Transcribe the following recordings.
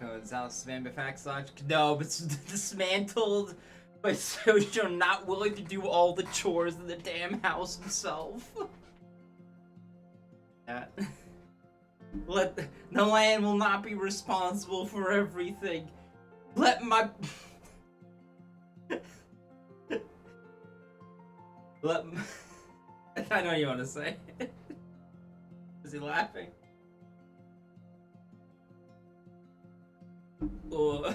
Aoko and Zal's Manufacts Launch. No, but it's dismantled by Sojo not willing to do all the chores in the damn house himself. That. The land will not be responsible for everything. Let my I know what you want to say. Is he laughing? Oh.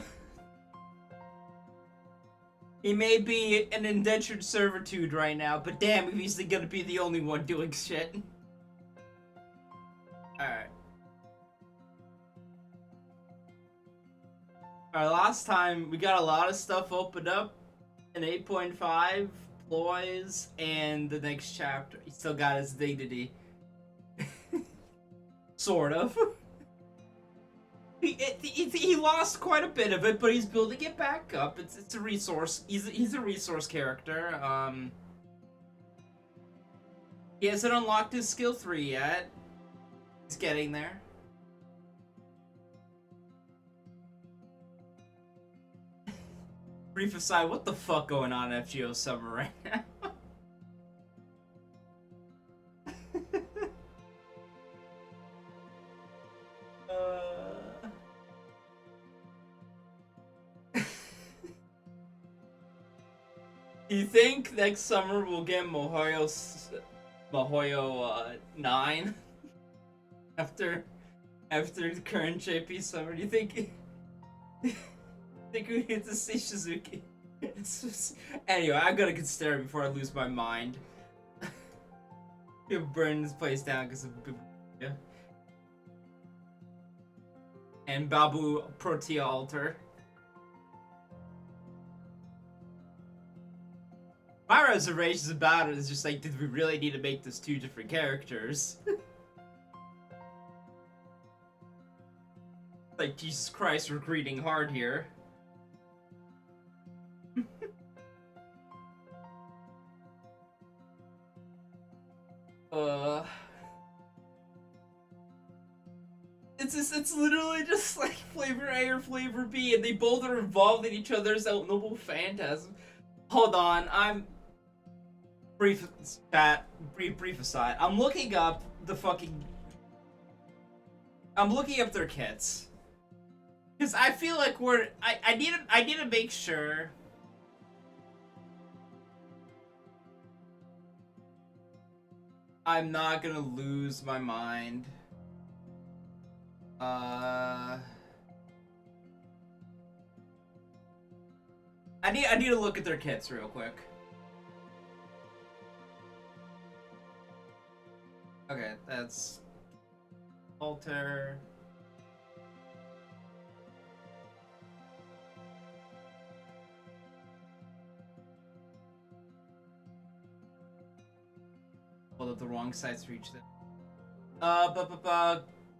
He may be an indentured servitude right now, but damn if he's gonna be the only one doing shit. Alright. Alright, last time we got a lot of stuff opened up in 8.5, ploys, and the next chapter. He still got his dignity. Sort of. He lost quite a bit of it, but he's building it back up. It's a resource. He's a resource character. He hasn't unlocked his skill 3 yet. He's getting there. Brief aside, what the fuck going on in FGO Summer right now? Do you think next summer we'll get MiHoYo 9 after the current JP summer? Do you think we get to see Shizuki? Anyway, I gotta consider it before I lose my mind. He'll burn this place down because of yeah. And Babu Protea Altar. My reservations about it is just like, did we really need to make this 2 different characters? Like, Jesus Christ, we're greeting hard here. It's literally just like Flavor A or Flavor B, and they both are involved in each other's outnoble phantasm. Hold on, brief aside. I'm looking up their kits. Cause I feel like I need to make sure I'm not gonna lose my mind. I need to look at their kits real quick. Okay, that's Alter. Hold up, the wrong sites reached it.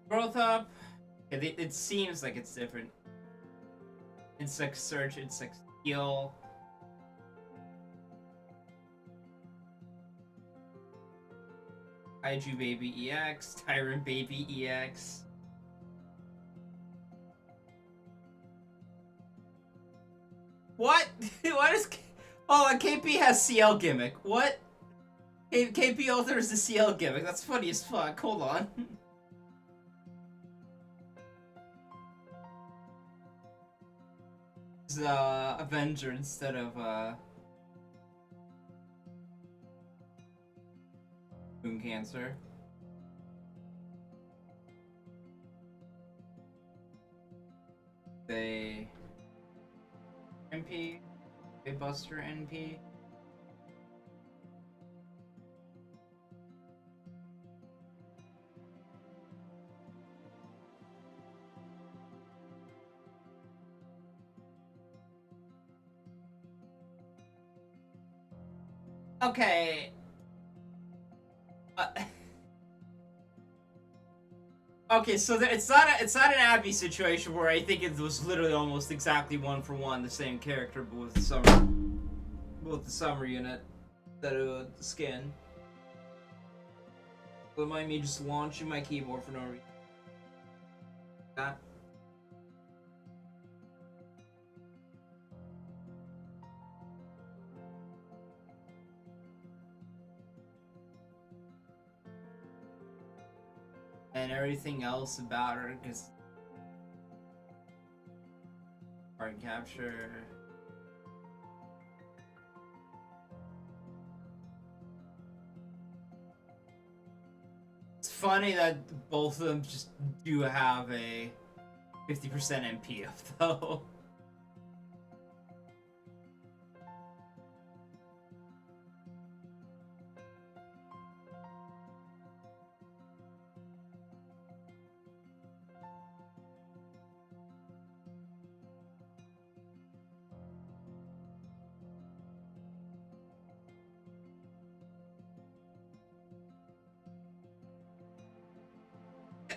Growth up. It seems like it's different. Insect search, insect heal. Kaiju Baby EX, Tyrant Baby EX. What? What is... Oh, and KP has CL gimmick. What? KP alters the CL gimmick. That's funny as fuck. Hold on. It's Avenger instead of Moon Cancer. They NP, a Buster NP. Okay. Okay, so it's not an Abby situation where I think it was literally almost exactly 1-for-1 the same character, but with the summer unit that the skin. Don't mind me just launching my keyboard for no reason. That. and everything else about her, because hard capture. It's funny that both of them just do have a 50% MPF though.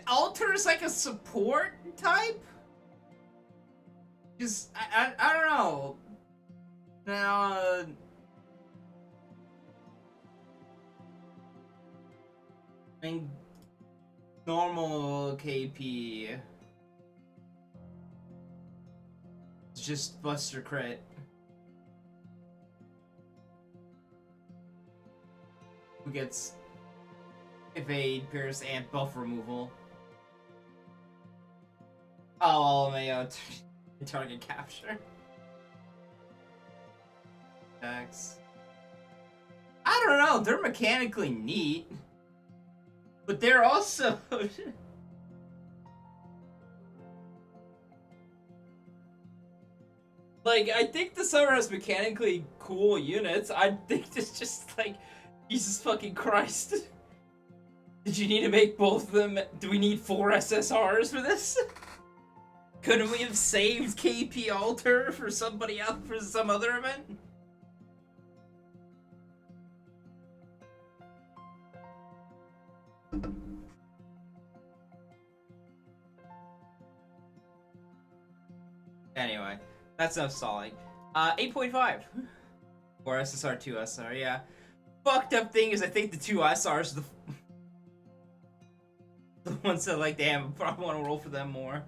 Alter is like a support type? Because, I don't know. Now, I mean, normal KP. It's just Buster Crit. Who gets evade, pierce, and buff removal. Oh, Mayo. Target capture. X. I don't know, they're mechanically neat. But they're also... like, I think the Summer has mechanically cool units. I think it's just like, Jesus fucking Christ. Did you need to make both of them? Do we need 4 SSRs for this? Couldn't we have saved KP Alter for somebody else for some other event? Anyway, that's enough stalling. 8.5. Or SSR, 2 SR, yeah. Fucked up thing is I think the 2 SRs are the ones that like, damn, I probably want to roll for them more.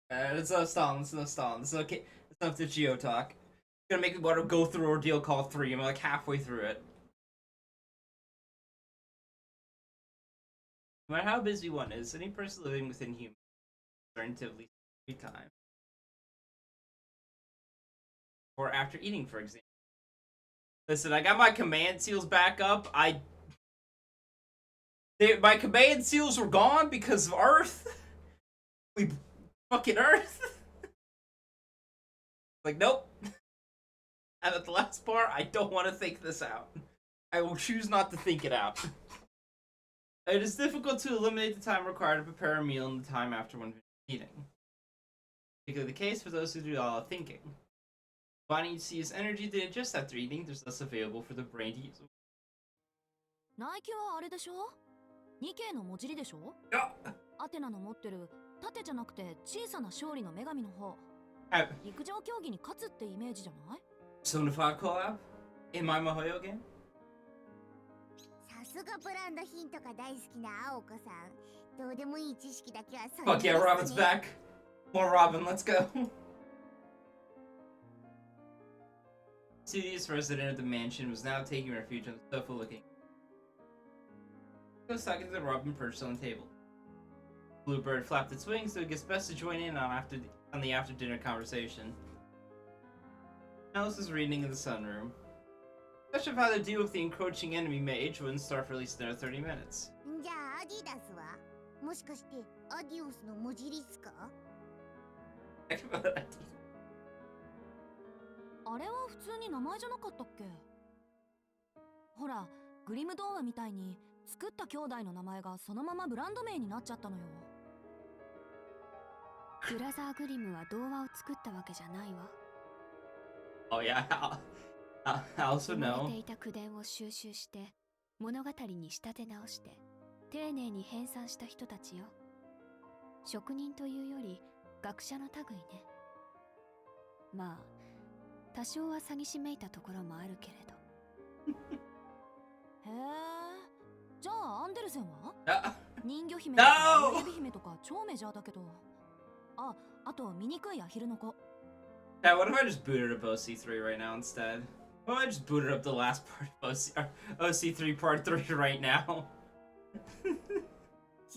It's no stalling, it's no stalling. It's okay. It's enough to Geo talk. It's gonna make me want to go through Ordeal Call 3. I'm like halfway through it. No matter how busy one is, any person living within humans learn to at least 3 times. Or after eating, for example. Listen, I got my command seals back up. My command seals were gone because of Earth. We fucking Earth. Like, nope. And at the last part, I don't want to think this out. I will choose not to think it out. It is difficult to eliminate the time required to prepare a meal and the time after one eating. Particularly the case for those who do a lot of thinking. The body needs to use energy to digest after eating. There's less available for the brain to use. ナイキはあれでしょ 2K の文字りでしょ Yeah. アテナの持ってる盾じゃなくて小さな勝利の女神の方。陸上競技に勝つってイメージじゃない Persona 5 collab? In my Mahoyo game? さすがブランド品とか大好きな青子さん。どうでもいい知識だけはそ Fuck yeah, Robin's back. More Robin, let's go. Studious resident of the mansion was now taking refuge on the sofa looking. He was talking to the Robin perched on the table. Bluebird flapped its wings, so it gets best to join in on the after-dinner conversation. Alice is reading in the sunroom. Question of how to deal with the encroaching enemy mage wouldn't start for at least another 30 minutes. じゃあアディダスはもしかしてアディオスの文字りっすか あれは普通に名前じゃなかったっけほら、グリム童話みたいに作った兄弟の名前がそのままブランド名になっちゃったのよ。ブラザーグリムは童話を作ったわけじゃないわ。Oh yeah, I also 生ま know. れていた口伝を収集して物語に仕立て直して丁寧に編纂した人たちよ。職人というより学者の類ね。まあ多少は詐欺師めいたところもあるけれど。へえ。じゃあアンデルセンは Uh, 人魚姫とか No! 指姫とか超メジャーだけど。あと醜いアヒルの子。yeah, what if I just booted up OC3 right now instead? What if I just booted up the last part of OC3 part 3 right now?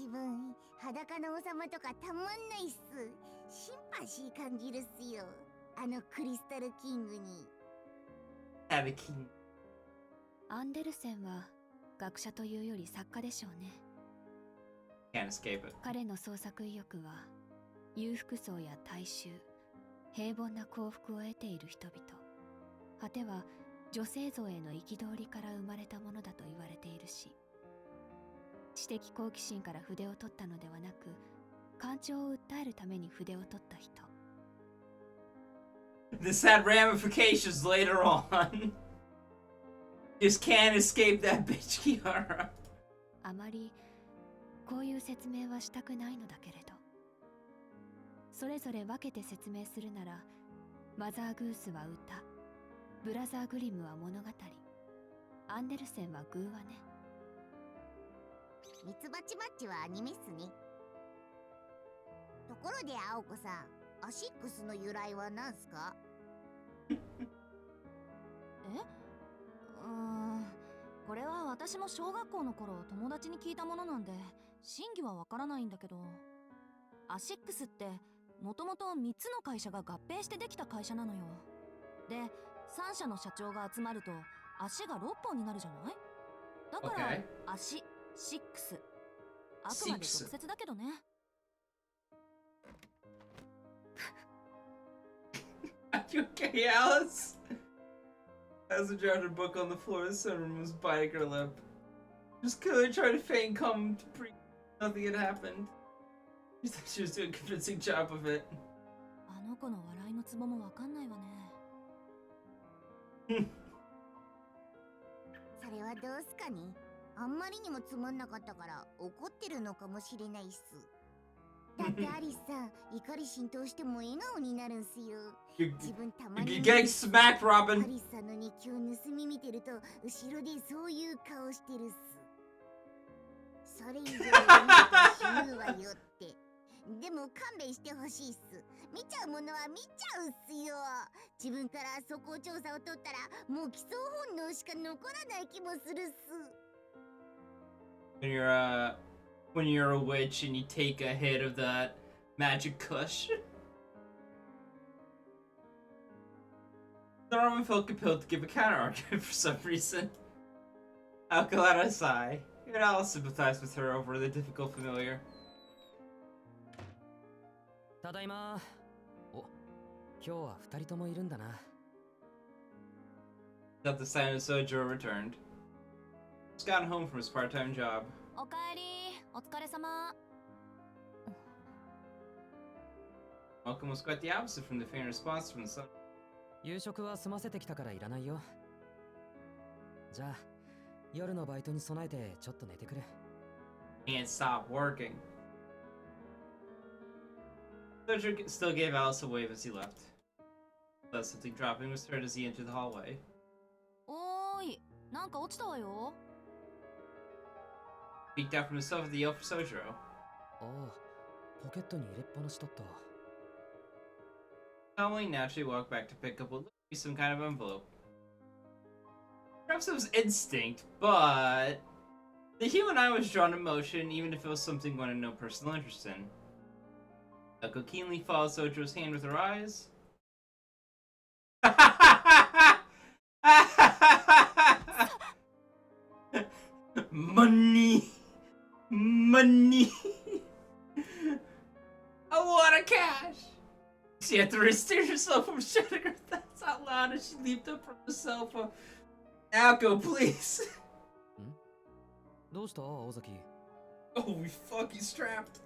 自分裸の王様とかたまんないっす。シンパシー感じるっすよ。あのクリスタルキングに。Have a king. アンデルセンは学者というより作家でしょうね。Can't escape it. 彼の創作意欲は裕福層や大衆、平凡な幸福を得ている人々、果ては女性像への憤りから生まれたものだと言われているし、知的好奇心から筆を取ったのではなく、感情を訴えるために筆を取った人。This had ramifications later on. Just can't escape that bitch, Kiara. あまりこういう説明はしたくないのだけれど、それぞれ分けて説明するなら、マザーグースは歌、ブラザーグリムは物語、アンデルセンは偶話ね。ミツバチマッチはアニメっすね。ところで青子さん、アシックスの由来は何すか？これは私も小学校の頃友達に聞いたものなんで真偽はわからないんだけど、アシックスってもともと3つの会社が合併してできた会社なのよ。で、3社の社長が集まると足が6本になるじゃない？だから、 Okay. 足、シックス。あくまで直接だけどね。Are you okay, Alice? Alice dropped her book on the floor. The sunroom was biting her lip. Just clearly trying to feign calm to pretend nothing had happened. She thought she was doing a convincing job of it. あの子の笑いのツボもわかんないわね。それはどうすかね？あんまりにもつまんなかったから怒ってるのかもしれないっす。だってアリスさん、怒り浸透しても笑顔になるんすよ。自分たまに You're getting smacked, ア Robin. リスさんの日記を盗み見てると後ろでそういう顔してるっす。それ以上に見ると死ぬわよって。でも勘弁してほしいっす。見ちゃうものは見ちゃうっすよ。自分から素行調査を取ったらもう基礎本能しか残らない気もするっす。When you're a witch and you take a hit of that magic kush. The Roman felt compelled to give a counter-argument for some reason. Aoko let a sigh. You could all sympathize with her over the difficult familiar. ただいま。お、今日は二人ともいるんだな。That the silent Sojo returned. He's gotten home from his part-time job. おかえり、お疲れ様。Malcolm was quite the opposite from the faint response from the son. 夕食は済ませてきたからいらないよ。じゃあ、夜のバイトに備えてちょっと寝てくれ。Can't stop working. Sojo still gave Alice a wave as he left. But something dropping was heard as he entered the hallway. おーい、なんか落ちたわよ。Peeked out from himself at the yell for Sojo. ああ、ポケットに入れっぱなしだった。Calmly, naturally walked back to pick up what looked to be some kind of envelope. Perhaps it was instinct, but the human eye was drawn to motion, even if it was something one had no personal interest in. Aoko keenly followed Sojo's hand with her eyes. Money! Money! A lot of cash! She had to restrain herself from shouting her thoughts out loud as she leaped up from the sofa. Aoko, please! どうした青崎？ Holy fuck, he's trapped.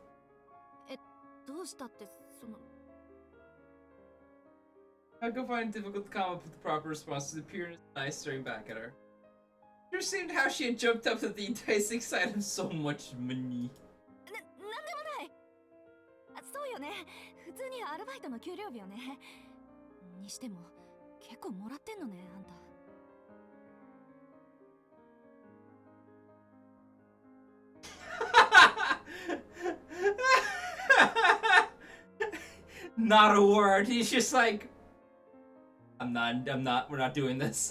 どうしたってその。Aoko found it difficult to come up with the proper response to the appearance of eyes staring back at her. It seemed how she had jumped up at the enticing sight of so much money. なんでもない。そうよね。普通にアルバイトの給料日よね。にしても結構もらってんのね、あんた。Not a word. He's just like, we're not doing this.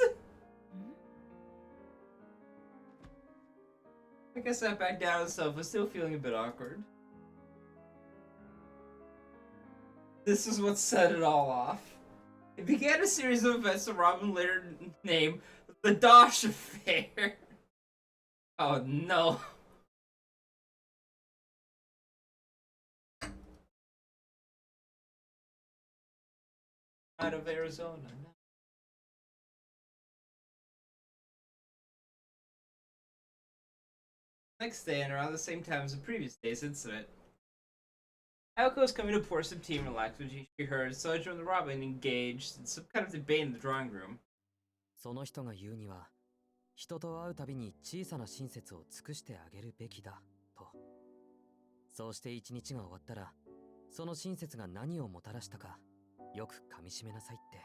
I sat back down on the sofa, still feeling a bit awkward. This is what set it all off. It began a series of events that Robin later named the Dosh Affair. Oh no. Out of Arizona. Next day, and around the same time as the previous day's incident, Aoko was coming to pour some tea and relax when she heard Sojo and Robin engaged in some kind of debate in the drawing room. その人が言うには、人と会うたびに小さな親切を尽くしてあげるべきだと。そうして一日が終わったら、その親切が何をもたらしたか、よく噛み締めなさいって。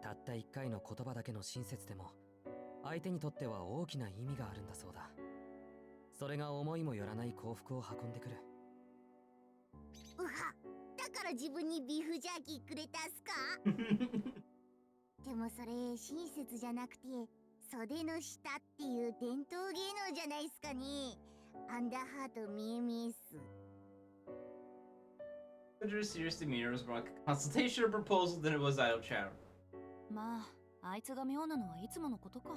たった一回の言葉だけの親切でも、相手にとっては大きな意味があるんだそうだ。それが思いもよらない幸福を運んでくる。うは、だから自分にビーフジャーキーくれたっすか？でもそれ親切じゃなくて袖の下っていう伝統芸能じゃないっすかね。アンダーハート見え見えっす。Sojo's serious demeanor was more like a consultation or proposal than it was idle chatter. まあ、あいつが妙なのはいつものことか。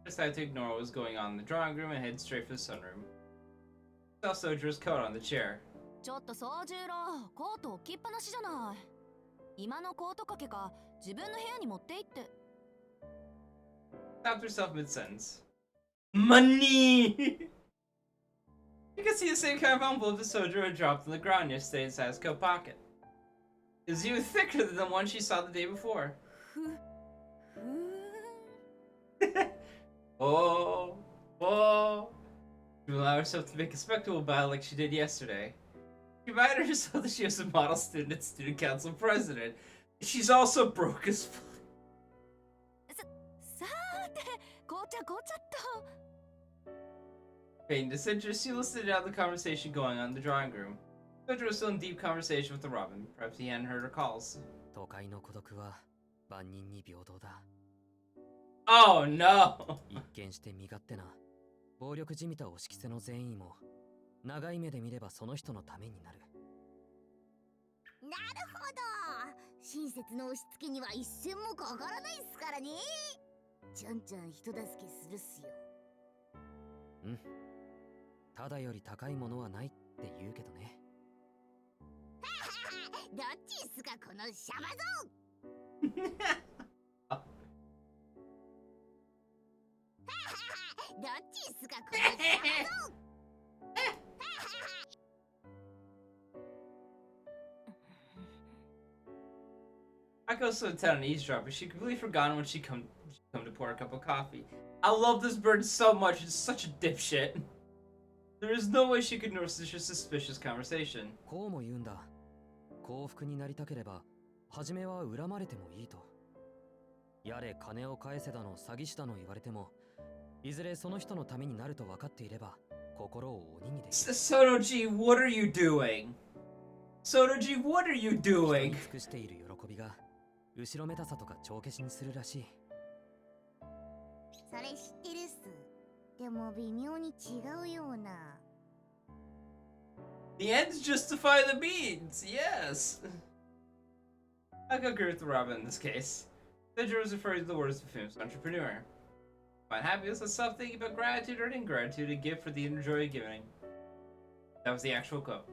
I decided to ignore what was going on in the drawing room and head straight for the sunroom. I saw Sojo's coat on the chair. ちょっと宗十郎、コート置きっぱなしじゃない。今のコート掛けか自分の部屋に持って行って。Stopped herself mid-sentence. Money! You can see the same kind of envelope that Sojo had dropped on the ground yesterday inside his coat pocket. It was even thicker than the one she saw the day before. Oh, oh. She would allow herself to make a spectacle about it like she did yesterday. She reminded herself that she was a model student and student council president. She's also broke as fuck. さーて、紅茶紅茶っと。Feigning disinterest, she listened to the conversation going on in the drawing room. Sojo was still in deep conversation with the Robin. Perhaps he hadn't heard her calls. 都会の孤独は万人に平等だ。Oh no! 一見して身勝手な暴力じみた押し着せの善意も長い目で見ればその人のためになる。なるほど。親切の押し付けには一銭もかからないっすからね。ちゃんちゃん人助けするっすよ。うん。ただより高いものはないって言うけどね。どっちっすかこのシャバゾン。どっちっすかこのシャバゾン。Ako's so intent on eavesdropping, she completely forgotten when she come to pour a cup of coffee. I love this bird so much, it's such a dipshit. There is no way she could ignore such a suspicious conversation. こうも言うんだ。幸福になりたければ、初めは恨まれてもいいと。やれ金を返せだの詐欺師だの言われても、いずれその人のためになると分かっていれば、心を鬼にできる。Sonoji, what are you doing? Sonoji, what are you 人 doing? に尽くしている喜びが、後ろめたさとか帳消しにするらしい。それ知ってるっす。でも微妙に違うような。The ends justify the means, yes. I could agree with the Robin in this case. Sojo was referring to the words of a famous entrepreneur. Find happiness is something about gratitude or ingratitude and give for the inner joy of giving. That was the actual quote.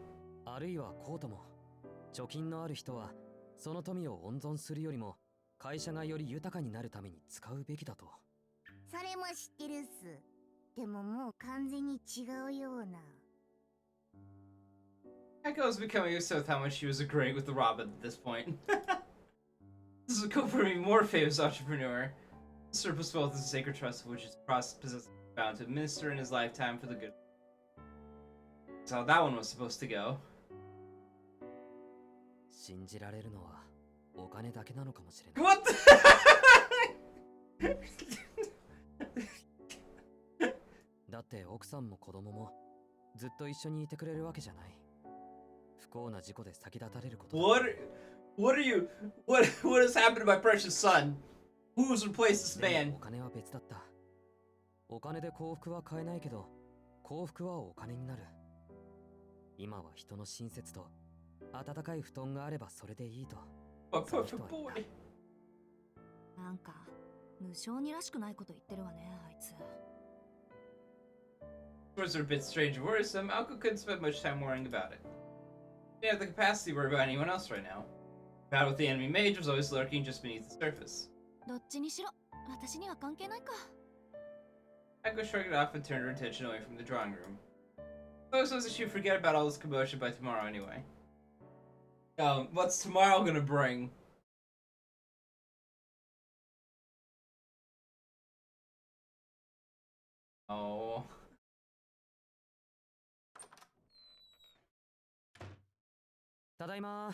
あるいはこうとも、貯金のある人は、その富を温存するよりも、会社がより豊かになるために使うべきだと。それも知ってるっす。でももう完全に違うような。Aiko was becoming used to how much she was agreeing with the Robin at this point. This is a confirming more famous entrepreneur. The surplus wealth is a sacred trust which his possessor bound to administer in his lifetime for the good. That's how that one was supposed to go. 信じられるのはお金だけなのかもしれない。What the だって奥さんも子供もずっと一緒にいてくれるわけじゃない。不幸な事故で先立たれることだ。What has happened to my precious son? Who's replaced this でも man? お金は別だった。お金で幸福は買えないけど、幸福はお金になる。今は人の親切と温かい布団があればそれでいいと。A perfect boy. なんか無性にらしくないこと言ってるわね、あいつ。Words are a bit strange and worrisome. Aoko couldn't spend much time worrying about it. She didn't have the capacity to worry about anyone else right now. The battle with the enemy mage was always lurking just beneath the surface. どっちにしろ私には関係ないか。Aoko shrugged it off and turned her attention away from the drawing room. So that she would forget about all this commotion by tomorrow anyway. What's tomorrow gonna bring? Oh. Tadaima.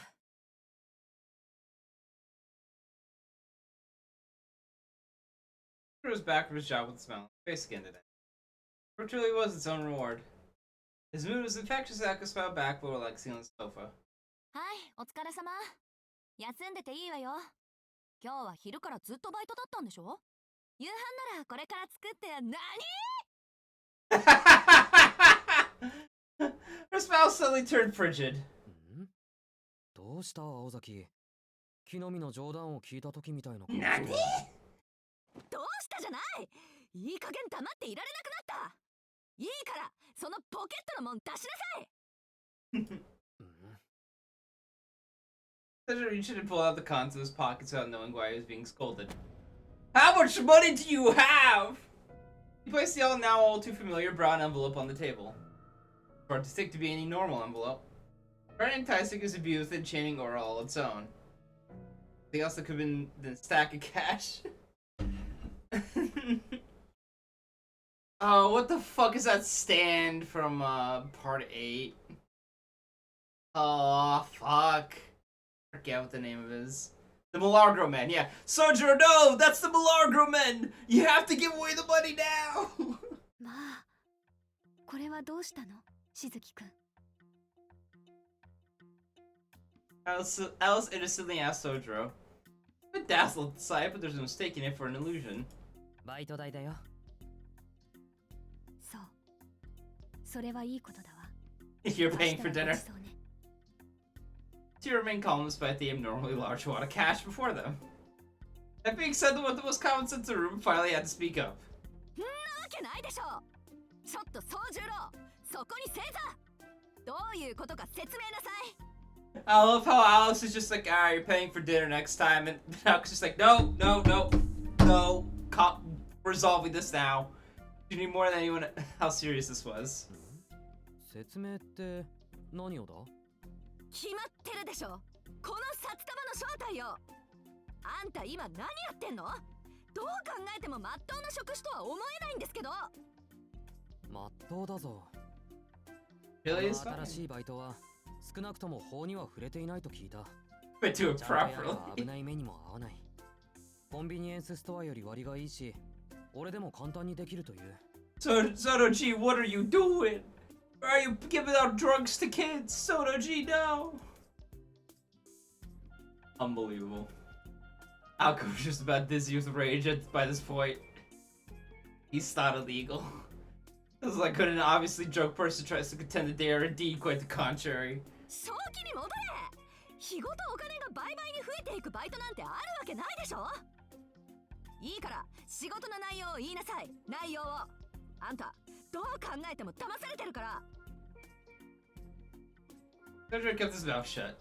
He was back from his job with a smile on his face again today. It truly was its own reward. His mood was infectious. Aoko smiled back, but relaxing on the sofa. はい、お疲れ様。休んでていいわよ。今日は昼からずっとバイトだったんでしょ？夕飯ならこれから作って何？ Her smile suddenly turned frigid. どうした青崎？木の実の冗談を聞いた時みたいな。何？どうしたじゃない。いい加減黙っていられなくなった。いいからそのポケットのもん出しなさい。Cedric reached in and pulled out the contents of his pockets without knowing why he was being scolded. How much money do you have? He placed the now all too familiar brown envelope on the table. It's hard to think to be any normal envelope. Very enticing as a view with enchanting aura all its own. Anything else that could have been the stack of cash? Oh, what the fuck is that stand from part 8? Oh, fuck. I forget what the name of it is. The Milagro Men, yeah. Sojiro, no! That's the Milagro Men! You have to give away the money now! まあ、これはどうしたの、しずきくん。Alice innocently asked Sojiro. A bit dazzled at the sight, but there's no mistaking it for an illusion. バイト代だよ。そう。それはいいことだわ。You're paying for 明日は dinner. ごちそうね。To remain calm despite the abnormally large wad of cash before them. That being said, the one with the most common sense in the room finally had to speak up. んなわけないでしょ。ちょっと宗十郎、そこに正座。どういうことか説明なさい。I love how Alice is just like, alright, you're paying for dinner next time, and Aoko's just like, no, resolving this now. You need more than anyone how serious this was. 説明って何をだ？決まってるでしょ。この札束の正体よ。あんた今何やってんの？どう考えてもまっとうな職種とは思えないんですけど。まっとうだぞ。 Really is 新しいバイトは少なくとも法には触れていないと聞いた。But do it ちゃんとやれば properly. 危ない目にも合わない。コンビニエンスストアより割がいいし、俺でも簡単にできるという。Soto-G, what are you doing? Why are you giving out drugs to kids? Soto-G, no! Unbelievable. Aoko was just about dizzy with rage by this point. He's not illegal. This is like when an obviously drunk person tries to contend that they are indeed quite the contrary. 正気に戻れ。日ごとお金が倍々に増えていくバイトなんてあるわけないでしょ。いいから仕事の内容を言いなさい。内容を。あんたどう考えても騙されてるから。Cedric kept his mouth shut.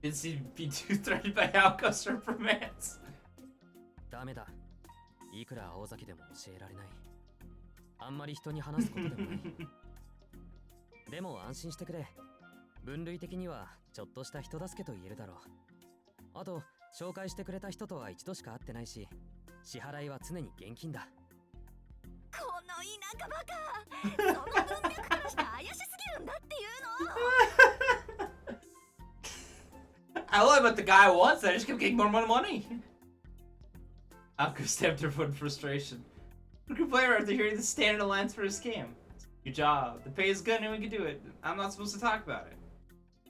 Didn't seem to be too threatened by Aoko's reprimands. ダメだ。いくら青崎でも教えられない。あんまり人に話すことでもない。でも安心してくれ。分類的にはちょっとした人助けと言えるだろう。あと紹介してくれた人とは一度しか会ってないし、支払いは常に現金だ。この田舎バカ。その文脈からして怪しすぎるんだっていうの。I lied about the guy once, I just kept getting more money. Aoko stamped her foot in frustration. Who could blame her after hearing the standard lines for a scam? Your job. The pay is good and we can do it. I'm not supposed to talk about it.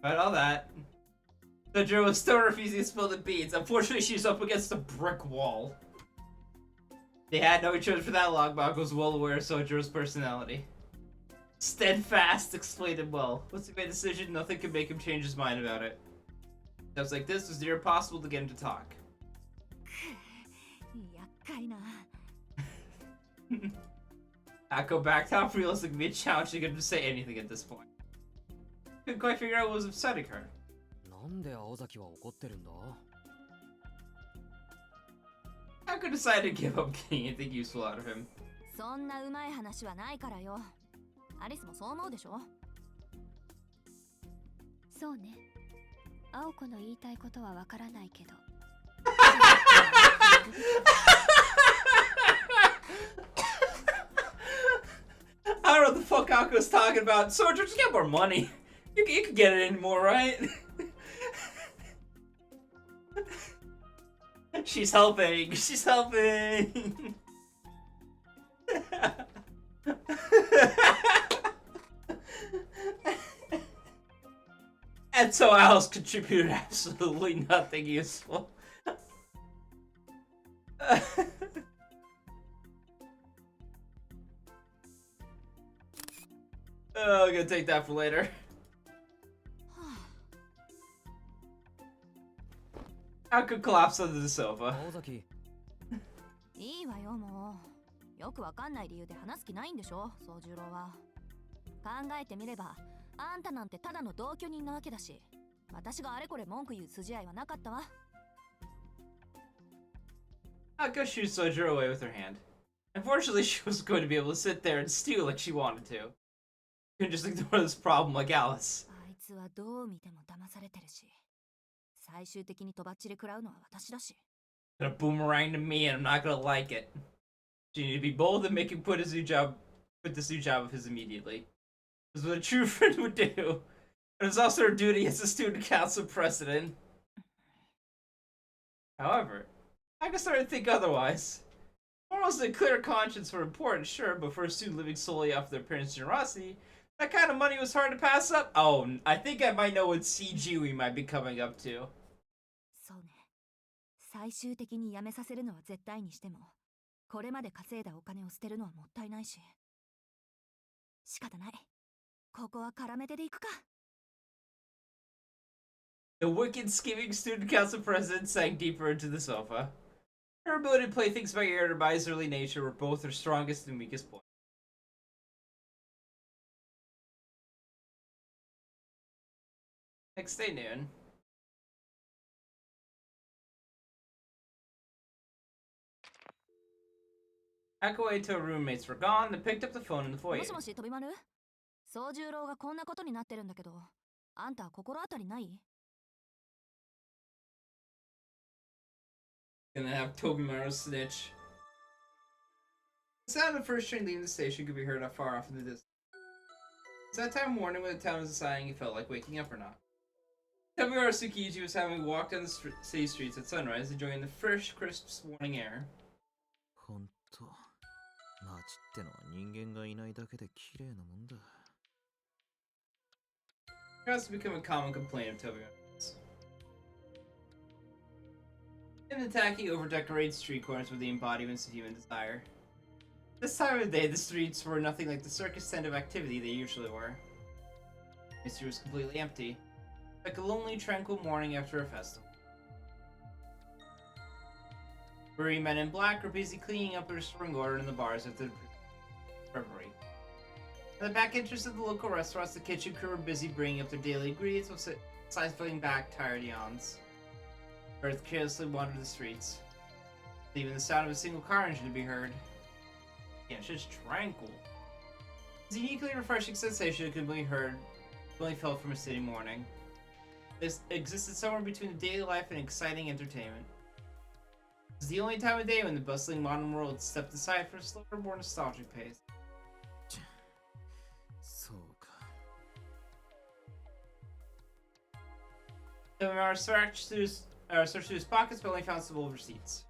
But all that. Sojiro was still refusing to spill the beans. Unfortunately, she's up against a brick wall. They had no choice for that long, but Aoko was well aware of Sojiro's personality. Steadfast, explained him well. Once he made a decision, nothing could make him change his mind about it. Steps like this was near impossible to get him to talk. 厄介な。 Aoko backed off, realizing it would be a challenge to get him to say anything at this point. Couldn't quite figure out what was upsetting her. なんで青崎は怒ってるんだ？ Aoko decided to give up getting anything useful out of him. そんなうまい話はないからよ。アリスもそう思うでしょ？そうね。青子の言いたいことはわからないけど。I don't know what the fuck Ako's talking about. Sojo, just get more money. You can get it anymore, right? She's helping. She's helping. And so Alice contributed absolutely nothing useful. Oh, I'm gonna take that for later. Aoko collapsed under the sofa. 青崎、いいわよもう。よくわかんない理由で話す気ないんでしょ、宗十郎は。考えてみれば、あんたなんてただの同居人なわけだし、私があれこれ文句言う筋合いはなかったわ。Aoko shoots Sojiro away with her hand. Unfortunately, she wasn't going to be able to sit there and steal like she wanted to. She couldn't just ignore this problem like Alice. あいつはどう見ても騙されてるし、最終的にとばっちり食らうのは私だし。Gonna boomerang to me, and I'm not gonna like it. She needed to be bold and make him quit this new job of his immediately. This is what a true friend would do. But it's also her duty as a student council president. However, I can start to think otherwise. Morals and a clear conscience were important, sure, but for a student living solely off their parents' generosity, that kind of money was hard to pass up. Oh, I think I might know what CG we might be coming up to. そうね。最終的に辞めさせるのは絶対にしても、これまで稼いだお金を捨てるのはもったいないし。仕方ない。ここは絡めてでいくか。The wicked, scheming student council president sank deeper into the sofa. Her ability to play things by ear and her miserly nature were both her strongest and weakest points. Next day noon. Aoko waited till her roommates were gone and picked up the phone in the も foyer. しもし飛び丸？宗十郎がこんなことになってるんだけど、あんた心当たりない？ Gonna have Tobimaru snitch. The sound of the first train leaving the station could be heard not far off in the distance. It's that time of morning when the town was deciding he felt like waking up or not. Tobimaru Tsukiji was having a walk down the city streets at sunrise, enjoying the fresh, crisp morning air. ほんと、街ってのは人間がいないだけで綺麗なもんだ。It has become a common complaint of Tobimaru's. And the tacky, over-decorated street corners were the embodiments of human desire. This time of day, the streets were nothing like the circus tent of activity they usually were. The street was completely empty, like a lonely, tranquil morning after a festival. Furry men in black were busy cleaning up and restoring order in the bars after the revelry. At the back entrance of the local restaurants, the kitchen crew were busy bringing up their daily ingredients while stifling back tired yawns. Earth carelessly wandered the streets, leaving the sound of a single car engine to be heard. Yeah, it's just tranquil. It's a uniquely refreshing sensation that could be heard, only felt from a city morning. This existed somewhere between the daily life and exciting entertainment. It was the only time of day when the bustling modern world stepped aside for a slower, more nostalgic pace. そうか。Tobimaru searched through his pockets but only found some old receipts.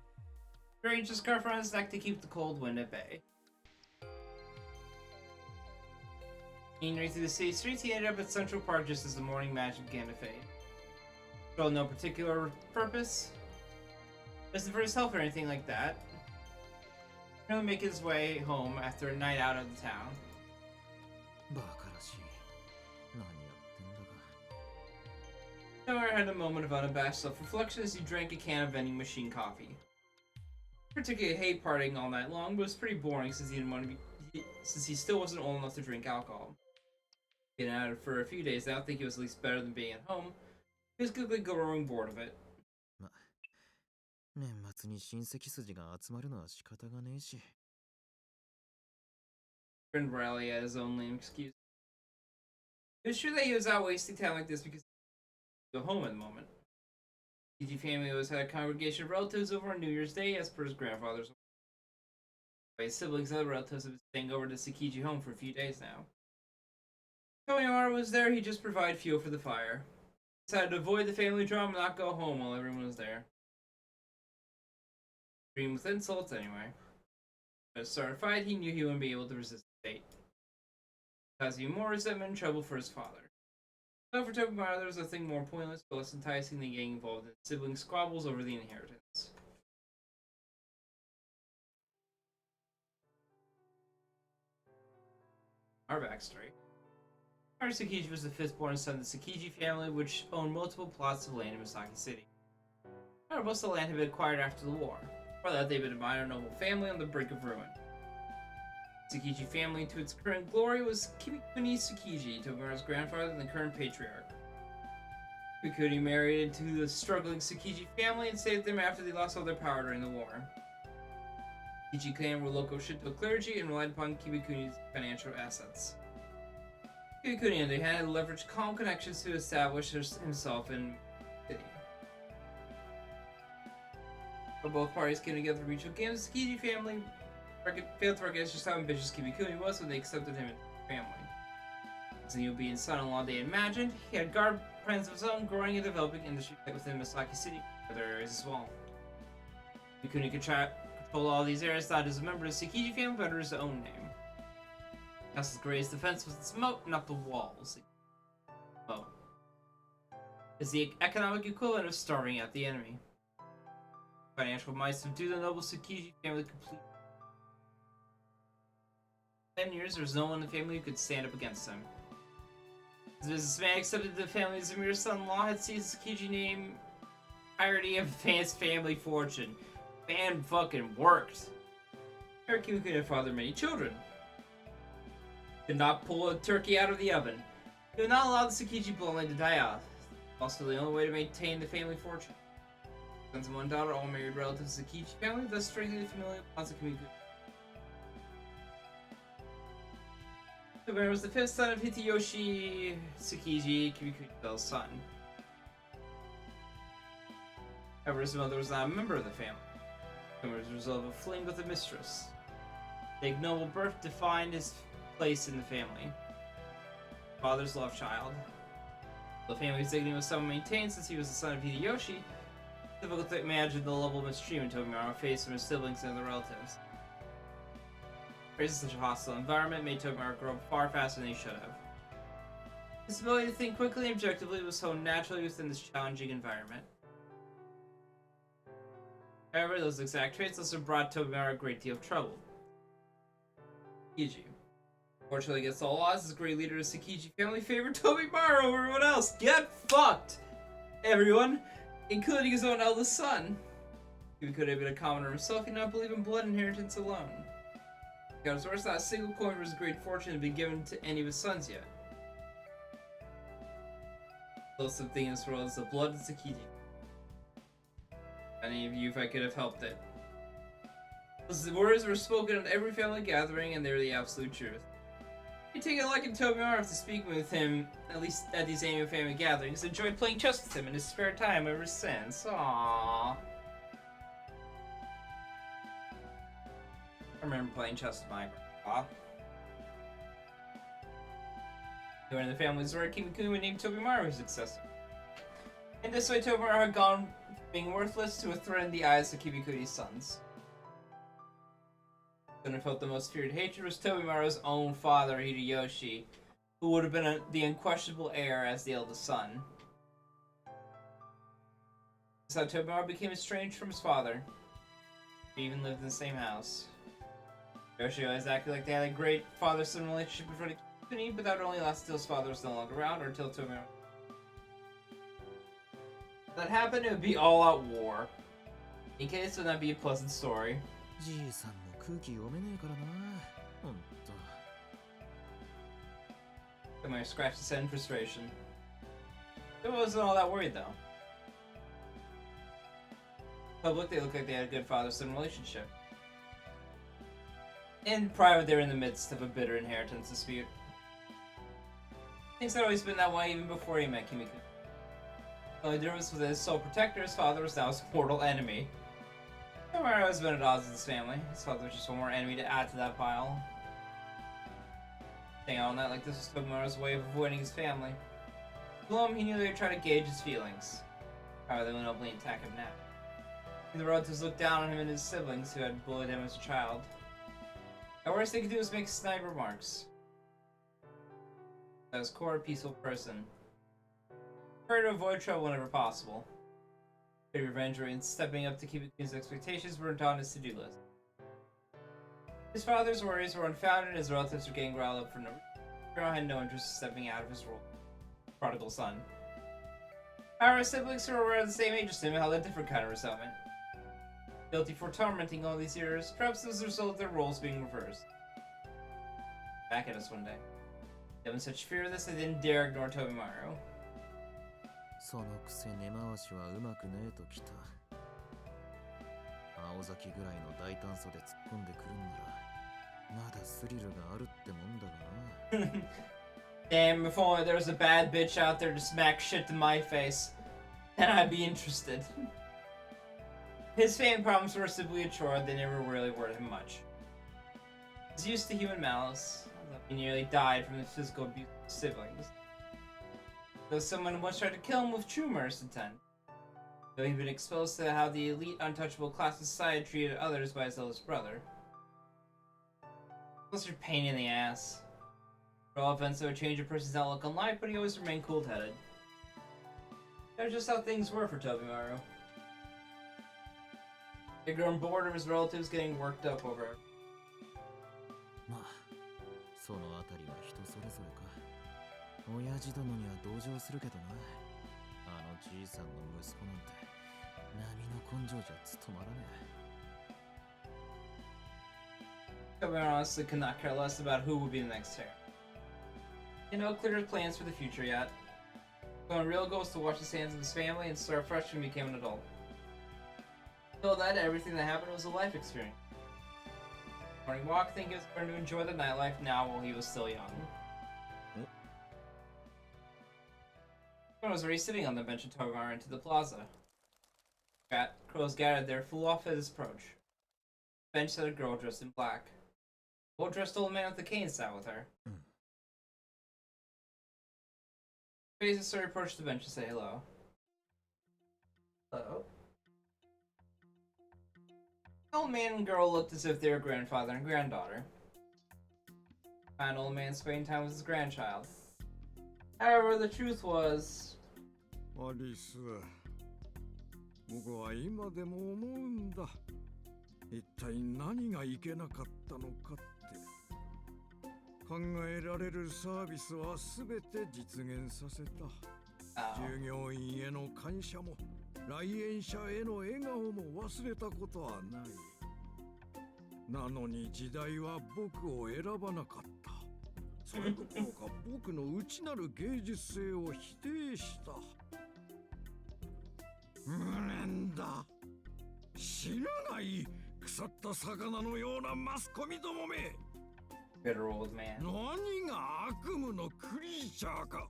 He arranged his scarf around his neck to keep the cold wind at bay. Meandering through the city streets, he ended up at Central Park just as the morning magic began to fade. For no particular purpose. Wasn't for his health or anything like that. He'll make his way home after a night out of the town. バカらしい。何やってんだか。Tomura had a moment of unabashed self-reflection as he drank a can of vending machine coffee. He particularly hate partying all night long, but it was pretty boring since since he still wasn't old enough to drink alcohol. Getting out of it for a few days now, I think it was at least better than being at home. He was quickly growing bored of it. 年末に親戚筋が集まるのは仕方がねえし。Grinned wryly at his own lame excuse. It was true that he was out wasting time like this because he was home at the moment. The Tsukiji family always had a congregation of relatives over on New Year's Day, as per his grandfather's. His siblings and other relatives have been staying over to Tsukiji home for a few days now. Tomiyamaru was there, he just provided fuel for the fire. He decided to avoid the family drama and not go home while everyone was there. Dream with insults anyway. But to start a fight, he knew he wouldn't be able to resist the fate. Causing even more resentment and trouble for his father. So for Tomiyamaru, there was nothing more pointless but less enticing than getting involved in sibling squabbles over the inheritance. Our backstory. Tsukiji was the fifth-born son of the Tsukiji family, which owned multiple plots of land in Misaki City. However, most of the land had been acquired after the war. Before that, they'd been a minor noble family on the brink of ruin. The Tsukiji family, to its current glory, was Kimikuni Tsukiji, Tomiyamaru's grandfather and the current patriarch. Kimikuni married into the struggling Tsukiji family and saved them after they lost all their power during the war. The Tsukiji clan were local Shinto clergy and relied upon Kimikuni's financial assets. Kimikuni, on the other hand, leveraged calm connections to establish himself in the city. When both parties came together for mutual gains, the Tsukiji family failed to recognize just how ambitious Kimikuni was when they accepted him into their family. As the obedient son-in-law they imagined, he had guard plans of his own, growing and developing industry within Misaki City and other areas as well. Kimikuni could control all these areas not as a member of the Tsukiji family, but under his own name. House's greatest defense was its moat, not the walls. Moat is the economic equivalent of starving out the enemy. Financial might subdue the noble Tsukiji family completely. 10 years, there was no one in the family who could stand up against him. The businessman accepted the family's mere son-in-law had seized Tsukiji name entirety of advanced family fortune. Man fucking worked. Kimikuni could have fathered many children. Could not pull a turkey out of the oven. He would not allow the Tsukiji bloodline to die out. Also, the only way to maintain the family fortune. Sons and one daughter, all married relatives of the Tsukiji family, thus strengthening the familial bonds of Kimikuni. Tomiyamaru was the fifth son of Hideyoshi Tsukiji, Kimikuni's eldest son. However, his mother was not a member of the family. Tomiyamaru was the result of a fling with a mistress. The ignoble birth defined his place in the family. Father's love child. The family's dignity was somewhat maintained since he was the son of Hideyoshi. It's difficult to imagine the level of mistreatment Tomiyamaru faced from his siblings and other relatives. Raised in such a hostile environment made Tomiyamaru grow up far faster than he should have. His ability to think quickly and objectively was honed naturally within this challenging environment. However, those exact traits also brought Tomiyamaru a great deal of trouble. Tsukiji. Fortunately, against all odds, the great leader of the Tsukiji family favored Tomiyamaru over everyone else. Get fucked, everyone, including his own eldest son. He could have been a commoner himself, he did not believe in blood inheritance alone. Got his worst, not a single coin for his great fortune had been given to any of his sons yet. The closest thing in this world is the blood of Tsukiji. Any of you, if I could have helped it. The words were spoken at every family gathering, and they were the absolute truth. He taken a liking to Tomiyamaru after speaking with him, at least at these annual family gatherings, enjoyed playing chess with him in his spare time ever since. Aww. I remember playing chess with my grandpa. Everyone in the family was where Kimikuni named Tomiyamaru his successor. In this way, Tomiyamaru had gone from being worthless to a threat in the eyes of Kimikuni's sons. Who felt the most feared hatred was Tobimaru's own father, Hideyoshi, who would have been the unquestionable heir as the eldest son. This is how Tobimaru became estranged from his father. They even lived in the same house. Yoshi always acted like they had a great father-son relationship before the company, but that would only last until his father was no longer around or until Tomino. If that happened, it would be all-out war. In case, it would not be a pleasant story. じいさんも空気読めねえからな。ほんと。Tomino scratched his head in frustration. It wasn't all that worried, though. In public, they looked like they had a good father-son relationship. In private, they were in the midst of a bitter inheritance dispute. Things had always been that way even before he met Kimiko. The only difference was that his sole protector, his father, was now his mortal enemy. Tomaro has been at odds with his family. His father was just one more enemy to add to that pile. Staying out all night like this was Tomaro's way of avoiding his family. To him, he knew they would try to gauge his feelings. However, they would openly attack him now. The relatives looked down on him and his siblings who had bullied him as a child. The worst they could do was make snide remarks. As core, a peaceful person. Try to avoid trouble whenever possible. Their revenge and stepping up to keep his expectations weren't on his to-do list. His father's worries were unfounded and his relatives were getting riled up for no reason. Hiro had no interest in stepping out of his role. Prodigal son. Our siblings who were around the same age as him held a different kind of resentment. Guilty for tormenting all these years, perhaps as a result of their roles being reversed. Back at us one day. Having such fear of this, they didn't dare ignore Tobimaru. そのくせ根回しはうまくねえときた。青崎ぐらいの大胆さで突っ込んでくるんなら、まだスリルがあるってもんだがな。Damn, if only there was a bad bitch out there to smack shit to my face, then I'd be interested. His fame problems were simply a chore, they never really worried him much. He's used to human malice, although he nearly died from his physical abuse of his siblings. Though someone once tried to kill him with true murderous intent. Though he'd been exposed to how the elite, untouchable class of society treated others by his eldest brother. Plus, you're a pain in the ass. For all events, that would change a person's outlook on life, but he always remained cool-headed. That was just how things were for Tobimaru. He'd grown bored of his relatives getting worked up over it. まあ、そのあたりは人それぞれか。親父殿には同情するけどな。あのじいさんの息子なんて波の根性じゃ務まらねえ。Tobimaru honestly could not care less about who would be the next heir. He had no clear plans for the future yet. So his real goal was to wash his hands of his family and start fresh when he became an adult. Until then, everything that happened was a life experience. Morning walk, thinking he was going to enjoy the nightlife now while he was still young. Everyone was already sitting on the bench of Tobimaru into the plaza. Crows gathered there, flew off at his approach. The bench sat a girl dressed in black. A well-dressed old man with a cane sat with her. Faces sort of approached the bench to say hello. Hello? The old man and girl looked as if they were grandfather and granddaughter. The fine old man spending time with his grandchild. However, the truth was... アリス、僕は今でも思うんだ。一体何がいけなかったのかって。考えられるサービスはすべて実現させた。従業員への感謝も来園者への笑顔も忘れたことはない。なのに時代は僕を選ばなかった。それどころか僕の内なる芸術性を否定した。無念だ。死ぬがいい。腐った魚のようなマスコミどもめ。Bitter old man. 何が悪夢のクリーチャーか。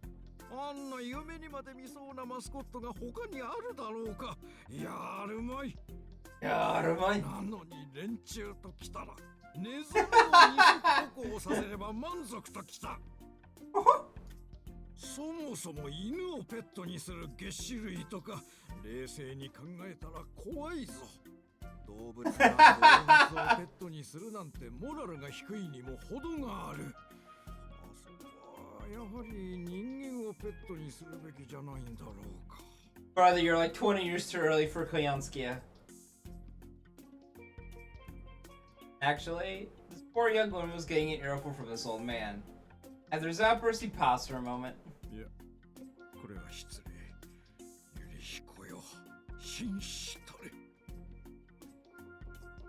あんな夢にまで見そうなマスコットが他にあるだろうか。やるまい。やるまい。なのに連中と来たらネズミを二足歩行させれば満足と来た。そもそも犬をペットにする齧歯類とか冷静に考えたら怖いぞ。動物が動物をペットにするなんてモラルが低いにも程がある。あそこはやはり人間をペットにするべきじゃないんだろうか。Brother, you're like 20 years too early for Koyanskia. Actually, this Poor young woman was getting an earful from this old man. After his outburst, he paused for a moment. いや、これは失礼。ゆり彦よ、紳士たれ。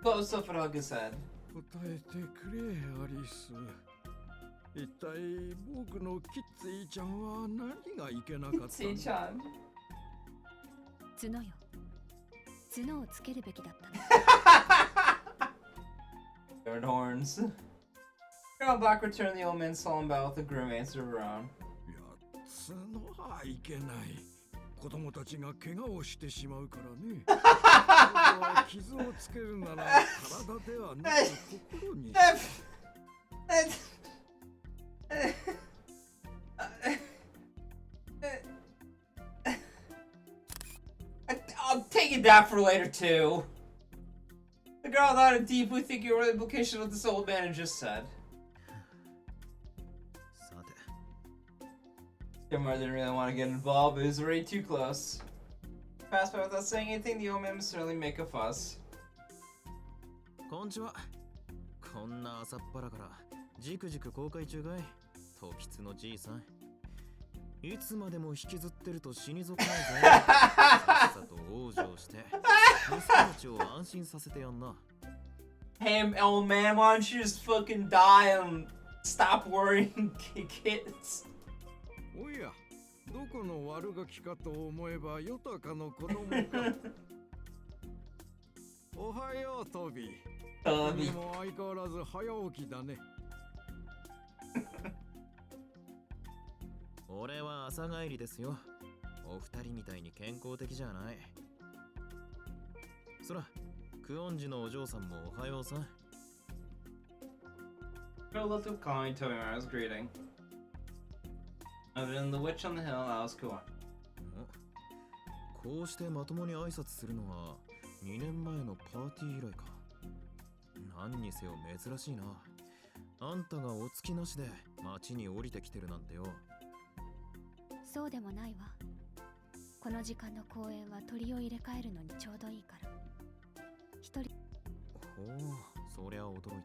Close up and hug his head. 答えてくれ、アリス。一体僕のキッツイちゃんは何がいけなかったんだ。 Chan. 角よ。角をつけるべきだったの。Third horns. Colonel Black returned the old man solemn bow with a grim answer of her own. いや、角はいけない。子供たちが怪我をしてしまうからね。僕は傷をつけるなら体ではなく心に。 I'm taking that for later too. The girl nodded deeply, thinking over the implication of what this old man had just said. さて、 Kimura didn't really want to get involved, but he was already too close. Passed by without saying anything, the old man would certainly make a fuss. こんちは。こんな朝っぱらからじくじく公開中かい。時津のじいさん。いつまでも引きずってると死に損ないぜ。さっさと往生して息子たちを安心させてやんな。 Hey, old man, why don't you just fucking die and stop worrying kids? おや、どこの悪ガキかと思えば豊かの子供か。おはよう、トビー。君も相変わらず早起きだね。俺は朝帰りですよ。お二人みたいに健康的じゃない。そら、クオンジのお嬢さんもおはようさ。Girl looked up calmly, Tomimura's greeting. Other than the witch on the hill, Alice Kuon. こうしてまともに挨拶するのは2年前のパーティー以来か。何にせよ珍しいな。あんたがお付きなしで町に降りてきてるなんてよ。そうでもないわ。この時間の公演は鳥を入れ替えるのにちょうどいいから。一人。ほう、そりゃ驚い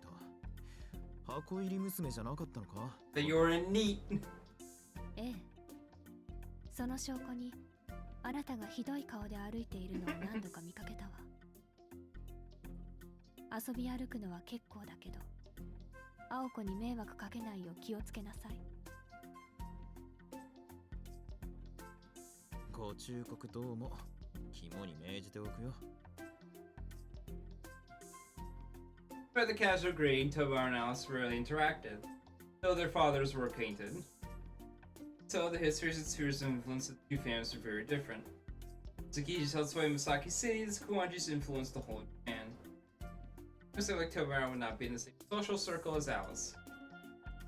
た。箱入り娘じゃなかったのか？ That you're in neat. ええ。その証拠に、あなたがひどい顔で歩いているのを何度か見かけたわ。遊び歩くのは結構だけど、青子に迷惑かけないよう気をつけなさい。ご忠告どうも肝に銘じておくよ。For the casual greeting, Tomimura and Alice rarely interacted, though their fathers were acquainted. So the histories and spheres of influence of the two families were very different. Tsukiji's held sway in Misaki City, the Kuwanji's influenced the whole of Japan. Most like Tomimura would not be in the same social circle as Alice.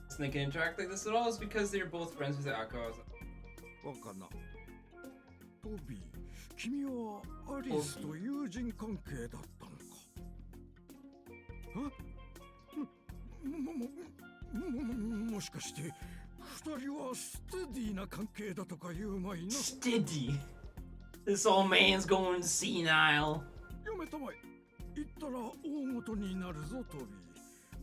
If they can interact like this at all is because they are both friends with Aoko. わかな。トビー、君はアリスと友人関係だったのか。もしかして二人はステディな関係だとか言うまいな。 Steady. This old man's going senile. やめたまえ。言ったら大事になるぞ、トビー。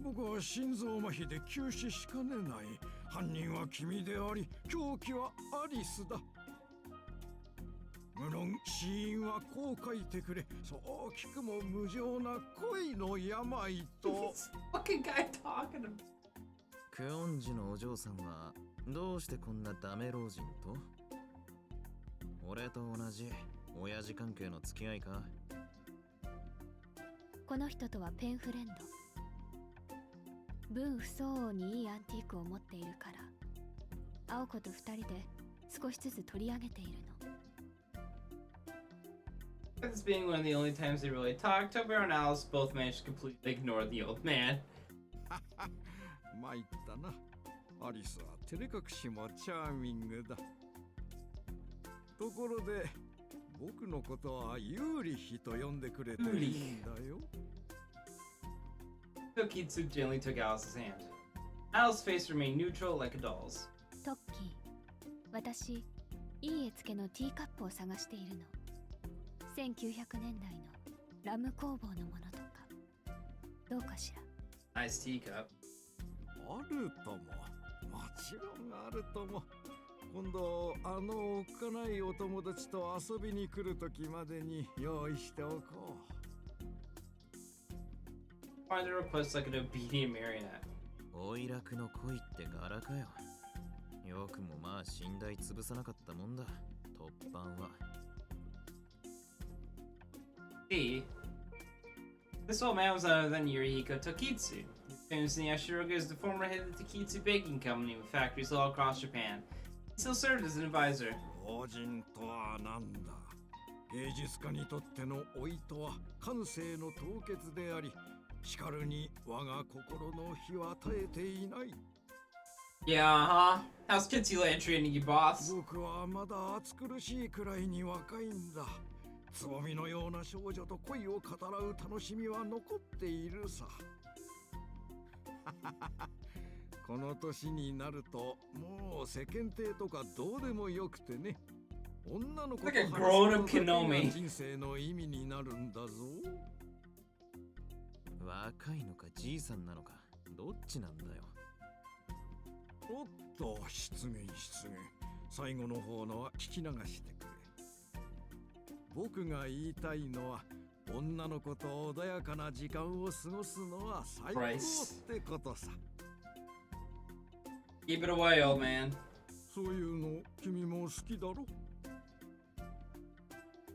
僕は心臓麻痺で急死しかねない。犯人は君であり、凶器はアリスだ。無論死因はこう書いてくれ。そう聞くも無情な恋の病と。 This fucking guy talking to me. クオンジのお嬢さんはどうしてこんなダメ老人と？俺と同じ親父関係の付き合いか？この人とはペンフレンド。分不相応にいいアンティークを持っているから、青子と二人で少しずつ取り上げているの。This being one of the only times they really talked, Tomimura and Alice both managed to completely ignore the old man. 参ったな。アリスは照れ隠しもチャーミングだ。ところで、僕のことはユーリヒと呼んでくれていいんだよ。Tokitsu gently took Alice's hand. Alice's face remained neutral like a doll's. トッキー、私、いい絵付けのティーカップを探しているの。1900年代のラム工房のものとか。どうかしら？ Nice teacup. あるとも。もちろんあるとも。今度おっかないお友達と遊びに来るときまでに用意しておこう。Find the request like an obedient marionette. おいらくの恋って柄かよ。よくもまあ寝台潰さなかったもんだ。突版は。See, this old man was none other than Yurihiko Tokitsu. Famous in Yashiroga is the former head of the Tokitsu Baking Company with factories all across Japan. He still served as an advisor. 老人とはなんだ。芸術家にとっての老いとは感性の凍結であり、しかるに我が心の火は絶えていない。Yeah, How's Kitsuland treating you, boss? 僕はまだ暑苦しいくらいに若いんだ。つぼみのような少女と恋を語らう楽しみは残っているさ。この年になるともう世間体とかどうでもよくてね。女の子と Like a 話す grown-up ことだけが Kenomi. 人生の意味になるんだぞ。若いのかじいさんなのか、どっちなんだよ。おっと、失言。最後の方のは聞き流してくれ。僕が言いたいのは、女の子と穏やかな時間を過ごすのは最高ってことさ。Keep it away, old man. そういうの君も好きだろ？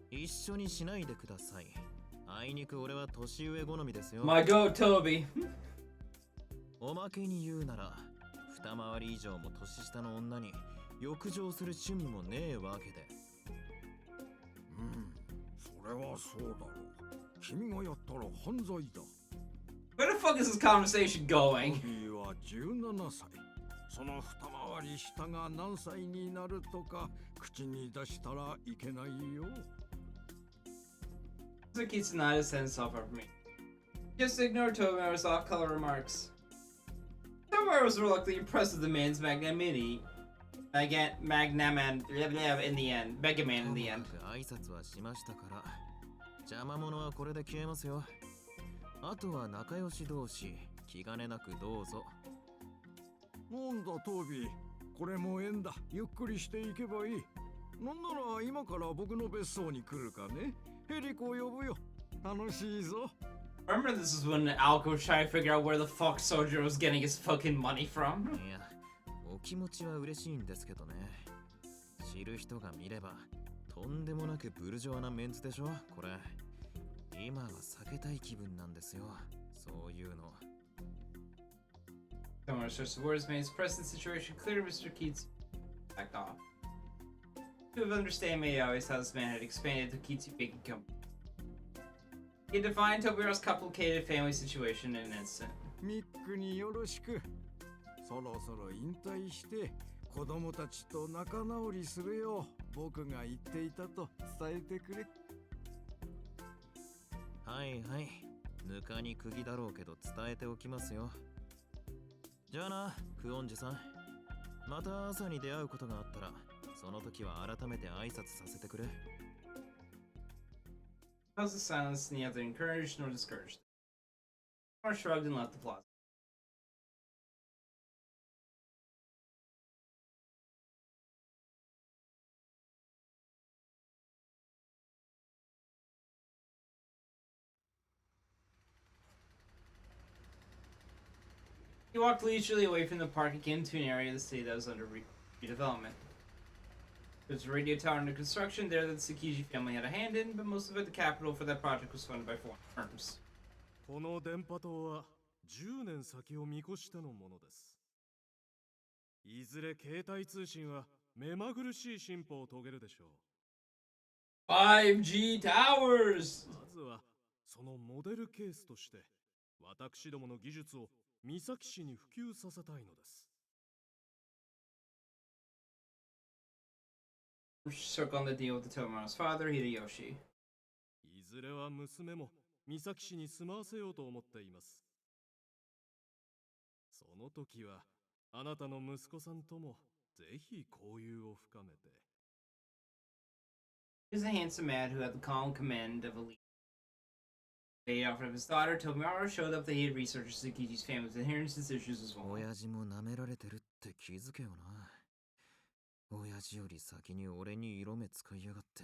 一緒にしないでください。あいにく俺は年上好みですよ。 My goat, Toby. おまけに言うなら、二回り以上も年下の女に浴場する趣味もねえわけで。それはそうだろう。君がやったら犯罪だ。 Where the fuck is this conversation ト going? ビーは17歳。その二回り下が何歳になるとか口に出したらいけないよ。Tsukitsu nodded his head and saw far from me. Just ignore Tobimaru's off-color remarks. Tobimaru was reluctantly impressed with the man's magnanimity. Magnaman in the end. Mega Man in the end. 挨拶はしましたから、邪魔者はこれで消えますよ。あとは仲良し同士、気兼ねなくどうぞ。なんだトビー、これも縁だ。ゆっくりしていけばいい。なんなら今から僕の別荘に来るかね。ヘリコを呼ぶよ。楽しいぞ。Remember this is when Aoko was trying to figure out where the fuck Sojiro was getting his fucking money from? いや、お気持ちは嬉しいんですけどね。知る人が見れば、とんでもなくブルジョアなメンツでしょ、これ。今は避けたい気分なんですよ、そういうの。Tobimaru searched the words, made his present situation clear to Mr. Keats. Backed off. To have understand made always how this man had expanded the Kitsu Baking Company. He had defined Tobimaru's complicated family situation in an instant. ミックによろしく。そろそろ引退して子供たちと仲直りするよう僕が言っていたと伝えてくれ。はいはい、ぬかに釘だろうけど伝えておきますよ。じゃあな、クオンジさん。また朝に出会うことがあったら、その時は改めて挨拶させてくれ。How's the silence neither encouraged nor discouraged? Tobimaru shrugged and left the plaza. He walked leisurely away from the park again to an area of the city that was under redevelopment. There was a radio tower under construction there that the Tsukiji family had a hand in, but most of it, the capital for that project, was funded by foreign firms. この電波塔は10年先を見越してのものです。いずれ携帯通信は目まぐるしい進歩を遂げるでしょう。5G towers! まずはそのモデルケースとして私どもの技術を三崎市に普及させたいのです。Shook on the deal with the Tobimaru's father, Hideyoshi. いずれは娘も三崎市に住まわせようと思っています。その時はあなたの息子さんともぜひ交友を深めて。He was a handsome man who had the calm command of a leader. Day off of his daughter, Tomorrow showed up that he had researched Tsukichi's family's inheritance issues as well. 親父も舐められてるって気づけよな。親父より先に俺に色目使いやがって。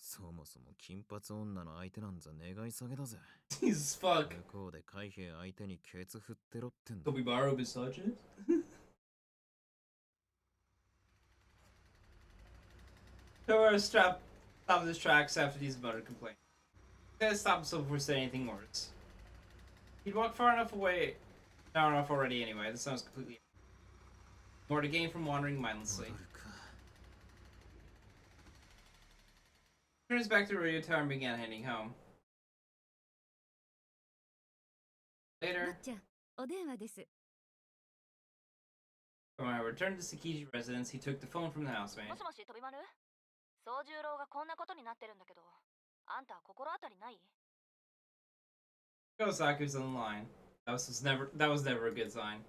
そもそも金髪女の相手なんざ願い下げだぜ。Jesus fuck. 向こうで海兵相手にケツ振ってろってんだ。Tomorrow misogynist? Tomorrow stopped his tracks after these muttered complaints. He had to stop himself before saying anything worse. He'd walked far enough already anyway. This sounds completely more to gain from wandering mindlessly. Turns back to the radio tower and began heading home. ま Later, っちゃん、お電話です。 when I returned to Sakichi's residence, he took the phone from the housemaid. もしもし飛び丸、宗十郎がこんなことになってるんだけど、あんた心当たりない？ Kawasaki was on the line. That was never a good sign.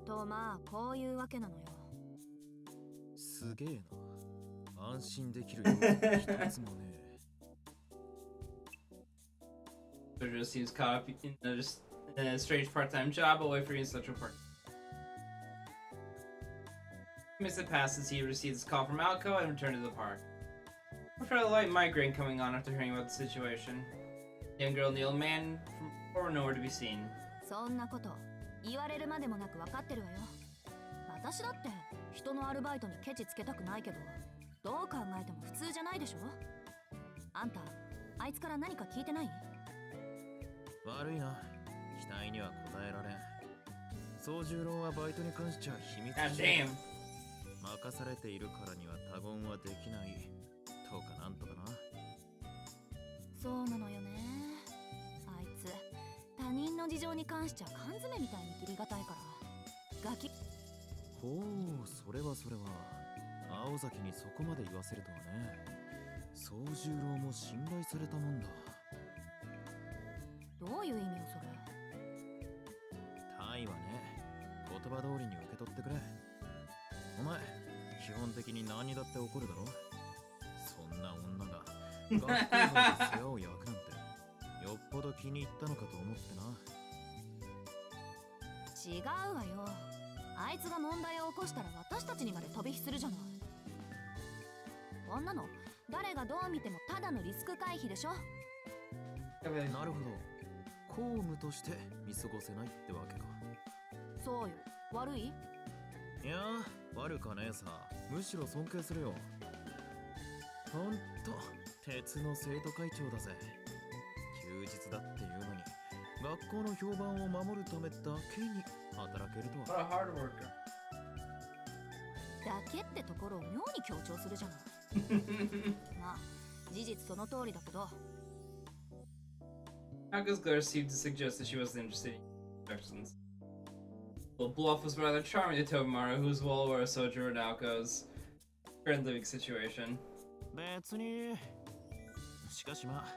とまあこういうわけなのよ。すげえな。安心できるような一つもね。Sojo seems caught up in a strange part-time job away from his Central Park. Minutes had passed as he received his call from Aoko and returned to the park. He felt a light migraine coming on after hearing about the situation. The young girl and the old man were nowhere to be seen. そんなこと言われるまでもなく分かってるわよ。私だって人のアルバイトにケチつけたくないけど、どう考えても普通じゃないでしょ。あんたあいつから何か聞いてない？悪いな。期待には応えられん。宗十郎はバイトに関しちゃ秘密 God damn. 任されているからには他言はできないとかなんとかな。そうなのよね。あいつ他人の事情に関しちゃ缶詰みたいに切りがたいから。ガキ。ほう、それは青崎にそこまで言わせるとはね。宗十郎も信頼されたもんだ。どういう意味よそれ。タイはね、言葉通りに受け取ってくれ。お前、基本的に何だって怒るだろ。そんな女が学校の世話を焼くなんてよっぽど気に入ったのかと思ってな。違うわよ。あいつが問題を起こしたら私たちにまで飛び火するじゃない。こんなの誰がどう見てもただのリスク回避でしょ。なるほど。公務として見過ごせないってわけか。そうよ。悪い？いやー、悪かねえさ。むしろ尊敬するよ。ほんと鉄の生徒会長だぜ。休日だっていうのに学校の評判を守るためだけに働けるとは。 What a hard worker. だけってところを妙に強調するじゃない。まあ事実その通りだけど。Ako's glare seemed to suggest that she wasn't interested in instructions. Well, Bluff was rather charming to Tobimaru, who was well aware of Sojo and Aoko's current living situation. 別に。しかしまあ、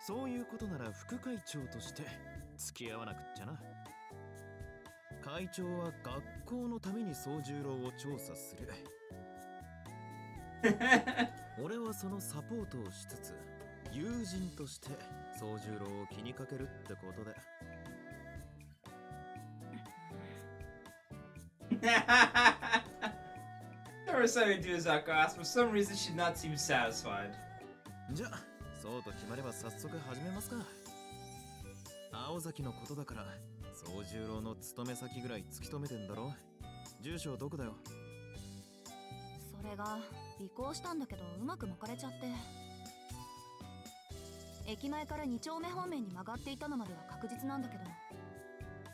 そういうことなら副会長として付き合わなくっちゃな。会長は学校のために宗十郎を調査する。俺はそのサポートをしつつ、友人として宗十郎を気にかけるってことで。There was something to do as Aoko asked. For some reason, she did not seem satisfied. じゃあ、そうと決まれば早速始めますか。青崎のことだから、宗十郎の勤め先ぐらい突き止めてんだろ。住所どこだよ。それが尾行したんだけどうまく巻かれちゃって。駅前から2丁目方面に曲がっていたのまでは確実なんだけど。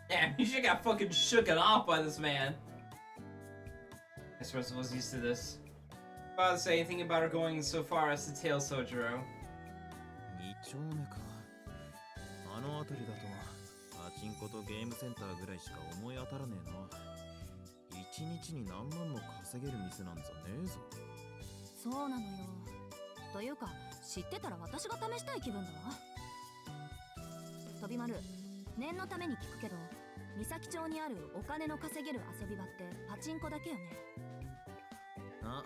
Damn, you should got fucking shooken off by this man. I suppose I was used to this. Father say anything about her going so far as to tail Sojiro. 2丁目か。あの辺りだとパチンコとゲームセンターぐらいしか思い当たらねえな。1日に何万も稼げる店なんざねえぞ。そうなのよ。というか知ってたら私が試したい気分だわ。飛び丸、念のために聞くけど、三崎町にあるお金の稼げる遊び場ってパチンコだけよね。あ、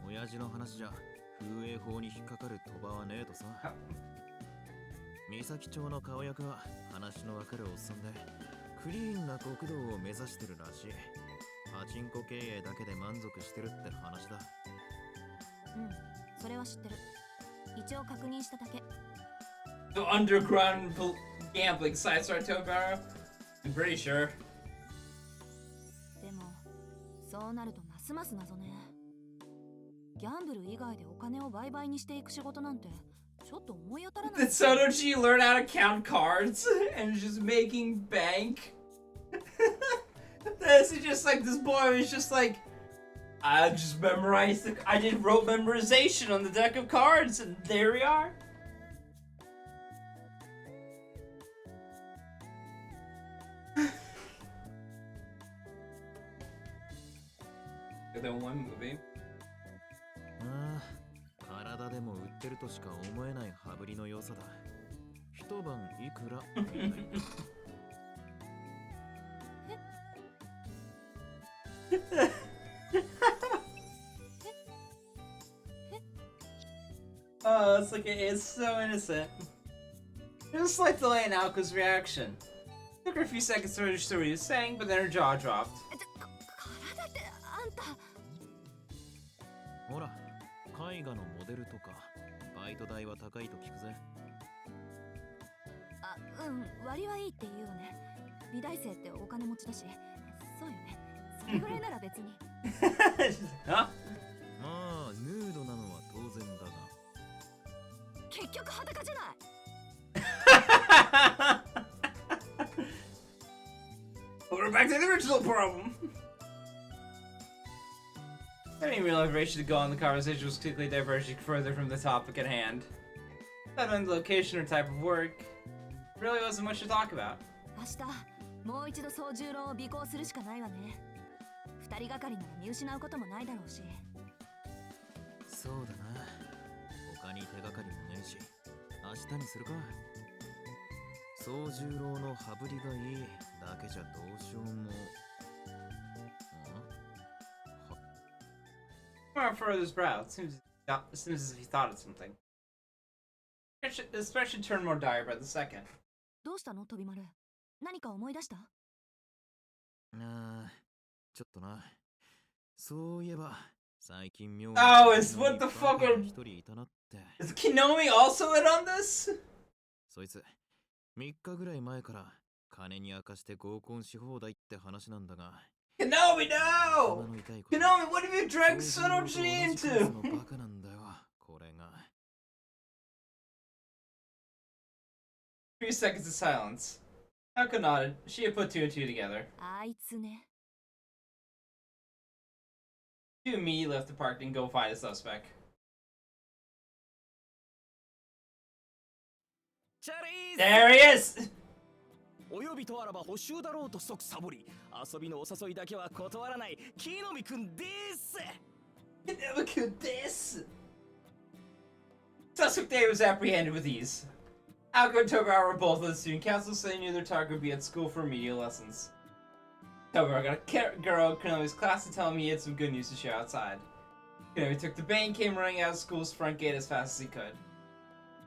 親父の話じゃ風営法に引っかかる賭場はねえとさ。三崎町の顔役は話のわかるおっさんで、クリーンな極道を目指してるらしい。パチンコ経営だけで満足してるって話だ。うん、それは知ってる。一応確認しただけ。The underground gambling sites are Tobara? I'm pretty sure. でも、そうなるとますます謎ね。ギャンブル以外でお金を売買にしていく仕事なんてちょっと思い当たらない。Did Sonoji learn how to count cards and just making bank? This is just like this boy was just like, I just memorized I did rote memorization on the deck of cards and there we are. That one movie. ああ、体でも売ってるとしか思えない羽振りの良さだ。一晩いくらみたいな。Oh, it's so innocent. Just like the way Aoko's reaction. Took her a few seconds to register what he was saying, but then her jaw dropped. 体ってあんた。ほら、絵画のモデルとかバイト代は高いと聞くぜ。あ、うん、割はいいって言うよね。美大生ってお金持ちだし。そうよね。それぐらいなら別に。Huh? まあ、ヌードなのは当然だが。結局裸じゃない。We're back to the original problem. I didn't realize Ray should go on. The conversation was quickly diverging further from the topic at hand. Not knowing the location or type of work, really wasn't much to talk about. 明日もう一度操縦路を尾行するしかないわね。二人がかりなら見失うこともないだろうし。そうだな。他に手がかりもねえし、明日にするか。操縦路の羽振りがいいだけじゃどうしようも。Mark further's brow. It seems as if he thought of something. This spread should turn more dire by the second. どうしたの、飛び丸。何か思い出した？ああ、ちょっとな。そういえば、最近妙に Oh, is what the fuck are... 一人いたなって。Is Kinomi also in on this? そいつ、3日ぐらい前から金に明かして合コンし放題って話なんだが。Kinomi, no! Kinomi, what have you dragged Sonoji into? バカなんだよ、これが。Few seconds of silence. Aoko nodded. She had put two and two together. あいつね。She immediately left the park and go find a suspect. チャリー There he is! お呼びとあらば補習だろうと即サボり、遊びのお誘いだけは断らない木の実くんです。 Look this! Suspect Day was apprehended with ease. Aoko and Tobara were both at the student council, so they knew their target would be at school for remedial lessons. Tobara got a girl at Konomi's class to tell him he had some good news to share outside. Konomi took the bait and came running out of school's front gate as fast as he could.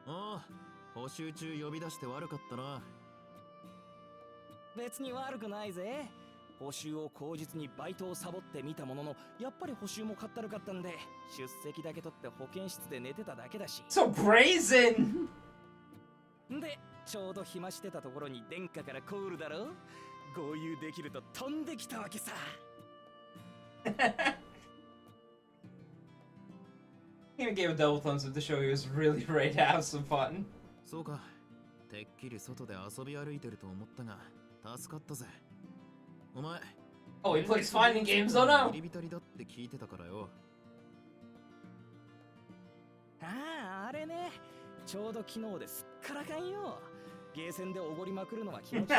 ああ、補習中呼び出して悪かったな。別に悪くないぜ。補習を口実にバイトをサボってみたものの、やっぱり補習もかったるかったんで、出席だけ取って保健室で寝てただけだし。So brazen! で、ちょうど暇してたところに殿下からコールだろ。合流できると飛んできたわけさ。He gave a double thumbs up to show he was really ready to have some fun. そうか。てっきり外で遊び歩いてると思ったが、助かったぜ。お前。Oh, he plays fighting games, oh no! ビリビタリだって聞いてたからよ。ああ、あれね。ちょうど昨日ですっからかんよ。ゲーセンでおごりまくるのは気持ちいい。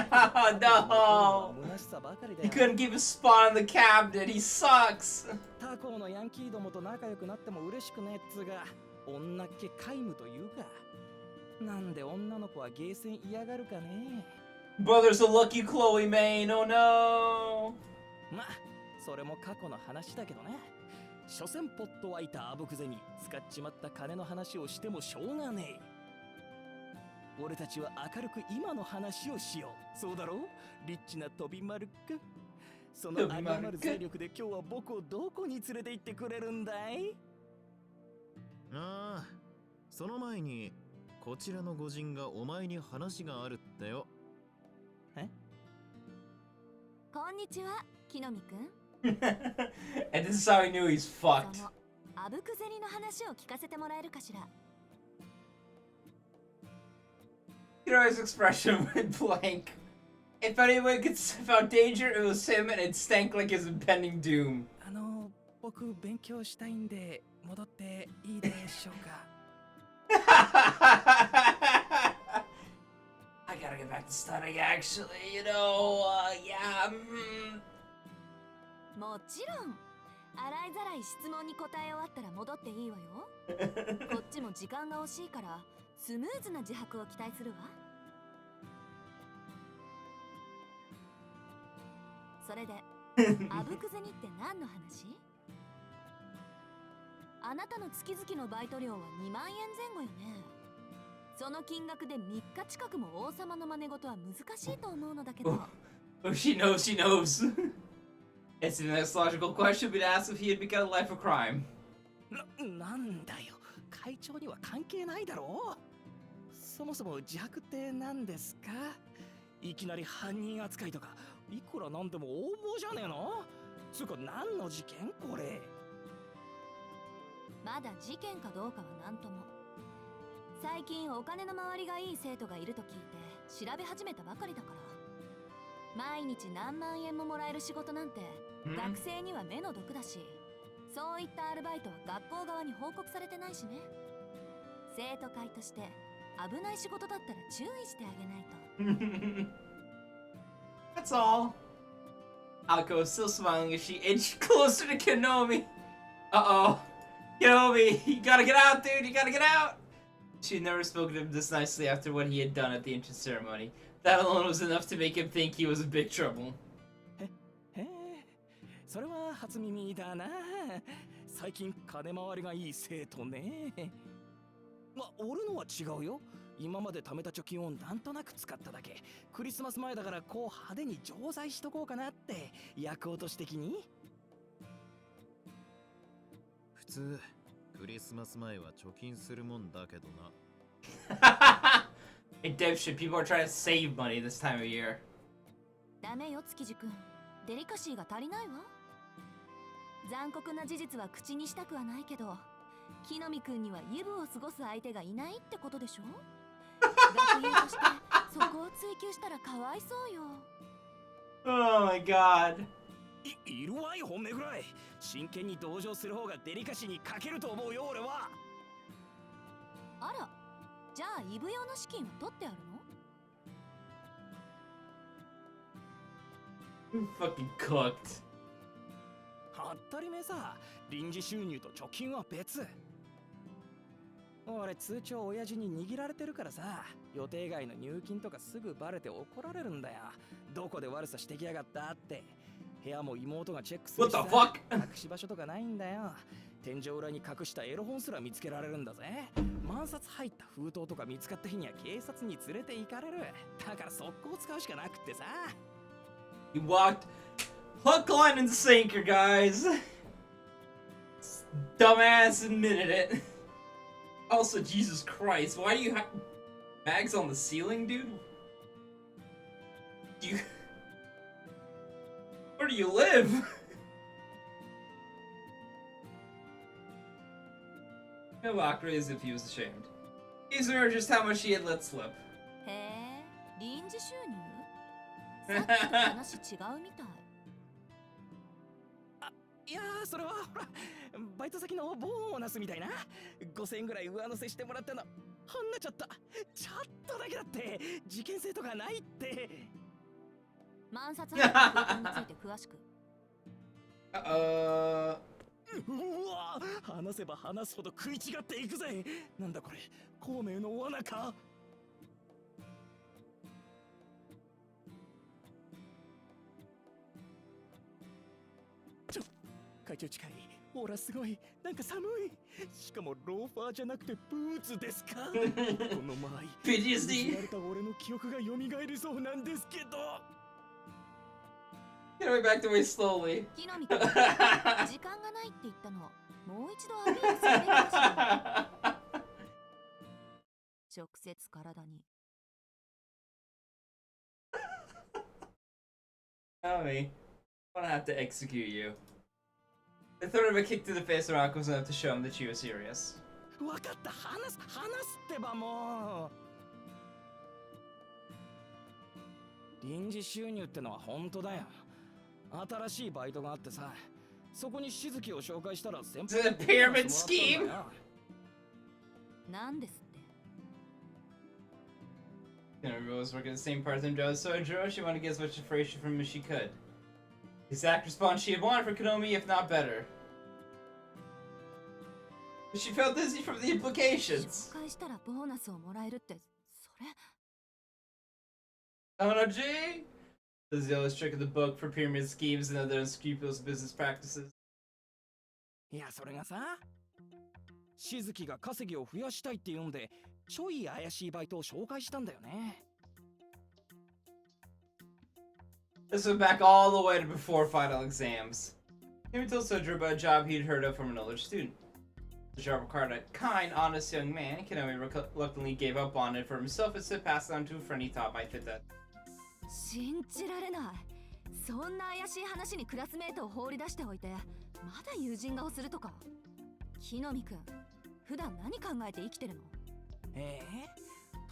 No! 虚しさばかりだ He よ。 couldn't keep a spot on the cabinet, he sucks! 他校のヤンキーどもと仲良くなっても嬉しくねえっつうが、女っ気皆無というか。なんで女の子はゲーセン嫌がるかね。Brother's a lucky Chloe Main, oh no! ま、それも過去の話だけどね。所詮ポット湧いたあぶくぜに使っちまった金の話をしてもしょうがねえ。俺たちは明るく今の話をしよう。そうだろう、リッチな飛び丸くん。その有り余る勢力で今日は僕をどこに連れて行ってくれるんだい？ああ、その前にこちらの御人がお前に話があるってよ。え？こんにちは、木の実くん。And this is how I knew he's そ fucked. のあぶく銭の話を聞かせてもらえるかしら。Kiro's expression went blank. If anyone could sniff out danger, it was him, and it stank like his impending doom. 僕勉強したいんで戻っていいでしょうか。I gotta get back to studying, actually. You know, yeah. もちろん。洗いざらい質問に答え終わったら戻っていいわよ。こっちも時間が惜しいからスムーズな自白を期待するわ。それであぶく銭って何の話？あなたの月々のバイト料は2万円前後よね。その金額で3日近くも王様の真似事は難しいと思うのだけど。Oh, she knows, she knows. It's the next logical question we'd ask if he had begun a life of crime. なんだよ、会長には関係ないだろう。そもそも自白って何ですか？いきなり犯人扱いとか、いくらなんでも横暴じゃねえの？つうか何の事件これ？まだ事件かどうかは何とも。最近お金の回りがいい生徒がいると聞いて調べ始めたばかりだから。毎日何万円ももらえる仕事なんて学生には目の毒だし、そういったアルバイトは学校側に報告されてないしね。生徒会として危ない仕事だったら注意してあげないと。That's all. Aoko is still smiling as she inched closer to Kenomi. Uh-oh. Kenomi, you gotta get out, dude. You gotta get out. She had never spoken to him this nicely after what he had done at the entrance ceremony. That alone was enough to make him think he was in big trouble. それは初耳だな。最近金回りがいい生徒ね。俺のは違うよ。今まで貯めた貯金をなんとなく使っただけ。クリスマス前だからこう派手に錠剤しとこうかなって、役落とし的に。普通クリスマス前は貯金するもんだけどな。Hey, dipshit, people are trying to save money this time of year. ダメよ、築地くん。デリカシーが足りないわ。残酷な事実は口にしたくはないけど、木の実くんにはイブを過ごす相手がいないってことでしょ？学友としてそこを追求したらかわいそうよ。Oh my god. いるわい、本音ぐらい。真剣に同情する方がデリカシーに欠けると思うよ、俺は。あら、じゃあイブ用の資金は取ってあるの？ You fucking cooked. 当たり前さ。臨時収入と貯金は別。俺通帳親父に握られてるからさ、予定外の入金とかすぐバレて怒られるんだよ。どこで悪さしてきやがったって。部屋も妹がチェックするしさ。 What the fuck? 隠し場所とかないんだよ。天井裏に隠したエロ本すら見つけられるんだぜ。万札入った封筒とか見つかった日には警察に連れて行かれる。だから速攻使うしかなくってさ。You walked hook, line, and sinker, guys. Dumbass admitted it. Also, Jesus Christ, why do you have bags on the ceiling, dude? Do you... Where do you live? No walked away as if he was ashamed. These were just how much he had let slip. へえ、臨時収入？さっきと話違うみたい。いやー、それはほら、バイト先のボーナスみたいな。5000円ぐらい上乗せしてもらったの。ほんなちょっとだけだって。事件性とかないって。万札入った封筒について詳しく。うわ、話せば話すほど食い違っていくぜ。なんだこれ、孔明の罠か。会長近い。ほらすごい、なんか寒い。しかもローファーじゃなくてブーツですか。この前 PTSD 失われた俺の記憶が蘇りそうなんですけど。 Get away back away slowly. 木の実くん、時間がないって言ったのもう一度アピールするべきかしら。直接体に。Tommy, I'm gonna have to execute you. The threat of a kick to the face of Aoko was enough to show him that she was serious. わかった、話すってばもう。臨時収入ってのは本当だよ。新しいバイトがあってさ、そこにしずきを紹介したら先 It's a pyramid scheme! なんですって。Everyone was working the same part-time job as Sojo. She wanted to get as much information from him as she could. The exact response she had wanted for Konomi, if not better. But she felt dizzy from the implications. 紹介したらボーナスをもらえるって、それ。Oh no, G! This is the oldest trick of the book for pyramid schemes and other unscrupulous business practices. いや、それがさ、しずきが稼ぎを増やしたいって言うんで、ちょい怪しいバイトを紹介したんだよね。This went back all the way to before final exams. He told Sojo about a job he'd heard of from an older student. The job required a kind, honest young man. Konomi reluctantly gave up on it for himself and said passed it on to a friend he thought might fit that. 信じられない。そんな怪しい話にクラスメートを放り出しておいて、まだ友人顔するとか。木の実くん、普段何考えて生きてるの？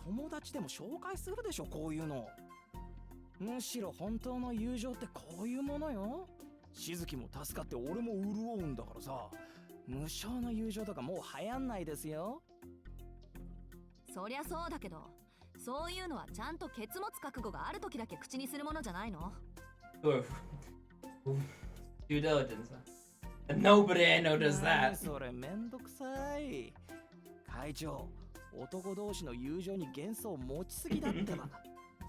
友達でも紹介するでしょ、こういうの。むしろ本当の友情ってこういうものよ。しずきも助かって俺も潤うんだからさ。無償の友情とかもう流行んないですよ。そりゃそうだけど、そういうのはちゃんとケツ持つ覚悟がある時だけ口にするものじゃないの？ Due diligence. Nobody I know does that. それめんどくさい。会長、男同士の友情に幻想を持ちすぎだってば。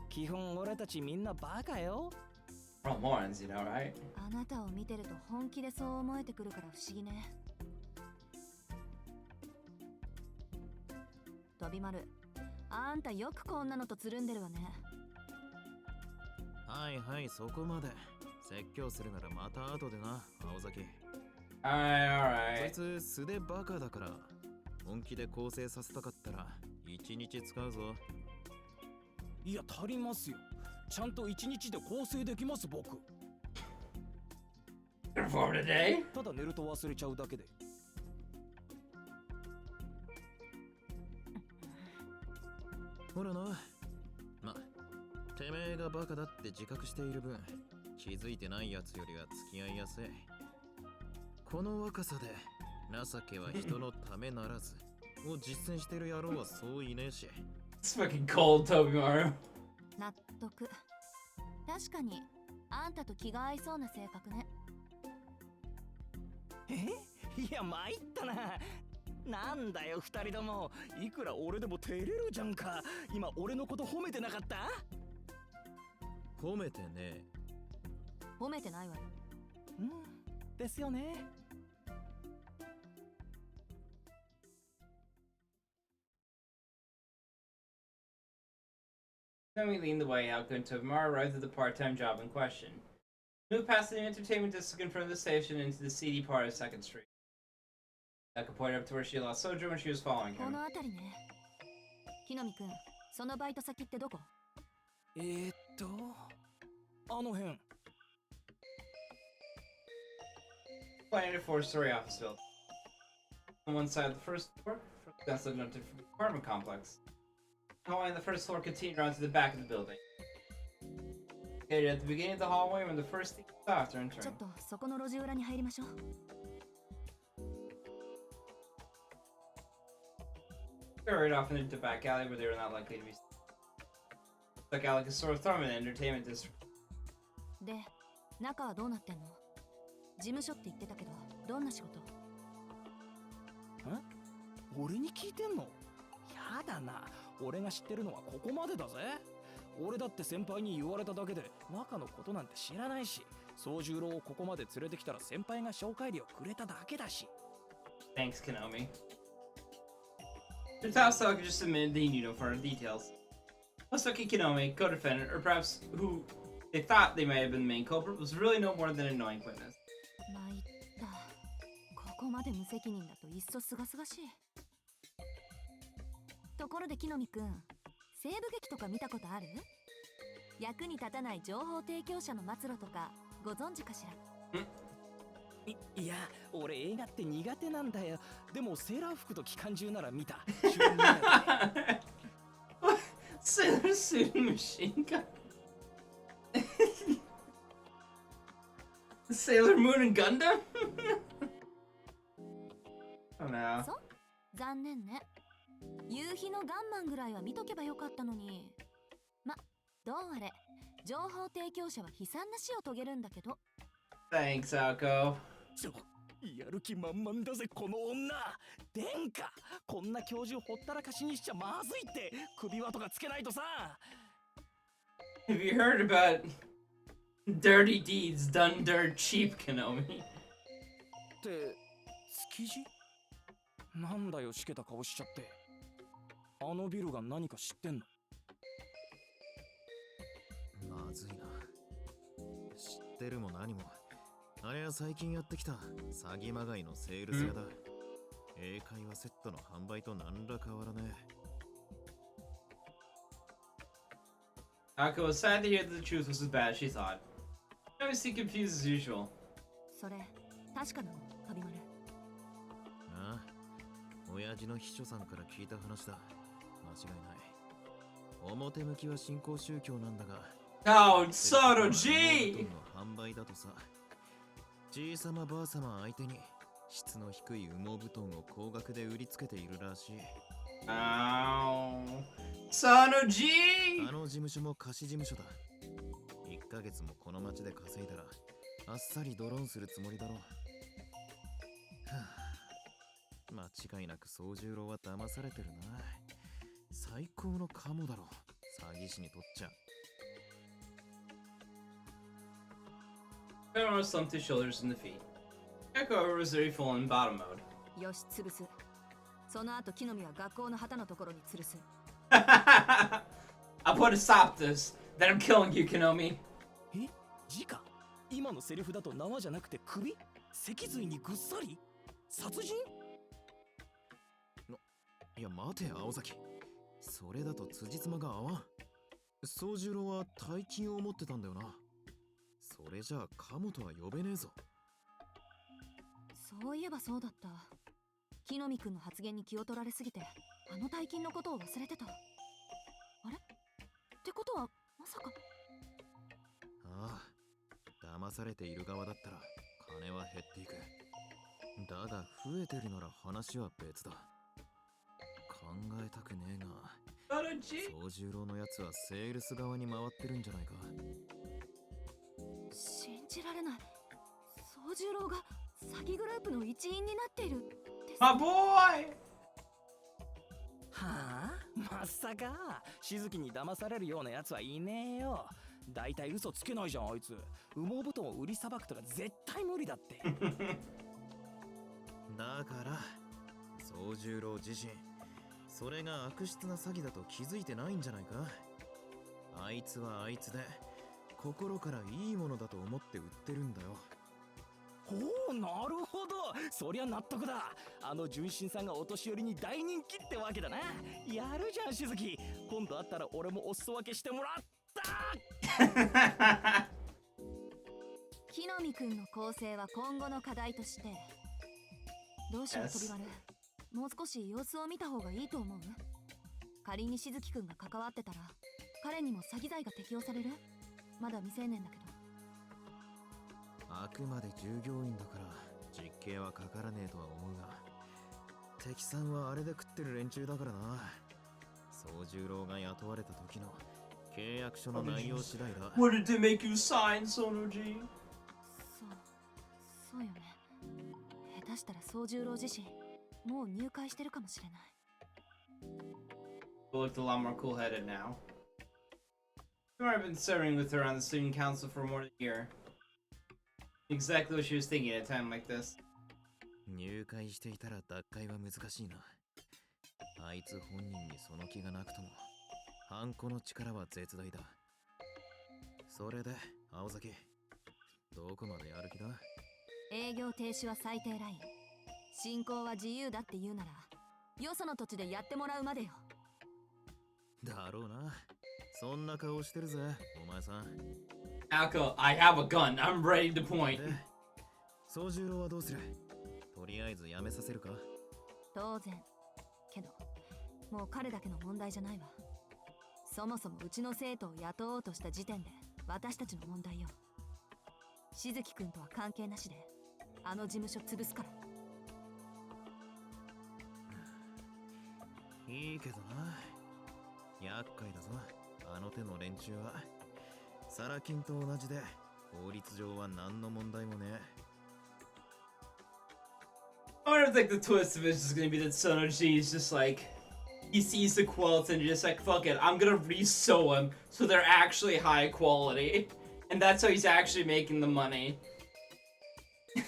基本俺たちみんなバカよ。We're all morons, you know, right? あなたを見てると本気でそう思えてくるから不思議ね。飛び丸、あんたよくこんなのとつるんでるわね。はいはい、そこまで。説教するならまた後でな、青崎。Alright, そいつ素でバカだから、本気で構成させたかったら1日使うぞ。いや、足りますよ。ちゃんと1日で構成できます、僕。For today? ただ寝ると忘れちゃうだけで。ほらな。ま、てめえがバカだって自覚している分、気づいてないやつよりは付き合いやすい。この若さで情けは人のためならずを実践してる野郎はそういねえし。It's fucking cold, Tobimaru. 納得。確かにあんたと気が合いそうな性格ね。いや、参ったな。なんだよ、二人とも。いくら俺でも照れるじゃんか。今俺のこと褒めてなかった？褒めてねえ。褒めてないわよ。ですよね。Then we leaned the way out, and Tobimaru arrived at the part-time job in question. Moved past the entertainment district in front of the station into the seedy part of 2nd Street. Aoko pointed up to where she lost Sojo when she was following こ him. の辺りね。木の実くん、そのバイト先ってどこ？あの辺。Pointed at a 4-story office building. On one side of the first floor, that's looking up to the apartment complex. The hallway on the first floor continued around to the back of the building. Located at the beginning of the hallway when the first thing we saw after ちょ entering. っとそこの路地裏に入りましょう。They hurried off into the back alley where they were not likely to be seen. Stuck out like a sore thumb in the entertainment district. で、中はどうなってんの？事務所って言ってたけど、どんな仕事？俺に聞いてんの？やだな。俺が知ってるのはここまでだぜ。俺だって先輩に言われただけで中のことなんて知らないし、宗十郎をここまで連れてきたら先輩が紹介料くれただけだし。 Thanks, Konami. Tatsuki just admitted they need no further details. Tatsuki Konami, co-defendant, or perhaps who they thought they might have been the main culprit, was really no more than an annoying witness. 参った。ここまで無責任だといっそすがすがしい。ところで木の実くん、西部劇とか見たことある？役に立たない情報提供者の末路とかご存知かしら？いや、俺映画って苦手なんだよ。でもセーラー服と機関銃なら見た。主演になって。Sailor Suit Machine Gun. Sailor Moon and Gundam? Oh no. そう？残念ね。夕日のガンマンぐらいは見とけばよかったのに。ま、どうあれ、情報提供者は悲惨な死を遂げるんだけど。Thanks, Aoko. やる気満々だぜこの女。殿下、こんな教授ほったらかしにしちゃまずいって。首輪とかつけないとさ。 Have you heard about dirty deeds done dirt cheap, Konami? って築地？なんだよしけた顔しちゃって。あのビルが何か知ってんの？まずいな。知ってるも何も。あれは最近やってきた詐欺まがいのセールス屋だ。英会話セットの販売と何ら変わらねえ。 Aoko was sad to hear that the truth was as bad as she thought. She always seemed confused as usual. それ、確かなの、カビマル。ああ、親父の秘書さんから聞いた話だ。間違いない。表向きは新興宗教なんだが、Oh, Soto G! の販売だとさ。じいさまばあさま相手に質の低い羽毛布団を高額で売りつけているらしい。Oh, Soto G! あの事務所も貸し事務所だ。1ヶ月もこの町で稼いだらあっさりドローンするつもりだろう。はあ、間違いなく宗十郎は騙されてるな。最高のカモだろ、詐欺師にとっちゃ。Everyone slumped his shoulders in the feet. Aoko was very full in bottom mode. よし、潰す。その後、木の実は学校の旗のところに吊るす。I put a stop this. Then I'm killing you, Konami. え、直今のセリフだと縄じゃなくて首？脊髄にぐっさり？殺人？いや待て青崎、それだと辻褄が合わん。宗十郎は大金を持ってたんだよな。それじゃあカモとは呼べねえぞ。そういえばそうだった。木の実くんの発言に気を取られすぎて、あの大金のことを忘れてた。あれ？ってことは、まさか。ああ、騙されている側だったら金は減っていく。だが増えてるなら話は別だ。考えたくねえが、宗十郎のやつはセールス側に回ってるんじゃないか。信じられない。宗十郎が詐欺グループの一員になっている。My boy! はあ、まさかしずきに騙されるようなやつはいねえよ。だいたい嘘つけないじゃんあいつ。羽毛布団を売りさばくとか絶対無理だって。だから宗十郎自身それが悪質な詐欺だと気づいてないんじゃないか。あいつはあいつで心からいいものだと思って売ってるんだよ。ほう、なるほど。そりゃ納得だ。あの純真さんがお年寄りに大人気ってわけだな。やるじゃんしずき。今度会ったら俺もお裾分けしてもらった。木の実くんの構成は今後の課題として、どうしよう、飛び丸。もう少し様子を見た方がいいと思う。仮にしずきくんが関わってたら、彼にも詐欺罪が適用される？まだ未成年だけど。あくまで従業員だから実刑はかからねえとは思うが、敵さんはあれで食ってる連中だからな。宗十郎が雇われた時の契約書の内容次第だ。What did they make you sign, Sono G? そうよね。下手したら宗十郎自身もう入会してるかもしれない。 He looked a lot more cool-headed now. I've been serving with her on the student council for more than a year. Exactly what she was thinking at a time like this. 入会していたら脱会は難しいな。あいつ本人にその気がなくとも、ハンコの力は絶大だ。それで、青崎、どこまでやる気だ？営業停止は最低ライン。進行は自由だって言うなら、よその土地でやってもらうまでよ。だろうな。そんな顔してるぜ、お前さん。Aoko, I have a gun. I'm ready to point. で、宗十郎はどうする？とりあえずやめさせるか？当然。けど、もう彼だけの問題じゃないわ。そもそもうちの生徒を雇おうとした時点で、私たちの問題よ。しずきくんとは関係なしで、あの事務所潰すから。いいけどな。厄介だぞ、あの手の連中は。サラ金と同じで、法律上は何の問題もね。I wonder if like the twist of it is gonna be that Sonoji is just like he sees the quilts and just like fuck it, I'm gonna resew them so they're actually high quality, and that's how he's actually making the money.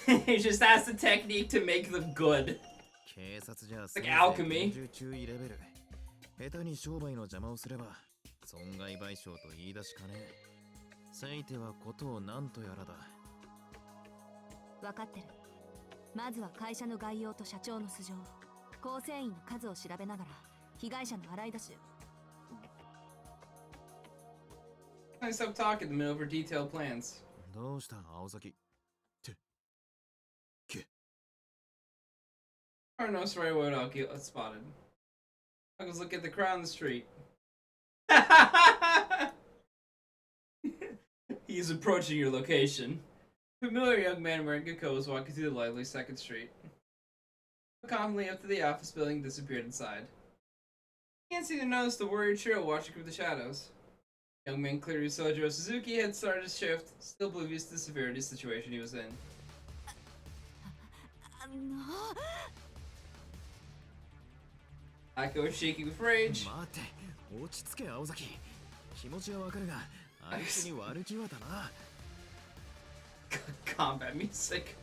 He just has the technique to make them good. 警察じゃ Like alchemy. 厳重注意レベル。下手に商売の邪魔をすれば損害賠償と言い出しかねえ。せいてはことを何とやらだ。分かってる。まずは会社の概要と社長の素性、構成員の数を調べながら被害者の洗い出し。I stop talking in the middle of her detailed plans. どうした青崎。て、け。I noticed right away what I'll get spotted. I was looking at the crowd on the street. He's approaching your location. A familiar young man wearing good coat was walking through the lively 2nd Street. Confidently up to the office building and disappeared inside. He can't seem to notice the warrior trio watching from the shadows. Young man clearly Sojo Suzuki had started his shift, still oblivious to the severity of the situation he was in. Aoko was shaking with rage. 待て、落ち着け青崎。気持ちはわかるが、あいつに悪気はだな。Combat music.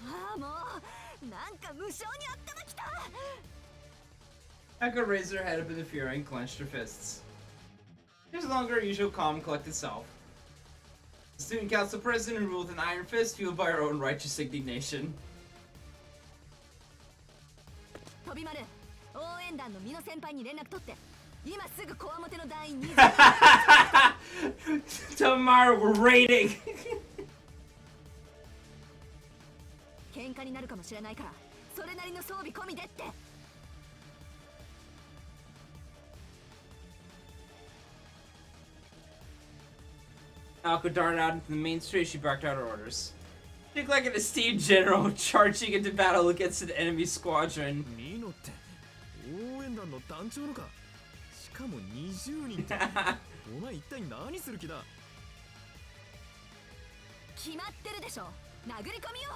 ああもうなんか無性にあってまきた。 Aoko raised her head up in fury and clenched her fists. She was no longer her usual calm, collected self. The student council president ruled with an iron fist, fueled by her own righteous indignation. 飛び丸、応援団の美濃先輩に連絡取って、今すぐこわもての団員に。Tomorrow we're raiding. 喧嘩になるかもしれないから、それなりの装備込みでって。Aoko darted out into the main street. She barked out her orders. She looked like an esteemed general charging into battle against an enemy squadron. ミノって応援団の団長のか。しかも20人って。お前一体何する気だ。決まってるでしょ。殴り込みよ。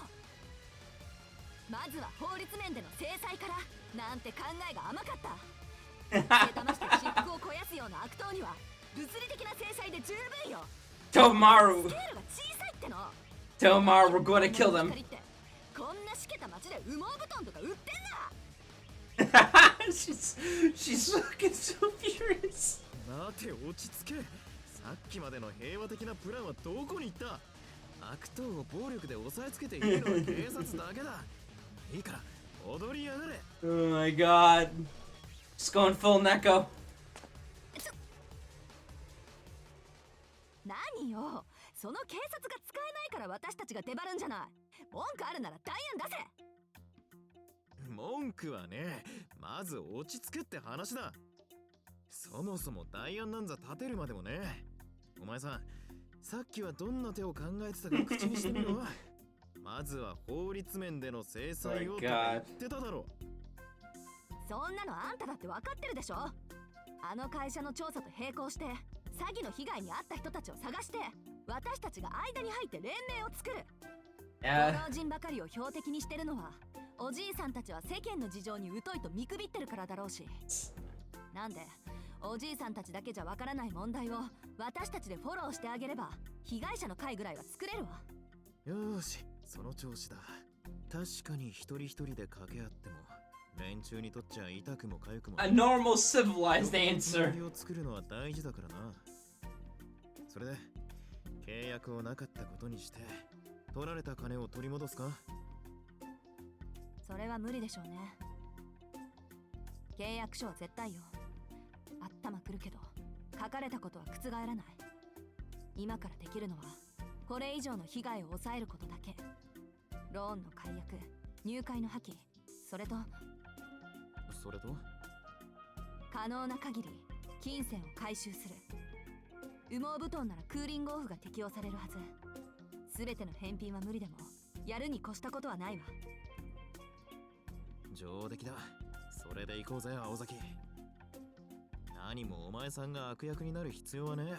まずは法律面での制裁からなんて考えが甘かった。手騙して私腹を肥やすような悪党には物理的な制裁で十分よ。Tomaru! スケールが小さいっての。 Tomaru, we're going to kill them. こんなしけた街で羽毛布団とか売ってんな。she's fucking so furious. 待て落ち着け。さっきまでの平和的なプランはどこに行った。悪党を暴力で押さえつけているのは警察だけだ。いいから踊りやがれ。 Oh my god. Just going full Neko. 何よ、その警察が使えないから私たちが出張るんじゃない。文句あるなら代案出せ。文句はね、まず落ち着けって話だ。そもそも代案なんざ立てるまでもね。お前さん、さっきはどんな手を考えてたか口にしてみろ。まずは法律面での制裁をと言ってただろ。そんなのあんただって分かってるでしょ。あの会社の調査と並行して詐欺の被害に遭った人たちを探して、私たちが間に入って連盟を作る。ご老人ばかりを標的にしてるのは、おじいさんたちは世間の事情に疎いと見くびってるからだろうし。なんでおじいさんたちだけじゃわからない問題を私たちでフォローしてあげれば被害者の会ぐらいは作れるわ。よーし、その調子だ。確かに一人一人で掛け合っても連中にとっちゃ痛くも痒くも A normal civilized answer. を作るのは大事だからな。それで契約をなかったことにして取られた金を取り戻すか？それは無理でしょうね。契約書は絶対よ。頭くるけど書かれたことは覆らない。今からできるのはこれ以上の被害を抑えることだけ。ローンの解約、入会の破棄、それと可能な限り金銭を回収する。羽毛布団ならクーリングオフが適用されるはず。全ての返品は無理でもやるに越したことはないわ。上出来だ。それで行こうぜ、青崎。何もお前さんが悪役になる必要はねえ。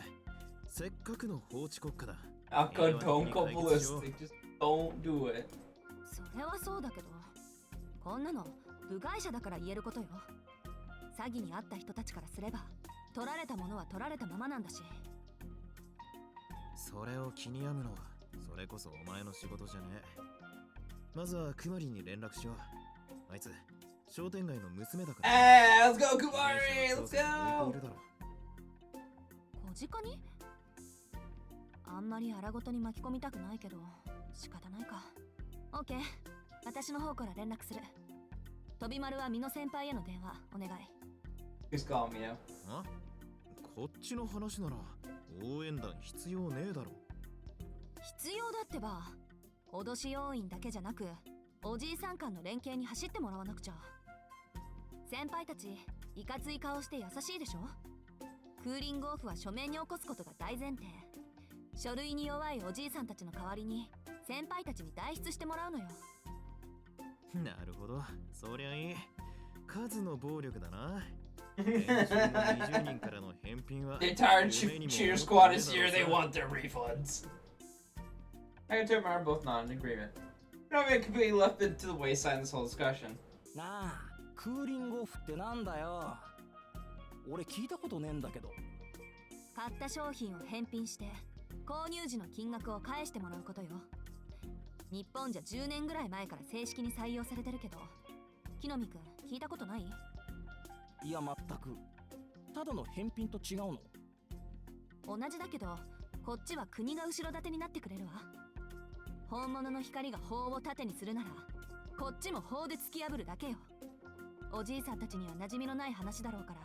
せっかくの法治国家だ。Aoko, don't go ballistic. Just don't do it. それはそうだけど、こんなの部外者だから言えることよ。詐欺に遭った人たちからすれば取られたものは取られたままなんだし。それを気に病むのはそれこそお前の仕事じゃねえ。まずはクマリに連絡しよう。あいつ商店街の娘だから。Hey, let's go, Kumari! Let's go! 小鹿にあんまり荒ごとに巻き込みたくないけど仕方ないか。オッケー、私の方から連絡する。飛び丸は美濃先輩への電話お願い。 Just call me now. あ？こっちの話なら応援団必要ねえだろ。必要だってば。脅し要員だけじゃなくおじいさん間の連携に走ってもらわなくちゃ。先輩たちいかつい顔して優しいでしょ。クーリングオフは書面に起こすことが大前提。書類に弱いおじいさんたちの代わりに先輩たちに代筆してもらうのよ。なるほど、そりゃいい。数の暴力だな。20人からの返品は The entire cheer squad is here. They want their refunds. I and Tim are both not in agreement. You know, we completely left it to the wayside in this whole discussion. なあ、クーリングオフってなんだよ。俺聞いたことねえんだけど。買った商品を返品して購入時の金額を返してもらうことよ。日本じゃ10年ぐらい前から正式に採用されてるけど、木の実くん聞いたことない？いや全く。ただの返品と違うの？同じだけどこっちは国が後ろ盾になってくれるわ。本物の光が法を盾にするならこっちも法で突き破るだけよ。おじいさんたちには馴染みのない話だろうから、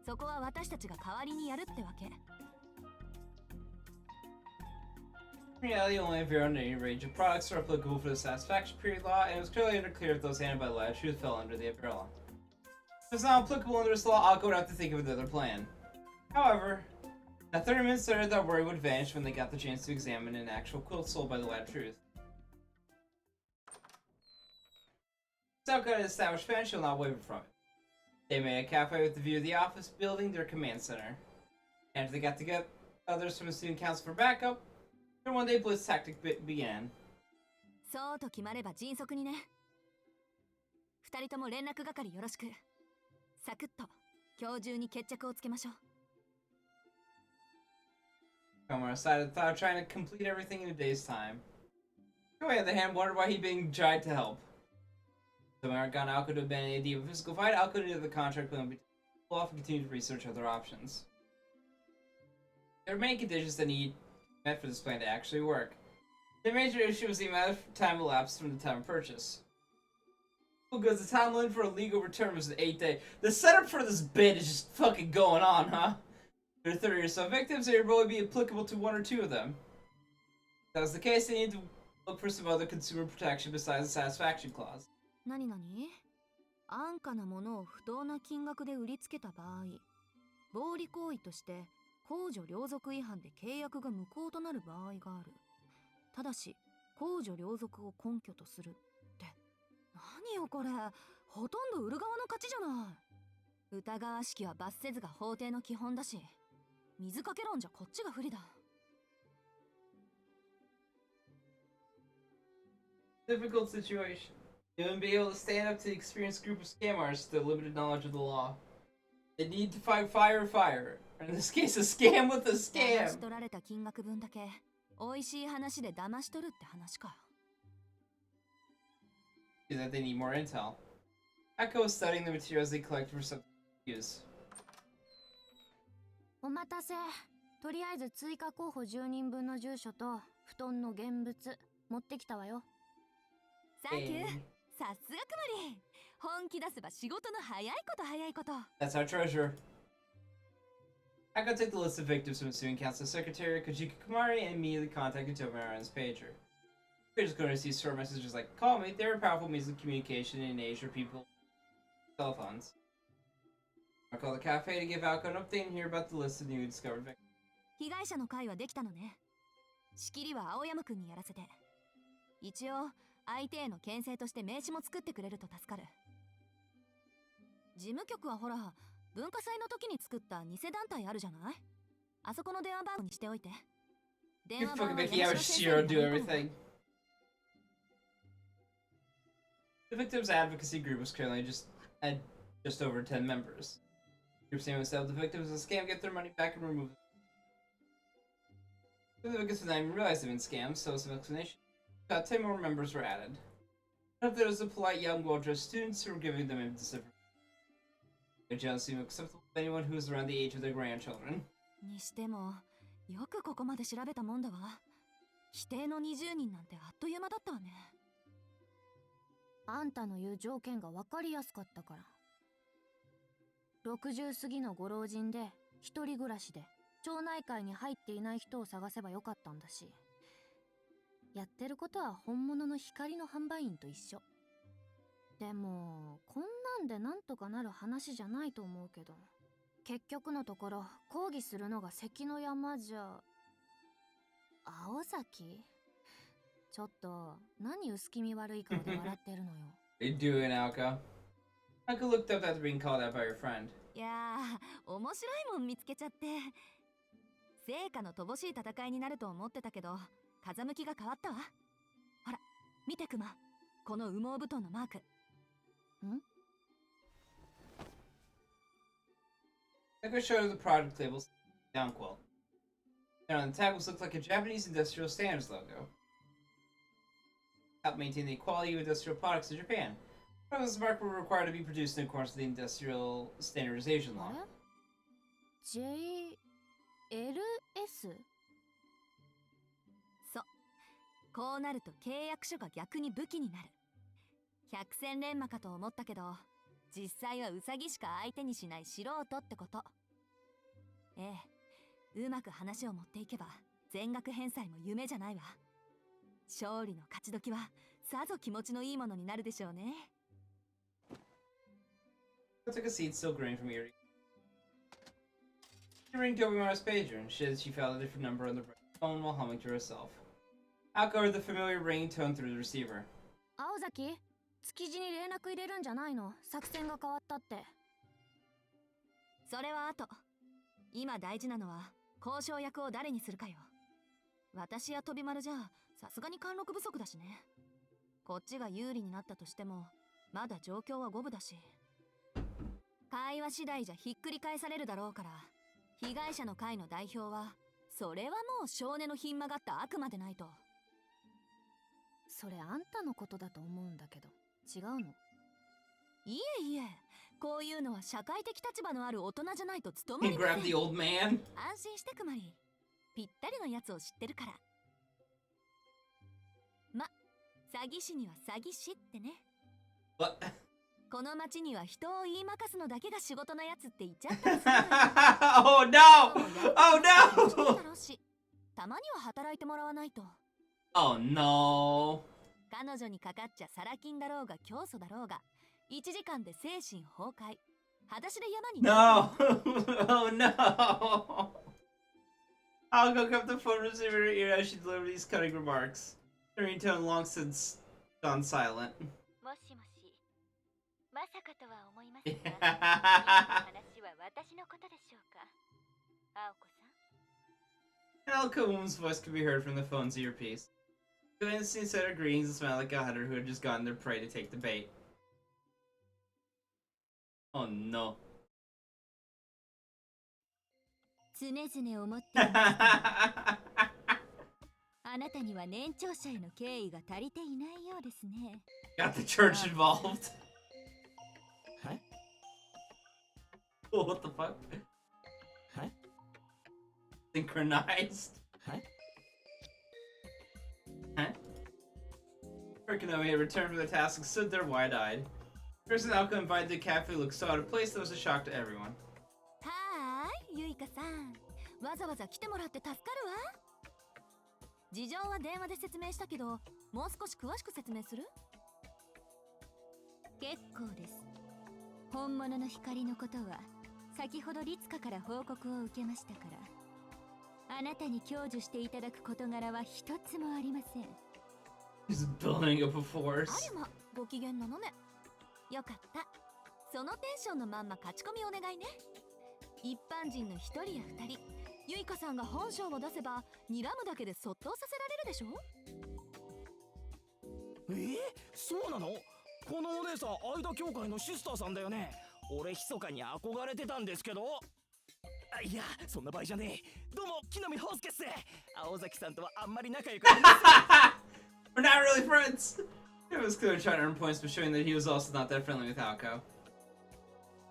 そこは私たちが代わりにやるってわけ。In reality, only a very limited range of products are applicable for the satisfaction period law, and it was clearly unclear if those handled by the last truth fell under the umbrella. If it's not applicable under this law, Aoko would have to think of another plan. However, now 30 minutes later, that worry would vanish when they got the chance to examine an actual quilt sold by the Lad Truth. Aoko had established fan, she'll not waver from it. They made a cafe with the view of the office building, their command center. And after they got together others from the student council for backup, their one-day blitz tactic began. そうと決まれば迅速にね。二人とも連絡係よろしく。サクッと今日中に決着をつけましょう。Komar decided without trying to complete everything in a day's time. Joey, on the other hand, wondered why he'd been tried to help. So Komar got Aoko to abandon the idea of a physical fight. Aoko needed the contract plan to pull off and continue to research other options. There were many conditions that need met for this plan to actually work. The major issue was the amount of time elapsed from the time of purchase. Because the time limit for a legal return was 8 days. The setup for this bid is just fucking going on, huh? There are 30 or so victims, and it would only be applicable to 1 or 2 of them. If that was the case, they needed to look for some other consumer protection besides the satisfaction clause. 何々？安価なものを不当な金額で売りつけた場合、暴利行為として公序良俗違反で契約が無効となる場合がある。ただし、公序良俗を根拠とするって。何よこれ、ほとんど売る側の勝ちじゃない。疑わしきは罰せずが法廷の基本だし、水かけ論じゃこっちが不利だ。Difficult situation. You wouldn't be able to stand up to the experienced group of scam artists with their limited knowledge of the law. They need to fight fire with fire. Or in this case, a scam with a 騙し scam. 取られた金額分だけ美味しい話で騙し取るって話か。Is that they need more intel. Aoko is studying the materials they collect for something to use. お待たせ。とりあえず追加候補10人分の住所と布団の現物持ってきたわよ。サンキュー。さすがくまり。本気出せば仕事の早いこと早いこと。That's our treasure. Aoko took the list of victims from the student council secretary Kojika Kumari and immediately contacted Tobinaran's pager. We're just going to see short messages like, call me. They're a powerful means of communication in age for people with cell phones. I called the cafe to give Aoko an update and hear about the list of newly discovered victims. 被害者の会はできたのね。仕切りは青山くんにやらせて。一応相手への牽制として名刺も作ってくれると助かる。事務局はほら、文化祭の時に作った偽団体あるじゃない？あそこの電話番号にしておいて。電 You're 話番 fucking 号は making 山 out 城先 Shiro 生に do 頼むの。 everything. The victims advocacy group was currently had just over 10 members. The group's aim was to help the victims of the scam get their money back and remove them. The victims did not even realize they've been scammed, so some explanation. About 10 more members were added. I hope there was the polite, young, well-dressed students who were giving them indecisive. Their jealousy was acceptable to anyone who was around the age of their grandchildren. にしても、よくここまで調べたもんだわ。否定の20人なんてあっという間だったわね。あんたの言う条件が分かりやすかったから。60過ぎのご老人で、一人暮らしで、町内会に入っていない人を探せばよかったんだし。やってることは本物の光の販売員と一緒。でも、こんなんでなんとかなる話じゃないと思うけど。結局のところ、抗議するのが関の山じゃ。青崎？ちょっと、何薄気味悪い顔で笑ってるのよ。What are you doing, Aoko? Aoko looked up after being called out by your friend. いやー、面白いもん見つけちゃって。成果の乏しい戦いになると思ってたけど、風向きが変わったわ。ほら、見てクマ。この羽毛布団のマーク。ん？ Aoko showed the product labels down quilt. And on the tag was looked like a Japanese industrial standards logo. Help maintain the equality of industrial products in Japan. This mark were required to be produced in accordance with the Industrial Standardization Law. あれ？ JLS？ そう。こうなると契約書が逆に武器になる。百戦錬磨かと思ったけど、実際はウサギしか相手にしない素人ってこと。ええ、うまく話を持っていけば全額返済も夢じゃないわ。勝利の勝ち時はさぞ気持ちのいいものになるでしょうね。I took a seat, still grinning from ear to ear. She rang Tobimaru's pager and said she found a different number on the phone while humming to herself. Aoko heard the familiar ringing tone through the receiver. 青崎、築地に連絡入れるんじゃないの？作戦が変わったって。それは後。今大事なのは交渉役を誰にするかよ。私や飛丸じゃさすがに貫禄不足だしね。こっちが有利になったとしてもまだ状況は五分だし。会話次第じゃひっくり返されるだろうから、被害者の会の代表はそれはもう少年のひん曲がった悪魔でないと。それあんたのことだと思うんだけど、違うの？いえいえ、こういうのは社会的立場のある大人じゃないと務ま He りません。 grabbed the old man. 安心してくまり、ぴったりのやつを知ってるから。ま、詐欺師には詐欺師ってね。What? この町には人を言いまかすのだけが仕事のやつって言っちゃったりするのよ。 Oh no! Oh no! だろうし、たまには働いてもらわないと。 Oh no! 彼女にかかっちゃサラ金だろうが教祖だろうが、1時間で精神崩壊。裸足で山に。 No! Oh no! Aoko kept the phone receiver in her ear as she delivered these cutting remarks. Her ringtone long since gone silent. もしもし、まさかとは思いますが、今の話は私のことでしょうか、青子さん。 An eloquent woman's voice could be heard from the phone's earpiece. The instantly said her greetings and smiled like a hunter who had just gotten their prey to take the bait. Oh no. 常々思っていました。あなたには年長者への敬意が足りていないようですね。Got the church involved. え What the fuck? え Synchronized? え Huh? Konomi had returned from the task and stood there wide-eyed. First, Aoko invited the cafe looked so out of place that was a shock to everyone. はーい、ゆいかさん。わざわざ来てもらって助かるわ。事情は電話で説明したけど、もう少し詳しく説明する？結構です。本物の光のことは、先ほど律香から報告を受けましたから。あなたに享受していただく事柄は一つもありません。He's building up a force. あるま、ご機嫌なのね。よかった。そのテンションのまんま勝ち込みお願いね。一般人の一人や二人、ゆいかさんが本性を出せば、睨むだけでそっとさせられるでしょ？そうなの？このお姉さん、相田協会のシスターさんだよね。俺、密かに憧れてたんですけど。いや、そんな場合じゃねえ。どうも、木南芳介っす。青崎さんとはあんまり仲良くないんです。We're not really friends! It was clear trying to earn points, but showing that he was also not that friendly with Aoko.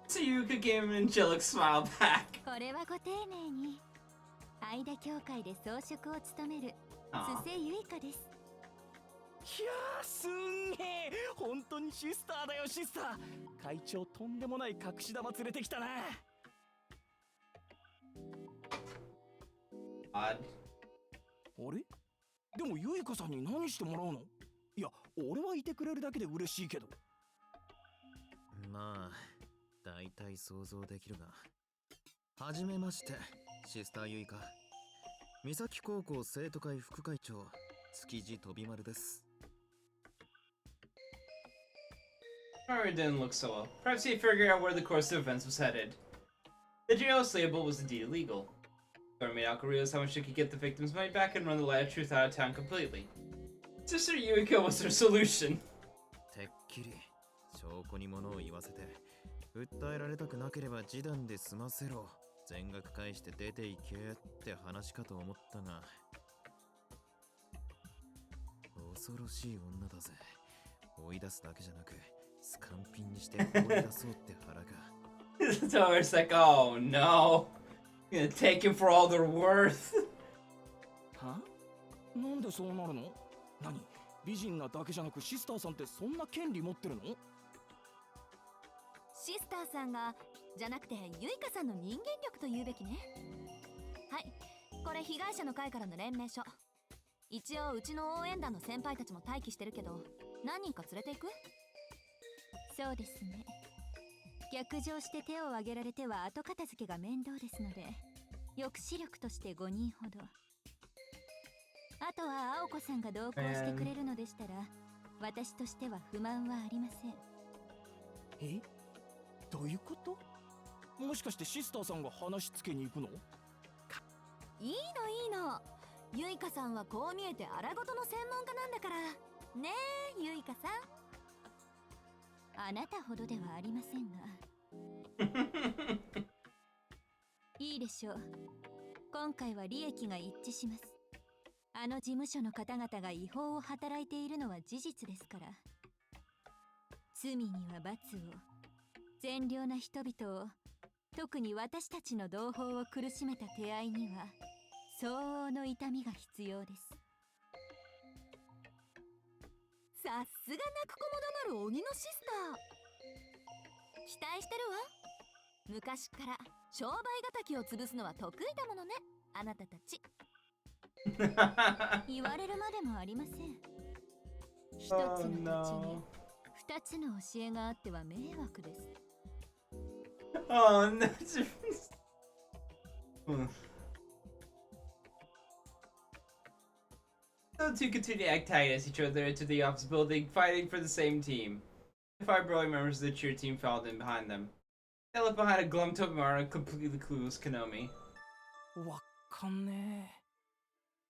Tsuyuka gave him an angelic smile back. これはご丁寧に。相田協会で装飾を務める須瀬ゆいかです。いやー、すんげえ。本当にシスターだよ、シスター。会長、とんでもない隠し玉連れてきたな。Odd. あれ？でもゆいかさんに何してもらうの？いや、俺はいてくれるだけで嬉しいけど。まあ、大体想像できるが。はじめまして、シスターゆいか。三崎高校生徒会副会長、築地飛び丸です。Murray didn't look so well. Perhaps he figured out where the course of events was headed. The jailhouse label was indeed illegal. Or made Aoko realize how much she could get the victim's money back and run the light of truth out of town completely. Sister Yuiko was her solution. てっきり証拠に物を言わせて訴えられたくなければ示談で済ませろ、全額返して出ていけって話かと思ったが、恐ろしい女だぜ。追い出すだけじゃなくスカンピンにして放り出そうって腹か。So it's like, oh no, gonna take him for all they're worth. は？なんでそうなるの？何？美人なだけじゃなくシスターさんってそんな権利持ってるの？シスターさんがじゃなくてゆいかさんの人間力と言うべきね。はい、これ被害者の会からの連名書。一応うちの応援団の先輩たちも待機してるけど、何人か連れていく？そうですね。逆上して手を挙げられては後片付けが面倒ですので、抑止力として5人ほど。あとは青子さんが同行してくれるのでしたら、私としては不満はありません。え？どういうこと？もしかしてシスターさんが話つけに行くの？いいのいいの。ゆいかさんはこう見えて荒事の専門家なんだから。ねえ、ゆいかさん。あなたほどではありませんが。いいでしょう。今回は利益が一致します。あの事務所の方々が違法を働いているのは事実ですから。罪には罰を、善良な人々を、特に私たちの同胞を苦しめた手合いには相応の痛みが必要です。さすが泣く子も黙る鬼のシスター。期待してるわ。昔から商売敵を潰すのは得意だものね、あなたたち。言われるまでもありません。一つの土地に二つの教えがあっては迷惑です。Oh no. The two continue to act tight as each other into the office building, fighting for the same team. The 5 burly members of the cheer team followed in behind them. They left behind a glum Tobimaro and completely clueless Konomi. わかんねえ。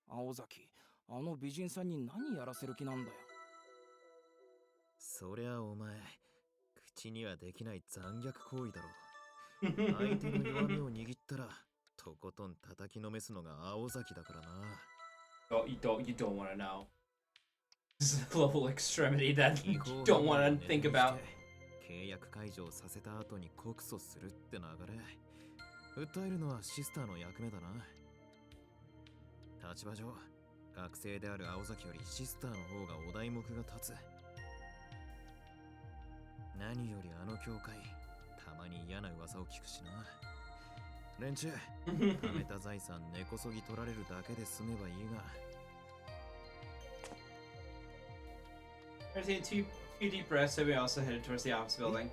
青崎、あの美人さんに何やらせる気なんだよ。そりゃお前、口にはできない残虐行為だろ。相手の弱みを握ったらととことん叩きのめすのが青崎だからな。You don't want to know. This is a level of extremity that you 違法 don't 犯 want を to think ネタに about. して契約解除をさせた後に告訴するって流れ。訴えるのはシスターの役目だな。立場上、学生である青崎よりシスターの方がお題目が立つ。何よりあの教会、たまに嫌な噂を聞くしな。連中、貯めた財産根こそぎ取られるだけで済めばいいが。We're taking two deep breaths, so we also headed towards the office building.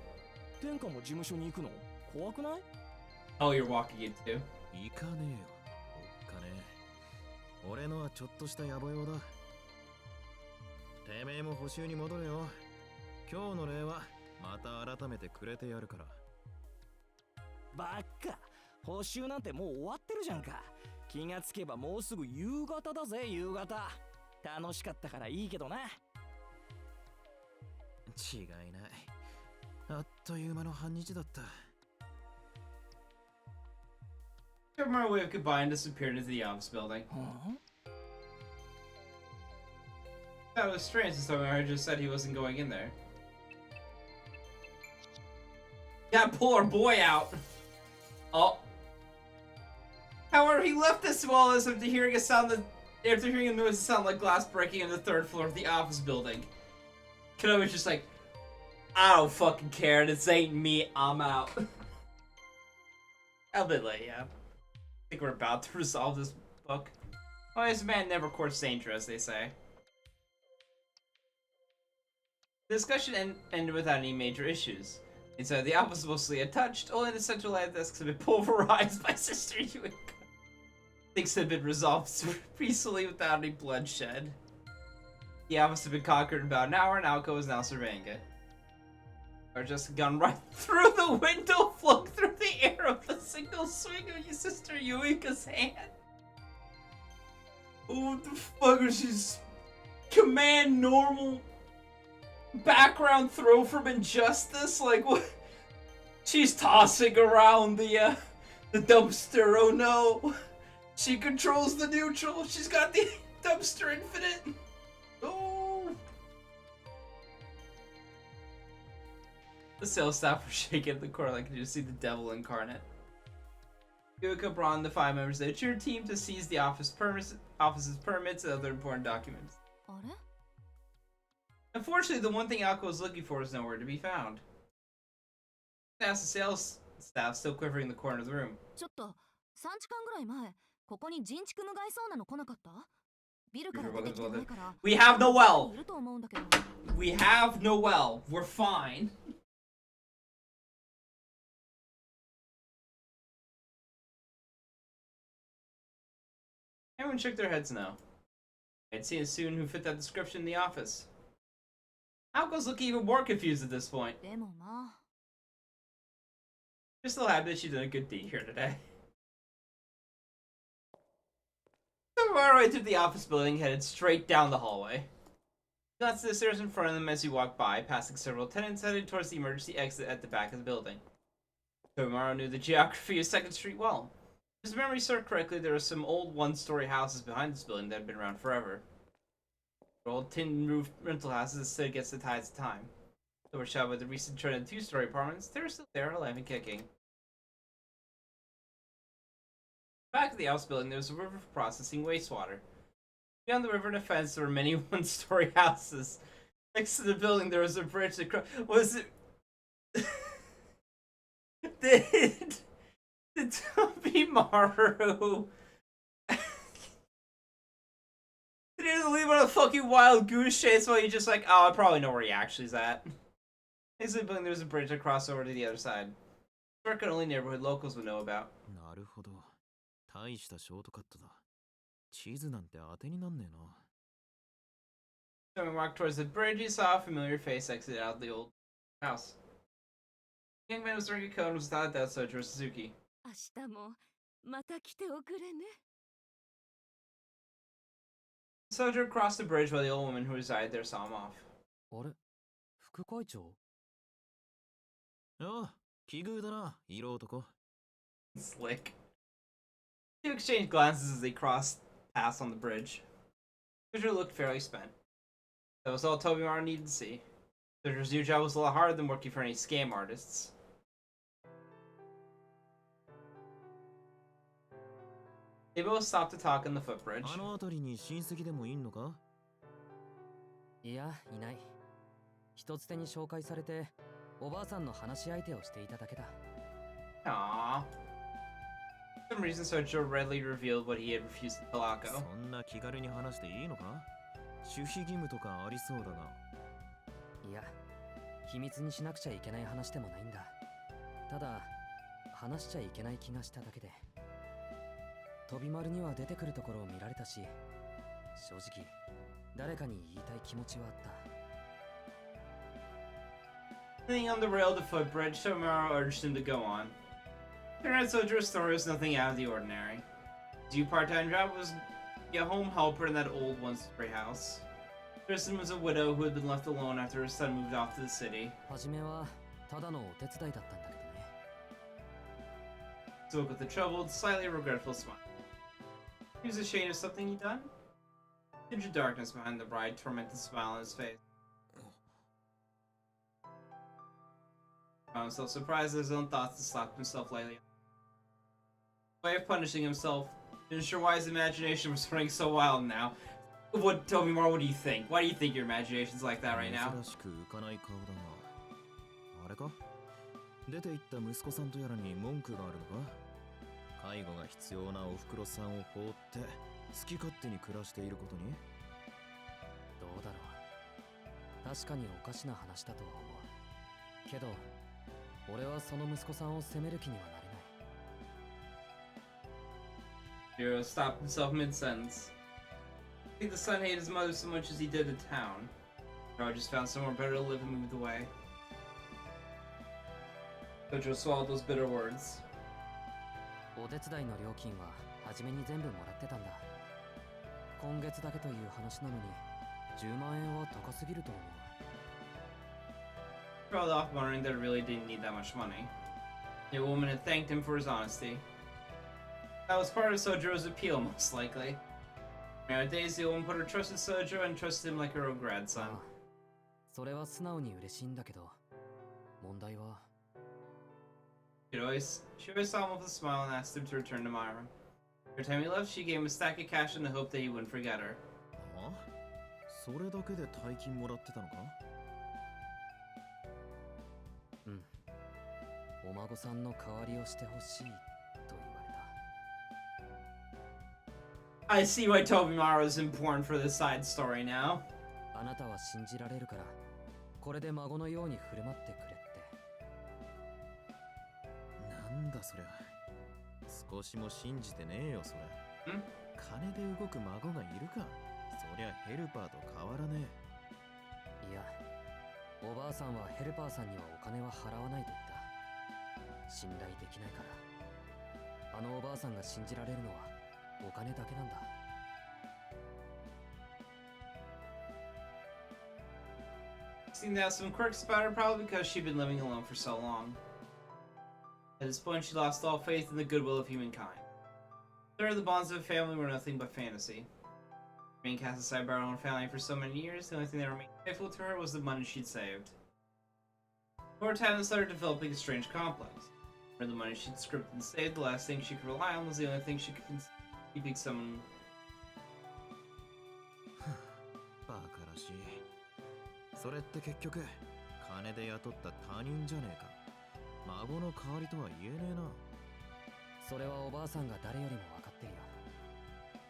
天下も事務所に行くの怖くない？ Oh, you're walking it too. 行かねえよ、おっかねえ。俺のはちょっとした野暮用だ。てめえも補習に戻れよ。今日の礼はまた改めてくれてやるから。ばっか、補習なんてもう終わってるじゃんか。気がつけばもうすぐ夕方だぜ、夕方。楽しかったからいいけどな。違いない。あっという間の半日だった。Tomorrow we have goodbye and disappeared into the office building. That was strange since I just said he wasn't going in there. Gotta pull our boy out. Oh. However, he left this wall as after hearing a noise that sounded like glass breaking on the third floor of the office building. Kenobi was just like, I don't fucking care. This ain't me. I'm out. A bit late, yeah. I think we're about to resolve this book. Oh, this man never courts danger, as they say. The discussion ended without any major issues. Inside the office, mostly untouched, only the central light desks have been pulverized by Sister Yuika. Things have been resolved peacefully without any bloodshed. The office had been conquered in about an hour, and Aoko is now surveying it. Or just gone right through the window, flung through the air with a single swing of your Sister Yuika's hand. Oh, what the fuck is she's command normal background throw from Injustice? Like what? She's tossing around the dumpster. Oh no, she controls the neutral. She's got the dumpster infinite. Oh. The sales staff were shaking at the corner like you just see the devil incarnate. Yuika brought in the 5 members of the cheer team to seize the office's permits and other important documents. Unfortunately, the one thing Aoko was looking for is nowhere to be found. Asked the sales staff, still quivering in the corner of the room. ちょっと、3時間ぐらい前、ここに人畜無害そうなの来なかった？ビルから出てきてないから。We have no well. いると思うんだけど。We have no well. We're fine. Everyone shook their heads no. I'd seen a student who fit that description in the office. Aoko's looking even more confused at this point. でもな。Just so happy that she did a good deed here today. So we our way through the office building, headed straight down the hallway. Glanced at the stairs in front of them as we walked by, passing several tenants headed towards the emergency exit at the back of the building. Tomaro knew the geography of 2nd Street well. If his memory served correctly, there were some old one-story houses behind this building that had been around forever. Old tin-roofed rental houses that stood against the tides of time. Overshadowed by the recent trend of 2-story apartments, they were still there, alive and kicking. Back of the house building, there was a river for processing wastewater. Beyond the river and a fence, there were many one-story houses. Next to the building, there was a bridge that was it? Did Tobimaru did he just leave on a fucking wild goose chase while you just like, oh, I probably know where he actually is at. Next to the building, there was a bridge that crossed over to the other side. Circuit only neighborhood locals would know about. なるほど。大したショートカットだ。地図なんて当てになんねえな。So we walked towards the bridge, he saw a familiar face exit out of the old house. The young man was wearing a coat and was without a doubt Sojiro Suzuki. 明日もまた来ておくれね。Sojiro crossed the bridge while the old woman who resided there saw him off. あれ副会長ああ、奇遇だな、色男。Slick. Two exchange glances as they crossed paths on the bridge. Sojourner looked fairly spent. That was all Tobimaru needed to see. Sojourner's new job was a lot harder than working for any scam artists. They both stopped to talk on the footbridge. あの辺りに親戚でもいんのか？いや、いない。一つ手に紹介されて、おばあさんの話し相手をしていただけだ。Aww. For some reason, Sojourner readily revealed what he had refused to tell Aoko. そんな気軽に話していいのか？守秘義務とかありそうだが。いや、秘密にしなくちゃいけない話でもないんだ。ただ、話しちゃいけない気がしただけで。飛び丸には出てくるところを見られたし、正直、誰かに言いたい気持ちはあった。Sitting on the rail of the footbridge, Tobimaru urged him to go on. Turned out Sojourner's story was nothing out of the ordinary. His new part-time job was to be a home helper in that old one-story house. Tristan was a widow who had been left alone after her son moved off to the city. 初めはただのお手伝いだったんだけどね。Spoke with a troubled, slightly regretful smile. He was ashamed of something he'd done. A tinge of darkness behind the bright, tormented smile on his face. He found himself surprised at his own thoughts and slapped himself lightly. Way of punishing himself. Didn't sure why his imagination was running so wild now. What, Tobimaru, what do you think? Why do you think your imagination's like that right now? 珍しく浮かない顔だな。あれか？出て行った息子さんとやらに文句があるのか？介護が必要なおふくろさんを放って好き勝手に暮らしていることに？どうだろう。確かにおかしな話だとは思う。けど、俺はその息子さんを責める気にはなれない。Hiro stopped himself mid-sentence. I think the son hated his mother so much as he did the town. Hiro just found somewhere better to live and moved away. Sojourner swallowed those bitter words. お手伝いの料金は初めに全部もらってたんだ。今月だけという話なのに10万円は高すぎると思う。He crawled off, wondering that it really didn't need that much money. The woman had thanked him for his honesty. That was part of Sojourner's appeal, most likely. Nowadays, the woman put her trust in Sojourner and trusted him like her own grandson. ああ、それは素直に嬉しいんだけど、問題は。She always saw him with a smile and asked him to return to Myra. Every time he left, she gave him a stack of cash in the hope that he wouldn't forget her. あ？それだけで大金もらってたのか？うん。お孫さんの代わりをしてほしいと言われた。I see why Tobimaru is important for this side story now. あなたは信じられるから、これで孫のように振る舞ってくれって。なんだそりゃ。少しも信じてねえよそれ。ん？金で動く孫がいるか？そりゃヘルパーと変わらねえ。いや、おばあさんはヘルパーさんにはお金は払わないと言った。信頼できないから。あのおばあさんが信じられるのはお金だけなんだ。Seemed to have some quirks about her, probably because she'd been living alone for so long. At this point, she lost all faith in the goodwill of humankind. To her, the bonds of a family were nothing but fantasy. Being cast aside by her own family for so many years, the only thing that remained faithful to her was the money she'd saved. Over time, this started developing a strange complex. For the money she'd scripted and saved, the last thing she could rely on was the only thing she could keeping someone. バカらしい。それって結局金で雇った他人じゃねえか。孫の代わりとは言えねえな。それはおばあさんが誰よりも分かってるよ。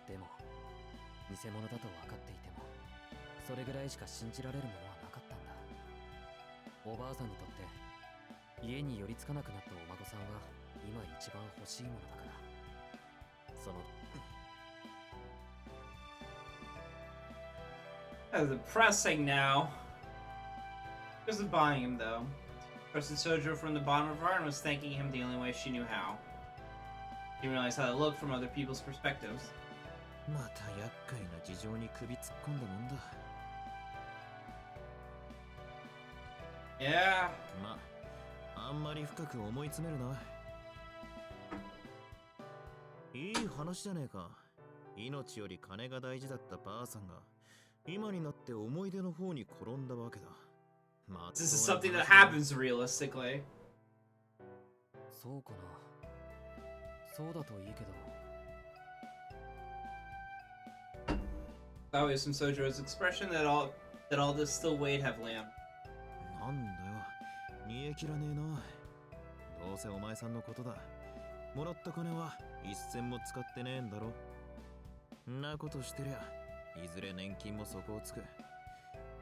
でも偽物だと分かっていてもそれぐらいしか信じられるものはなかったんだ。おばあさんにとって家に寄りつかなくなったお孫さんは今一番欲しいものだから。その That's depressing now. She wasn't buying him though. Trusted Sojourner from the bottom of her heart and was thanking him the only way she knew how. She didn't realize how to look from other people's perspectives. また厄介な事情に首突っ込んだもんだ。Yeah. まあ、あんまり深く思い詰めるな。いい話じゃねえか。命より金が大事だったばあさんが今になって思い出の方に転んだわけだ。まあ、 This is something that happens realistically. そうかな。そうだといいけど。 That was from Sojo's expression that all this still weighed heavily on. なんだよ、煮え切らねえな。どうせお前さんのことだ。もらった金は一銭も使ってねえんだろ。んなことしてりゃいずれ年金も底をつく。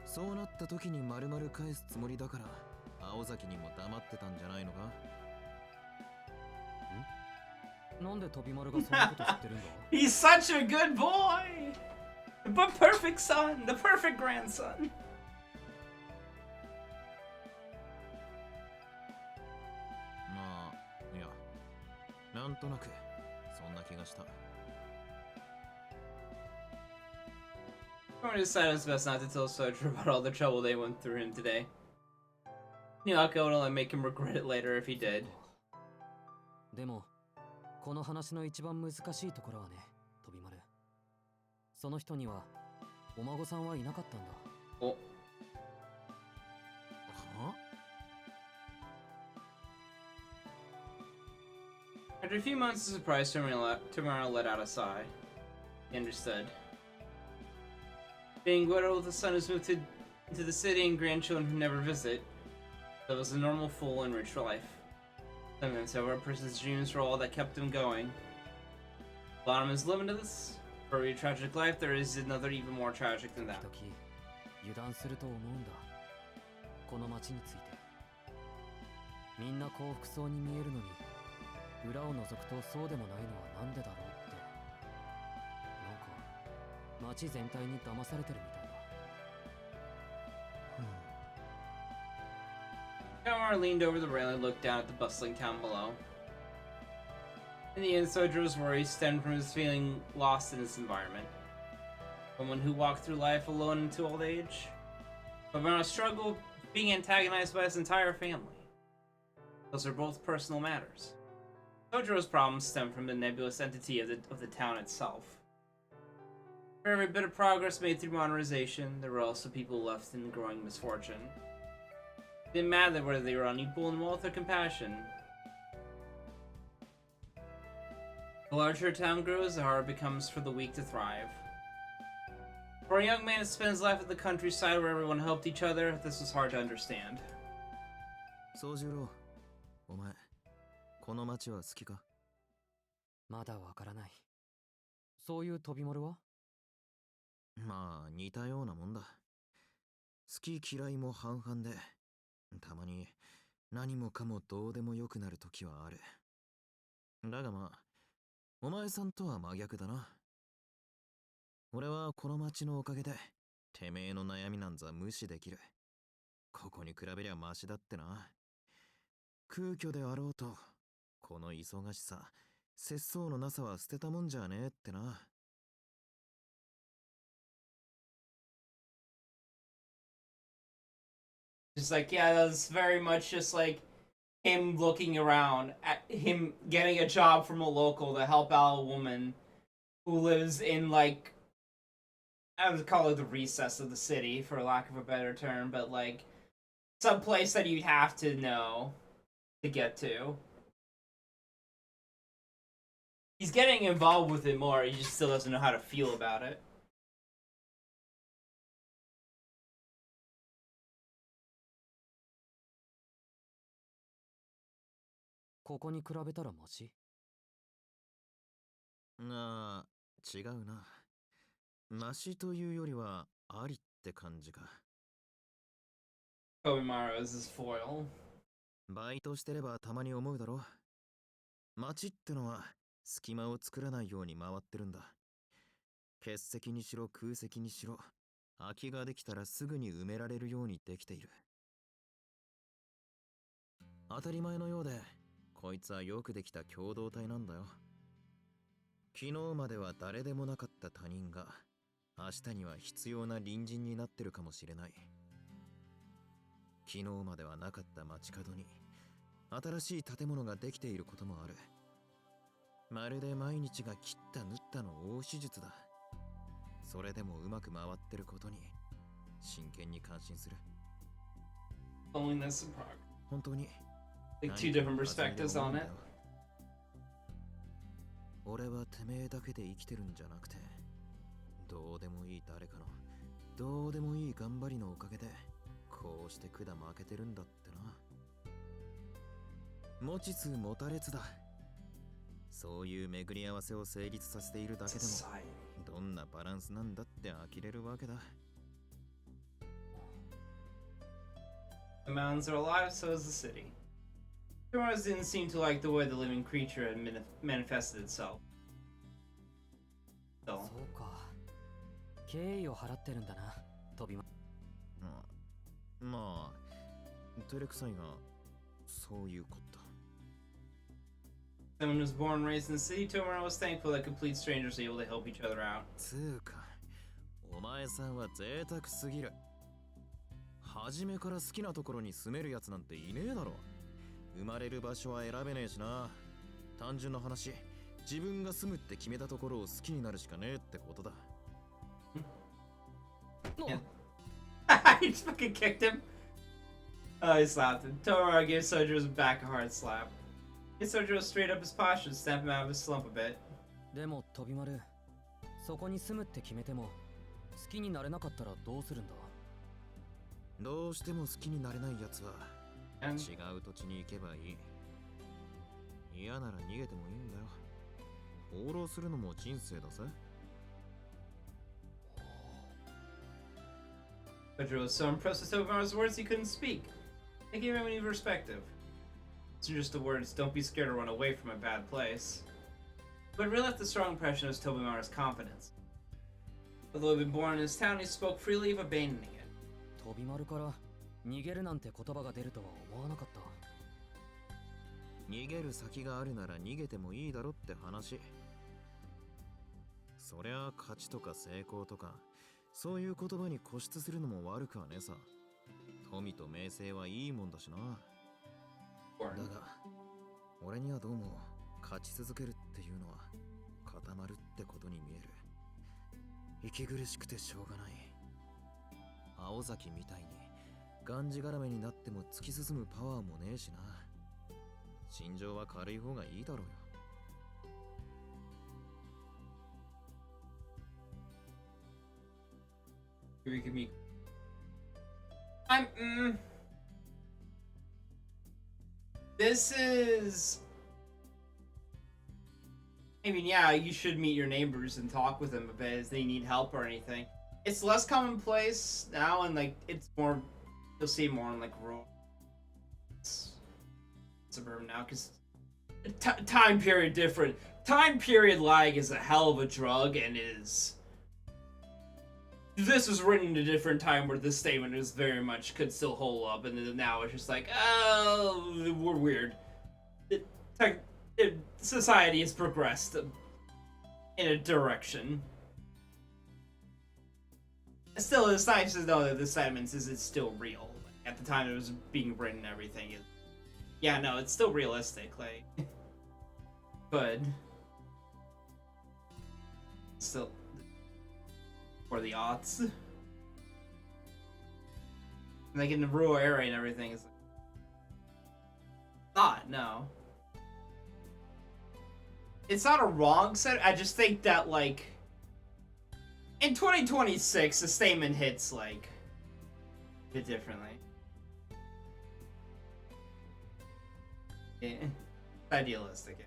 そうなった時に丸々返すつもりだから青崎にも黙ってたんじゃないのか。ん？なんで飛び丸がそんなこと知ってるんだ？ He's such a good boy! The perfect son! The perfect grandson! まあ、いや、なんとなくそんな気がした。Corey decided it's best not to tell Sojo about all the trouble they went through him today. Aoko would only make him regret it later if he did. でも、この話の一番難しいところはね、飛び丸。その人にはお孫さんはいなかったんだ。お。は？ After a few months of surprise, Tomorrow let out a sigh. He understood. Being widowed with a son who's moved into the city and grandchildren who never visit, that was a normal, full, and rich life. Sometimes, however, a person's dreams were all that kept him going. Bottom is limitless. For a tragic life, there is another even more tragic than that. 時々油断すると思うんだ。この街について。みんな幸福そうに見えるのに、裏を覗くとそうでもないのはなんでだろうって。なんか街全体に騙されてるみたいだ。Kamar leaned over the railing and looked down at the bustling town below. In the end, Sojo's worries stemmed from his feeling lost in this environment. Someone who walked through life alone into old age, but from a struggle being antagonized by his entire family. Those are both personal matters. Sojo's problems stem from the nebulous entity of the town itself. For every bit of progress made through modernization, there were also people left in growing misfortune. It didn't matter whether they were unequal in wealth or compassion. The larger a town grows, the harder it becomes for the weak to thrive. For a young man to spend his life at the countryside where everyone helped each other, this was hard to understand. 宗十郎、お前、この町は好きか？まだわからない。そういう飛び丸は？まあ、似たようなもんだ。好き嫌いも半々で、たまに何もかもどうでもよくなる時はある。だがまあ、お前さんとは真逆だな。俺はこの町のおかげで、てめえの悩みなんざ無視できる。ここに比べりゃマシだってな。空虚であろうと、この忙しさ、節操のなさは捨てたもんじゃねえってな。Just like, yeah, that's very much just like him looking around at him getting a job from a local to help out a woman who lives in, like, I would call it the recess of the city, for lack of a better term, but like some place that you'd have to know to get to. He's getting involved with it more, he just still doesn't know how to feel about it. ここに比べたらマシ？ああ、違うな。マシというよりはありって感じか。Kobimaru is his foil. バイトしてればたまに思うだろ。街ってのは隙間を作らないように回ってるんだ。欠席にしろ空席にしろ、空きができたらすぐに埋められるようにできている。当たり前のようで、こいつはよくできた共同体なんだよ。昨日までは誰でもなかった他人が、明日には必要な隣人になってるかもしれない。昨日まではなかった街角に、新しい建物ができていることもある。まるで毎日が切った縫ったの大手術だ。それでもうまく回ってることに真剣に感心する。 Loneliness and progress. 本当に Like two different perspectives on it. 俺はてめえだけで生きてるんじゃなくて、どうでもいい誰かのどうでもいい頑張りのおかげでこうして管負けてるんだってな。持ちつ持たれつだ。そういう巡り合わせを成立させているだけでもどんなバランスなんだって呆れるわけだ。 The mountains are alive, so is the city. Tomorrow's didn't seem to like the way the living creature had manifested itself. そ So, うか。敬意を払ってるんだな、飛びま。まあ照れくさいがそういうことだ。 someone who was born and raised in the city, Tomorrow was thankful that complete strangers were able to help each other out. つうかお前さんは贅沢すぎる。初めから好きなところに住めるやつなんていねえだろ。生まれる場所は選べねえしな。単純な話、自分が住むって決めたところを好きになるしかねえってことだ。He just fucking kicked him. Oh, he slapped him. Tomorrow gave Sojo's back a hard slap. Hit Sojo straight up his posture and snapped him out of his slump a bit. でも飛び丸、そこに住むって決めても好きになれなかったらどうするんだ。どうしても好きになれないやつは And 違う土地に行けばいい。嫌なら逃げてもいいんだよ。放浪するのも人生だぜ。 Sojo was so impressed with Tomorrow's words he couldn't speak. They gave him a new perspective. These are just the words, don't be scared to run away from a bad place. But it really left a strong impression of Tobimara's confidence. Although he'd been born in his town, he spoke freely of abandoning it. 飛び丸から逃げるなんて言葉が出るとは思わなかった。逃げる先があるなら逃げてもいいだろって話。そりゃ勝ちとか成功とかそういう言葉に固執するのも悪くはねえさ。富と名声はいいもんだしな。だが俺にはどうも勝ち続けるっていうのは固まるってことに見える。息苦しくてしょうがない。青崎みたいにがんじがらめになっても突き進むパワーもねえしな。心情は軽い方がいいだろうよ。 This is... I mean, yeah, you should meet your neighbors and talk with them a bit if they need help or anything. It's less commonplace now, and like, it's more... You'll see more in like rural... suburban now, because... time period different. Time period lag is a hell of a drug, and is... This was written at a different time where this statement is very much could still hold up, and then now it's just like, oh, we're weird. Society has progressed in a direction. Still, it's nice to know that the sentence is still real. At the time it was being written, everything is. Yeah, no, it's still realistic, like. But. Still. For the aughts. Like in the rural area and everything is not, no. It's not a wrong set, I just think that like in 2026 the statement hits like a bit differently. Yeah. Idealistic.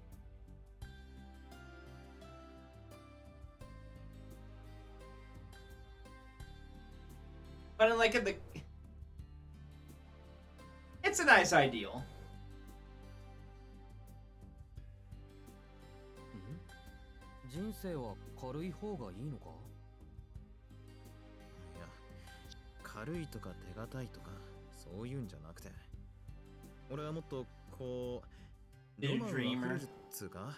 But in like in the... It's a nice ideal. 人生は軽い方がいいのか？いや、軽いとか手堅いとかそういうんじゃなくて、俺はもっとこうロマンを溢れるっつうか。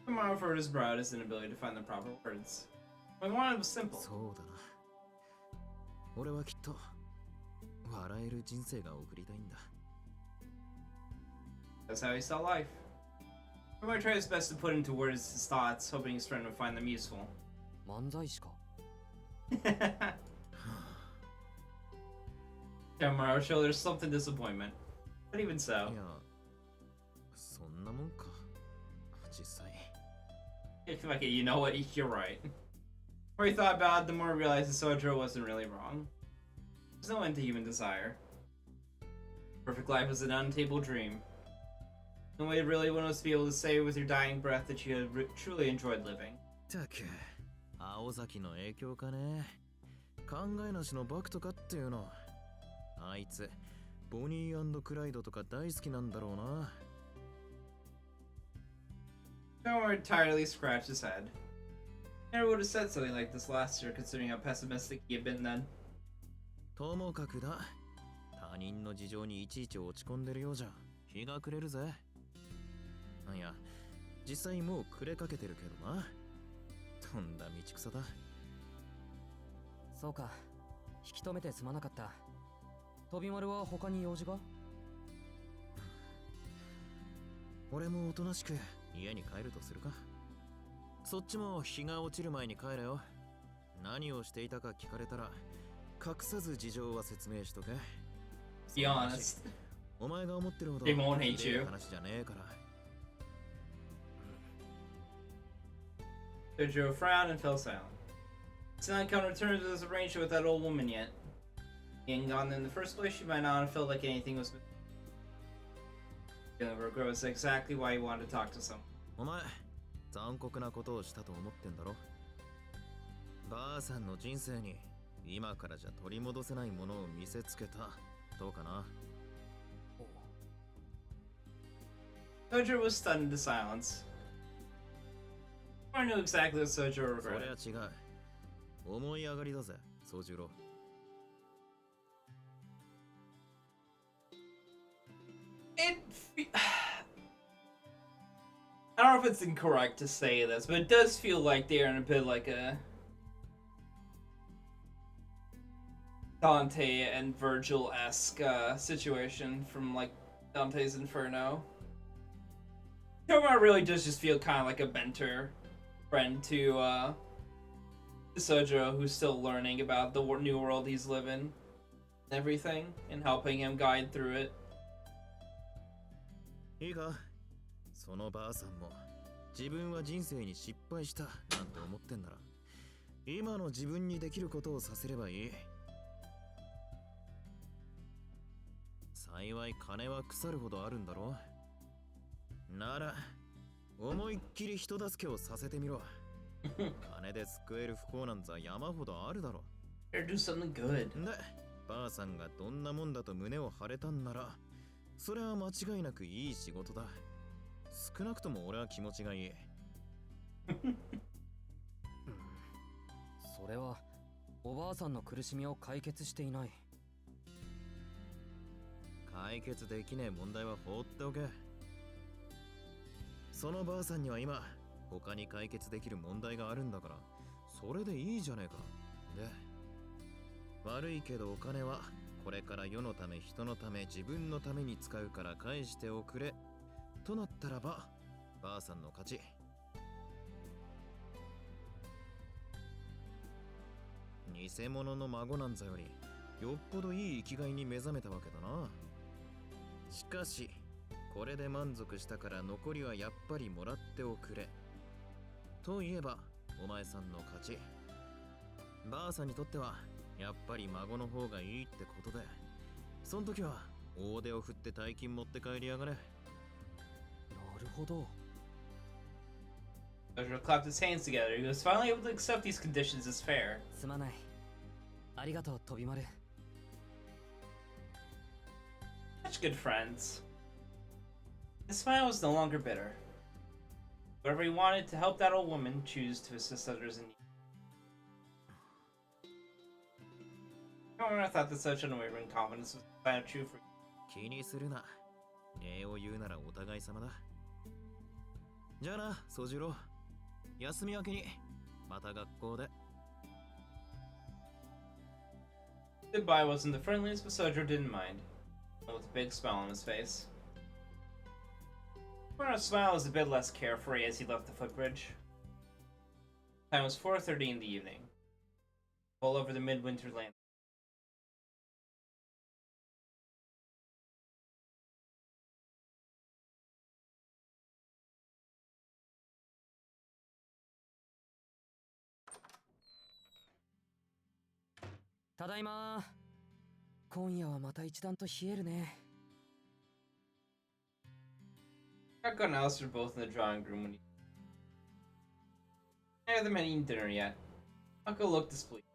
Tomorrow for his brow is inability to find the proper words. What we wanted was simple. そうだな。俺はきっと笑える人生が送りたいんだ。That's how he saw life. Tomura tried his best to put into words his thoughts, hoping his friend would find them useful. 漫才師か Tomura showed her something disappointment. But even so. いやそんなもんか実際 Okay, you know what? You're right. The more he thought about it, the more he realized that Sojiro wasn't really wrong. There's no end to human desire. Perfect life was an unattainable dream. The way to really want was to be able to say with your dying breath that you had truly enjoyed living. たく青崎の影響かね考えなしのバクとかっていうのあいつボニー&クライドとか大好きなんだろうな Tomura entirely scratched his head. Never would have said something like this last year, considering how pessimistic he had been then. ともかくだ他人の事情にいちいち落ち込んでるようじゃ日が暮れるぜいや実際もう暮れかけてるけどなとんだ道草だそうか引き止めてすまなかった飛び丸は他に用事が俺もおとなしく家に帰るとするかそっちも日が落ちる前に帰れよ何をしていたか聞かれたら隠さず事情は説明しとけ Be honest. お前が思ってるほど They won't hate 綺麗 you. な話じゃねえから Sojiro frowned and fell silent. He's not come to terms with his arrangement with that old woman yet. He hadn't gone in the first place, she might not have felt like anything was missing. Feeling of regret was exactly why he wanted to talk to someone. お前残酷なことをしたと思ってんだろばあさんの人生に今からじゃ取り戻せないものを見せつけたどうかな Sojiro was stunned into silence. I knew exactly what Sojiro それ regretted. は違う思い上がりだぜ宗十郎 I don't know if it's incorrect to say this, but it does feel like they're in a bit like a Dante and Virgil-esque situation from like Dante's Inferno. Tomura really does just feel kind of like a mentor friend to Sojiro, who's still learning about the new world he's living and everything, and helping him guide through it. いいかそのばあさんも自分は人生に失敗したなんて思ってんなら今の自分にできることをさせればいい幸い金は腐るほどあるんだろなら思いっきり人助けをさせてみろ金で救える不幸なんざ山ほどあるだろ Better do something good. でばあさんがどんなもんだと胸を張れたんならそれは間違いなくいい仕事だ少なくとも俺は気持ちがいいそれはおばあさんの苦しみを解決していない解決できねえ問題は放っておけそのばあさんには今他に解決できる問題があるんだからそれでいいじゃねえかで悪いけどお金はこれから世のため人のため自分のために使うから返しておくれとなったらばばあさんの勝ち偽物の孫なんざよりよっぽどいい生きがいに目覚めたわけだなしかしこれで満足したから残りはやっぱりもらっておくれといえばお前さんの勝ちばあさんにとってはやっぱり孫の方がいいってことでそん時は大手を振って大金持って帰りやがれなるほど Sojiro clapped his hands together. He was finally able to accept these conditions as fair. すまないありがとう飛び丸 Such good friends. His smile was no longer bitter. Whatever he wanted to help that old woman, choose to assist others in need. I thought that such unwavering confidence was a sign of true freedom. 気にするな礼を言うならお互い様だじゃあな宗十郎休み明けにまた学校で Goodbye wasn't the friendliest, but Sojiro didn't mind, with a big smile on his face. Tomorrow's smile was a bit less carefree as he left the footbridge. Time was 4:30 in the evening. All over the midwinter land. Tadaima. 今夜はまた一段と冷えるね。Aoko and Alice are both in the drawing room when neither of them had eaten dinner yet. Aoko looked displeased.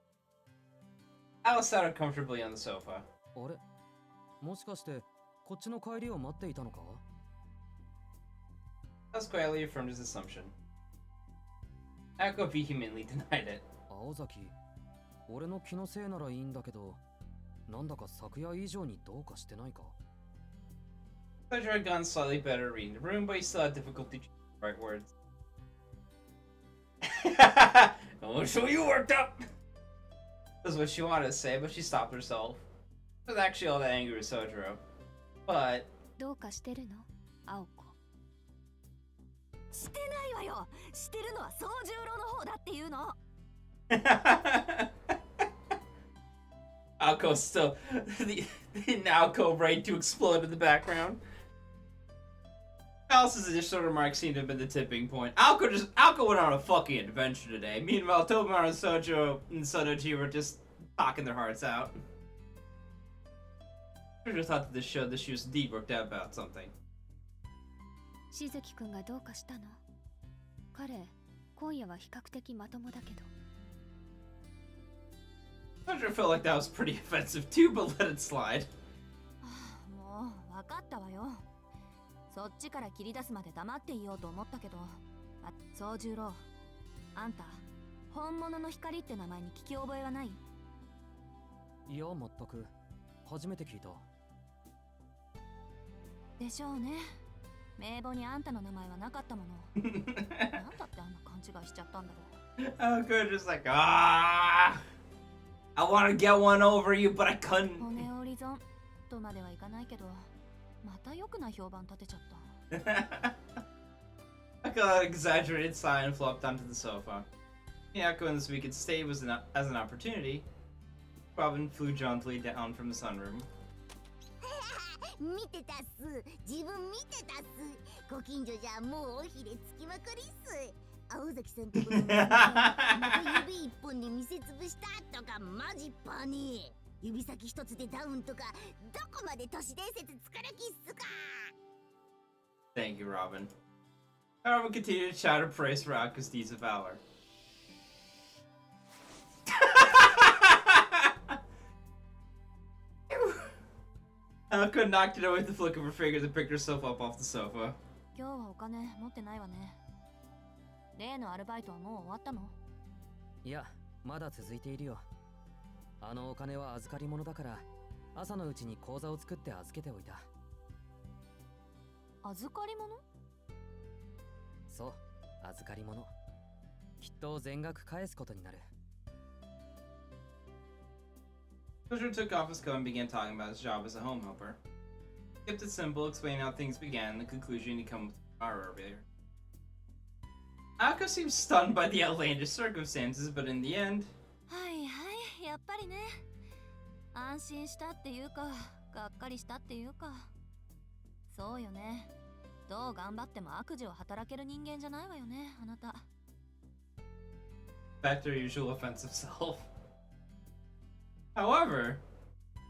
Alice sat uncomfortably on the sofa. あれ、もしかしてこっちの帰りを待っていたのか? Alice quietly affirmed his assumption. Aoko vehemently denied it. 青崎、俺の気のせいならいいんだけど、なんだか昨夜以上にどうかしてないか? Pleasure had gotten slightly better at reading the room, but he still had difficulty choosing the right words. Oh, so you worked up! That's what she wanted to say, but she stopped herself. She was actually all that angry with Sojiro. But... どうかしてるの、青子? してないわよ。してるのは宗十郎の方だっていうの。Aoko's still... the Aoko ready to explode in the background. Alice's initial remarks seemed to have been the tipping point. Aoko went on a fucking adventure today. Meanwhile, Tomomaru and Sojo and Sonoji were just talking their hearts out. I just thought that this showed that she was indeed worked out about something. しずきくんがどうかしたの? 彼、今夜は比較的まともだけど。Sojo felt like that was pretty offensive too, but let it slide. もう分かったわよ。そっちから切り出すまで黙っていようと思ったけど、宗十郎、あんた本物の光って名前に聞き覚えはない？いや、全く初めて聞いた。でしょうね。名簿にあんたの名前はなかったもの。なんだってあんな勘違いしちゃったんだろう。Aoko just like, I want to get one over you, but I couldn't. 骨折り損とまではいかないけど、また良くない評判立てちゃった。I got an exaggerated sigh and flopped onto the sofa. The Aoko in this week had stayed was as an opportunity. Robin flew jauntily down from the sunroom. 見てたっす。自分見てたっす。ご近所じゃもうおひれつきまくりっす。青崎さんとこの娘また指一本で見せつぶしたとかマジパネ。指先一つでダウンとかどこまで都市伝説作る気っすか? Thank you, Robin. Robin continued to shout her praise for Aoko's deeds of valor. Aoko knocked it away with the flick of her fingers and picked herself up off the sofa. 今日はお金持ってないわね。例のアルバイトはもう終わったの？いや、まだ続いているよ。あのお金は預かり物だから、朝のうちに口座を作って預けておいた。預かり物？そう、預かり物。きっと全額返すことになる。Sojo took off his coat and began talking about his job as a home helper. He kept it simple, explaining how things began and the conclusion he'd come with tomorrow earlier. Aoko seemed stunned by the outlandish circumstances, but in the end... はいはい、やっぱりね。安心したっていうか、がっかりしたっていうか。そうよね。どう頑張っても悪事を働ける人間じゃないわよね、あなた。Back to her usual offensive self. However,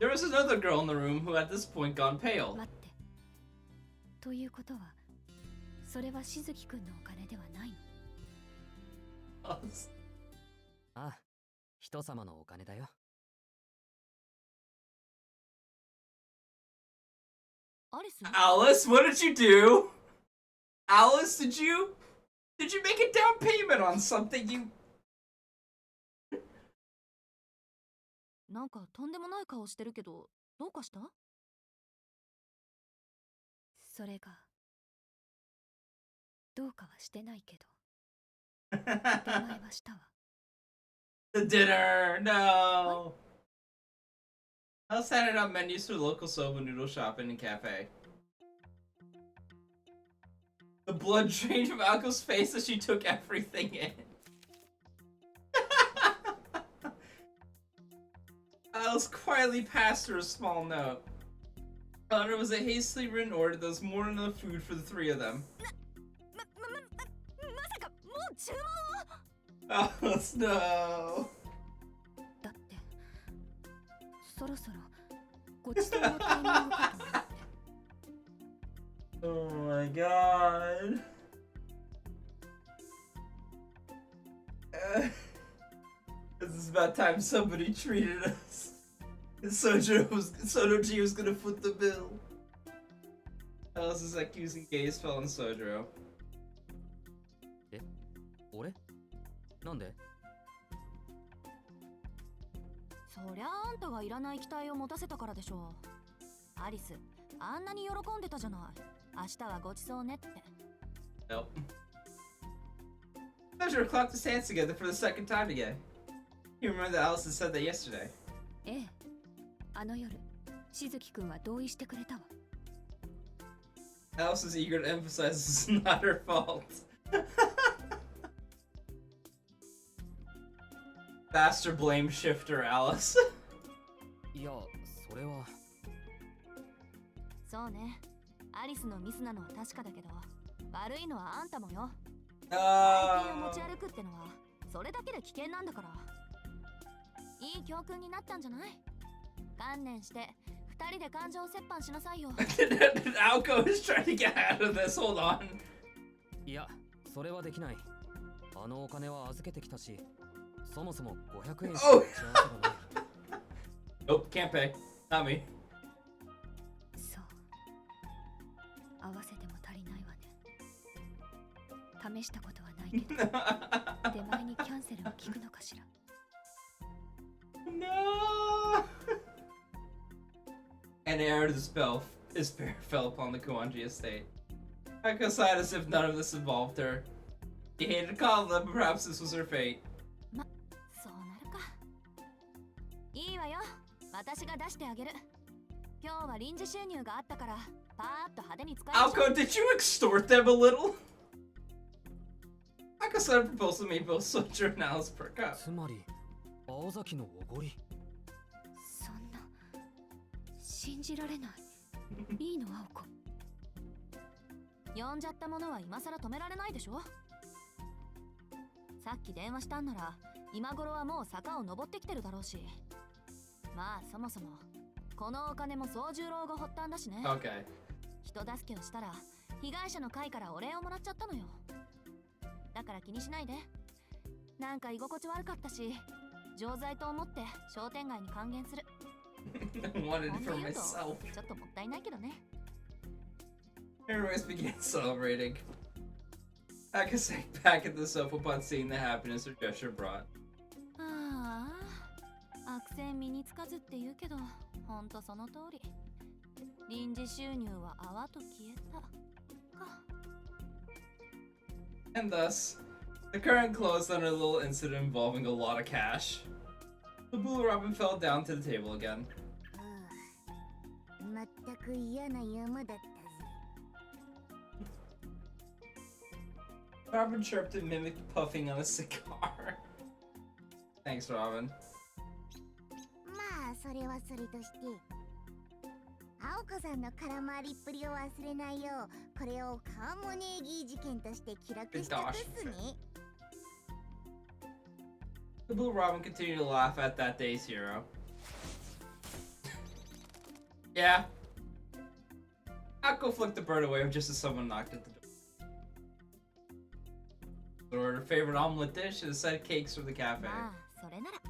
there was another girl in the room who at this point gone pale. 待って。ということは、それはしずきくんのお金ではないの？ああ、人様のお金だよ。アリス？ Alice, what did you do? Alice, did you make a down payment on something you... なんかとんでもない顔してるけど、どうかした？それが、どうかはしてないけど。出前はしたわ。The dinner, no. Alice handed out menus for the local soba noodle shop and cafe. The blood drained from Aoko's face as she took everything in. Alice quietly passed her a small note. On it was a hastily written order that was more than enough food for the three of them. まさかもう注文を Alice, no. だってそろそろごちそうのタイミングかと思って。 Oh my god. This is about time somebody treated us. And Sonoji was gonna foot the bill. Alice's accusing gaze fell on Sojiro. 俺なんで？そりゃあんたがいらない期待を持たせたからでしょう。アリス、あんなに喜んでたじゃない。明日はごちそうねって。 Nope. Sojiro clapped his hands together for the second time again. You remember that Alice had said that yesterday. ええ、あの夜しずきくんは同意してくれたわ。 Alice was eager to emphasize this is not her fault. Faster blame shifter, Alice. いや、それは。そうね。アリスのミスなのは確かだけど、悪いのはあんたもよ。大金を持ち歩くってのはそれだけで危険なんだから。いい教訓になったんじゃない？観念して二人で感情折半しなさいよ。Aoko is trying to get out of this. Hold on. いや、それはできない。あのお金は預けてきたし、そもそも500円しか持ち合わせがない。Nope, can't pay. Not me. そう。合わせても足りないわね。試したことはないけど、出前にキャンセルは効くのかしら。No. An heir to the spell fell upon the Kuanji estate. Aoko sighed as if none of this involved her. She hated to call them, but perhaps this was her fate. そうなるか。いいわよ。私が出してあげる。今日は臨時収入があったから、パーッと派手に使える。 Aoko, did you extort them a little? Aoko said a proposal made both Sojiro and Alice perk up. つまり、青崎のおごり。そんな信じられない。いいの青子。呼んじゃったものは今さら止められないでしょ。さっき電話したんなら今頃はもう坂を登ってきてるだろうし。まあそもそもこのお金も宗十郎が発端だしね。 Okay. 人助けをしたら被害者の会からお礼をもらっちゃったのよ。だから気にしないで。なんか居心地悪かったし、錠剤と思って商店街に還元する。I wanted it for ほんと言うと myself. ちょっともったいないけどね。 Everyone began celebrating. Aoko sank back at the sofa upon seeing the happiness her gesture brought. ああ、悪戦身につかずって言うけど、ほんとその通り。臨時収入は泡と消えた。か。 And thus, the current closed on a little incident involving a lot of cash. The blue robin fell down to the table again. 全く嫌な山だったぜ。 Robin chirped and mimicked puffing on a cigar. Thanks, Robin. まあそれはそれとして、青子さんの空回りっぷりを忘れないよう、これをカーモネーギー事件として記録しとくっすね。 The blue robin continued to laugh at that day's hero. Yeah. Aoko flicked the bird away just as someone knocked at the door. Ordered her favorite omelet dish and a set of cakes from the cafe. まあそれなら。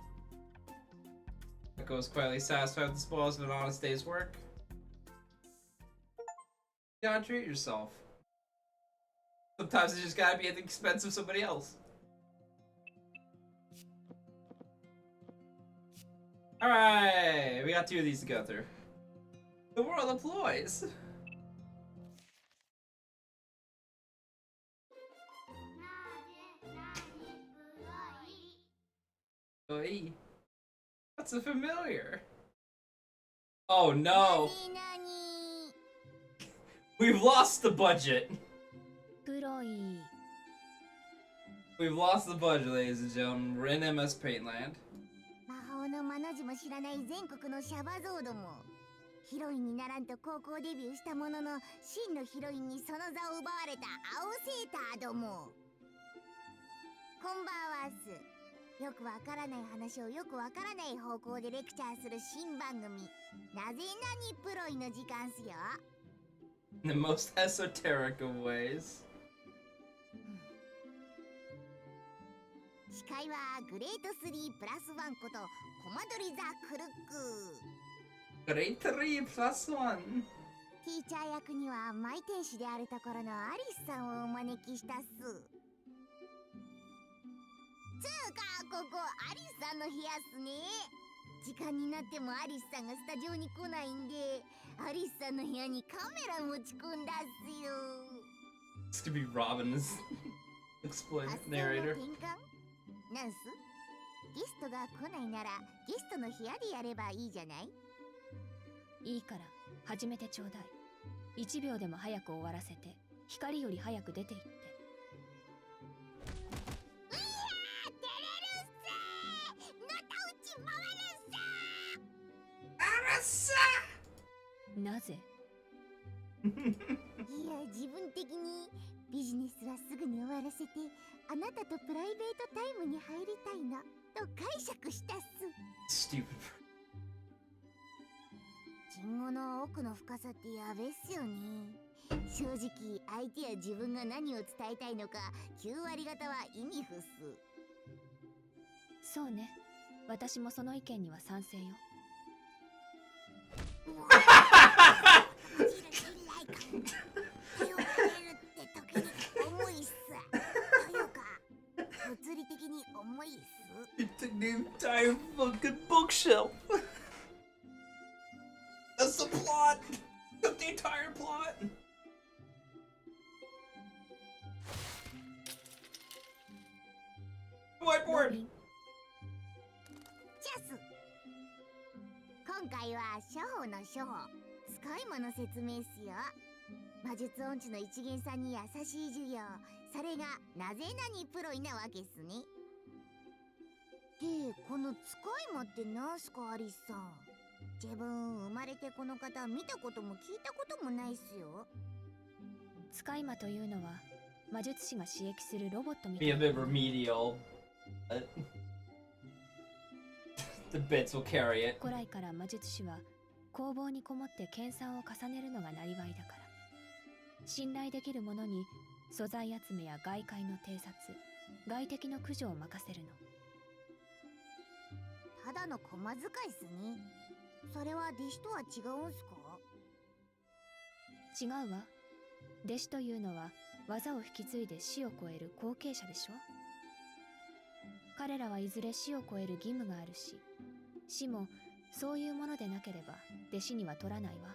Aoko was quietly satisfied with the spoils of an honest day's work. You gotta treat yourself. Sometimes it just gotta be at the expense of somebody else. Alright, we got two of these to go through. The world employs. Oi. That's a familiar. Oh no. We've lost the budget. プロイ。 We've lost the budget, ladies and gentlemen. We're in MS Paintland. 魔法のマの字も知らない全国のシャバゾーども。ヒロインにならんと高校デビューしたものの、真のヒロインにその座を奪われた青セーターども。こんばんはす。よくわからない話をよくわからない方向でレクチャーする新番組、なぜなにプロイの時間っすよ。In the most esoteric of ways. 司会はグレート3プラス1ことコマドリザ・クルック。 Grade 3 plus 1. ティーチャー役にはマイ天使であるところのアリスさんをお招きしたっす。つうかここアリスさんの部屋っすね。時間になってもアリスさんがスタジオに来ないんで、アリスさんの部屋にカメラ持ち込んだっすよ。 It's to be Robin's explain 発想の narrator. 転換なんす。ゲストが来ないならゲストの部屋でやればいいじゃない。いいから始めてちょうだい。1秒でも早く終わらせて、光より早く出て行って。ういやー、照れるっすー。のたうち回るっすー。なぜ？いや、自分的にビジネスはすぐに終わらせて、あなたとプライベートタイムに入りたいなと解釈したっす。 Stupid. 沈語の奥の深さってやべっすよね。正直相手や自分が何を伝えたいのか9割方は意味不っす。そうね。私もその意見には賛成よ。頼られるって時に重いっす。というか物理的に重いっす。 It's an entire fucking bookshelf. That's the plot. That's the entire plot. Whiteboard. じゃあす。今回は処方の処方、スカイマの説明っすよ。魔術音痴の一元さんに優しい授業、それがなぜなにプロイなわけっすね。で、この使い魔ってなんすかアリスさん。自分生まれてこの方見たことも聞いたこともないっすよ。使い魔というのは魔術師が刺激するロボットみた Be い a な。 bit remedial. But the bits will carry it. 古来から魔術師は工房にこもって研鑽を重ねるのがなりわいだから、信頼できる者に素材集めや外界の偵察、外敵の駆除を任せるの。ただの駒使いっすね。それは弟子とは違うんすか？違うわ。弟子というのは技を引き継いで死を超える後継者でしょ。彼らはいずれ死を超える義務があるし、死もそういうものでなければ弟子には取らないわ。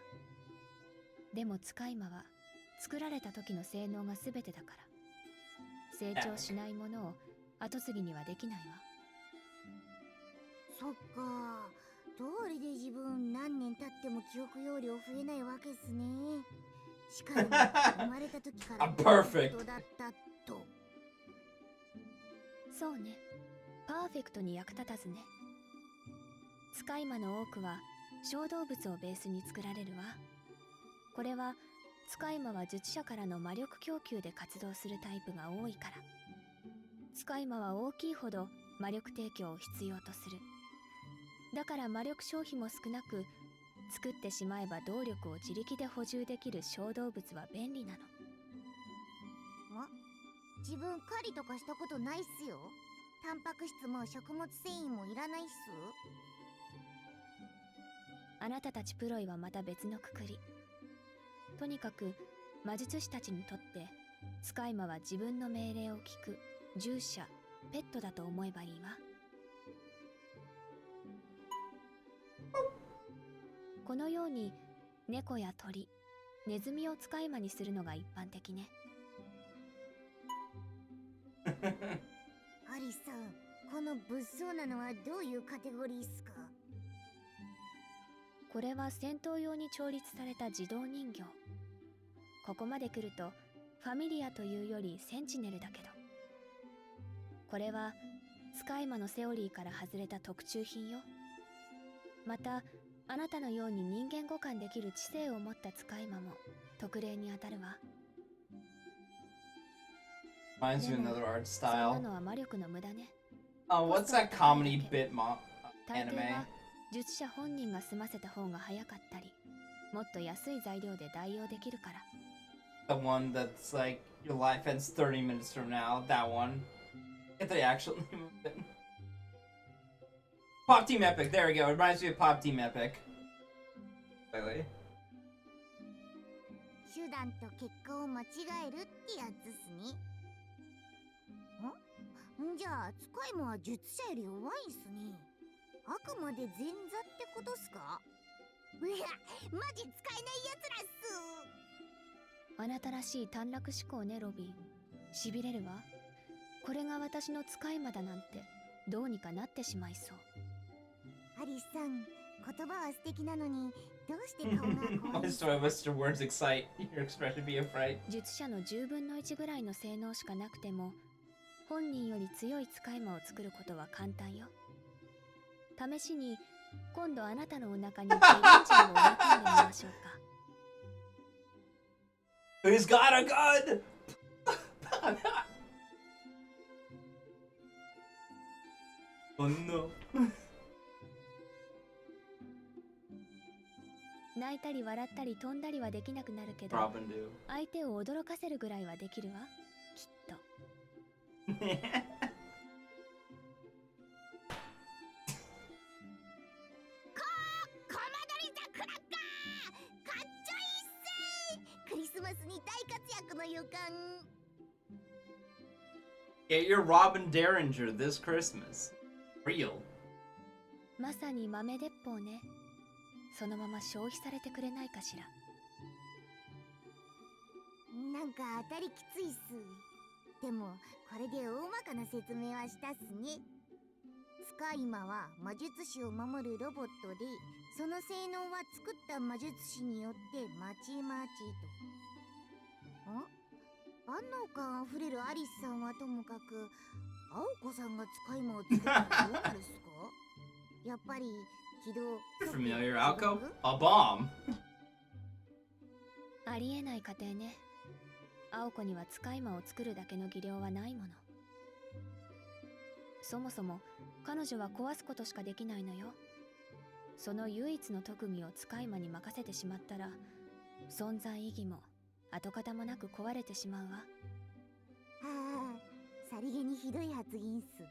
でも使い魔は作られた時の性能が全てだから、成長しないものを後継ぎにはできないわ。そっか、通りで自分何年経っても記憶容量増えないわけっすね。しかも生まれた時から I'm perfect. 人だったと。そうね。パーフェクトに役立たずね。使い魔の多くは小動物をベースに作られるわ。これは使い魔は術者からの魔力供給で活動するタイプが多いから。使い魔は大きいほど魔力提供を必要とする。だから魔力消費も少なく、作ってしまえば動力を自力で補充できる小動物は便利なの。自分狩りとかしたことないっすよ。タンパク質も食物繊維もいらないっす。あなたたちプロイはまた別のくくり。とにかく魔術師たちにとって使い魔は自分の命令を聞く従者、ペットだと思えばいいわ。このように猫や鳥、ネズミを使い魔にするのが一般的ね。アリさん、この物騒なのはどういうカテゴリーっすか？これは戦闘用に調律された自動人形。ここまで来るとファミリアというよりセンチネルだけど、これは使い魔のセオリーから外れた特注品よ。またあなたのように人間互換できる知性を持った使い魔も特例に当たるわ。 Reminds me of another art そんな style. のは魔力の無駄ね。 What's that comedy bit 大抵 anime? は術者本人が済ませた方が早かったり、もっと安い材料で代用できるから。 The one that's like your life ends 30 minutes from now. That one. Get the actual name of it. Pop Team Epic. There we go. It reminds me of Pop Team Epic. Really? 手段と結果を間違えるってやつっすね。んじゃあ使い魔は術者より弱いんすね。あくまで前座ってことっすか？うわ、マジ使えないやつらっす。あなたらしい短絡思考ね、ロビン。しびれるわ。これが私の使い魔だなんてどうにかなってしまいそう。アリスさん、言葉は素敵なのにどうして顔が怖い My んす story か？ was your words excite your expression be afraid. 術者の10分の1ぐらいの性能しかなくても、本人より強い使い魔を作ることは簡単よ。試しに今度あなたのお腹にチェリンジを埋め込んでみましょうか。 Who's got a gun? Oh no. 泣いたり笑ったり飛んだりはできなくなるけど、 Robin do. 相手を驚かせるぐらいはできるわ、きっと。コマ撮りザクラッカーかっちょいいっせー。クリスマスに大活躍の予感。 Get your Robin Derringer this Christmas. Real. まさに豆鉄砲ね。そのまま消費されてくれないかしら。なんか当たりきついっす。でもこれで大まかな説明はしたっすね。使い魔は魔術師を守るロボットで、その性能は作った魔術師によってまちまちと。万能感あふれるアリスさんはともかく、青子さんが使い魔を作ったらどうなるっすか？やっぱり起動 Familiar, Aoko? A bomb. ありえない過程ね。青子には使い魔を作るだけの技量はないもの。そもそも彼女は壊すことしかできないのよ。その唯一の特技を使い魔に任せてしまったら、存在意義も跡形もなく壊れてしまうわ。はあ、さりげにひどい発言っす。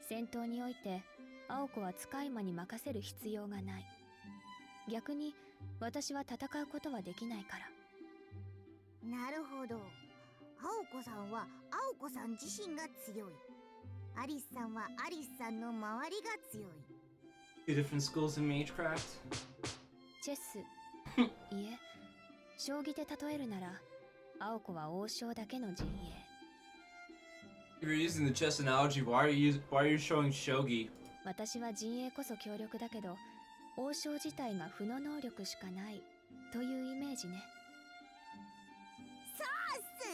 戦闘において青子は使い魔に任せる必要がない。逆に私は戦うことはできないから。なるほど。青子さんは青子さん自身が強い。アリスさんはアリスさんの周りが強い。 Two different schools in Magecraft. チェスいえ、将棋で例えるなら青子は王将だけの陣営。 If you're using the chess analogy, why are you showing shogi? 私は陣営こそ強力だけど、王将自体が負の能力しかないというイメージね。そうっす。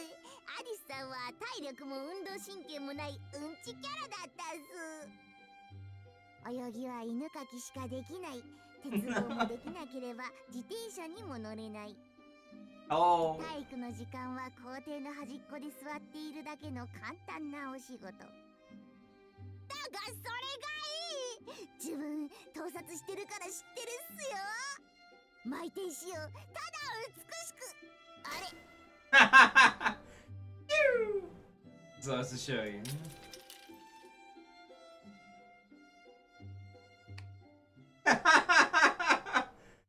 アリスさんは体力も運動神経もないうんちキャラだったっす。泳ぎは犬かきしかできない。鉄道もできなければ自転車にも乗れない。 Oh. 体育の時間は校庭の端っこで座っているだけの簡単なお仕事だが、それがいい。自分盗撮してるから知ってるっすよ。巻いてしよう。ただ美しく。あれ So that's to show you.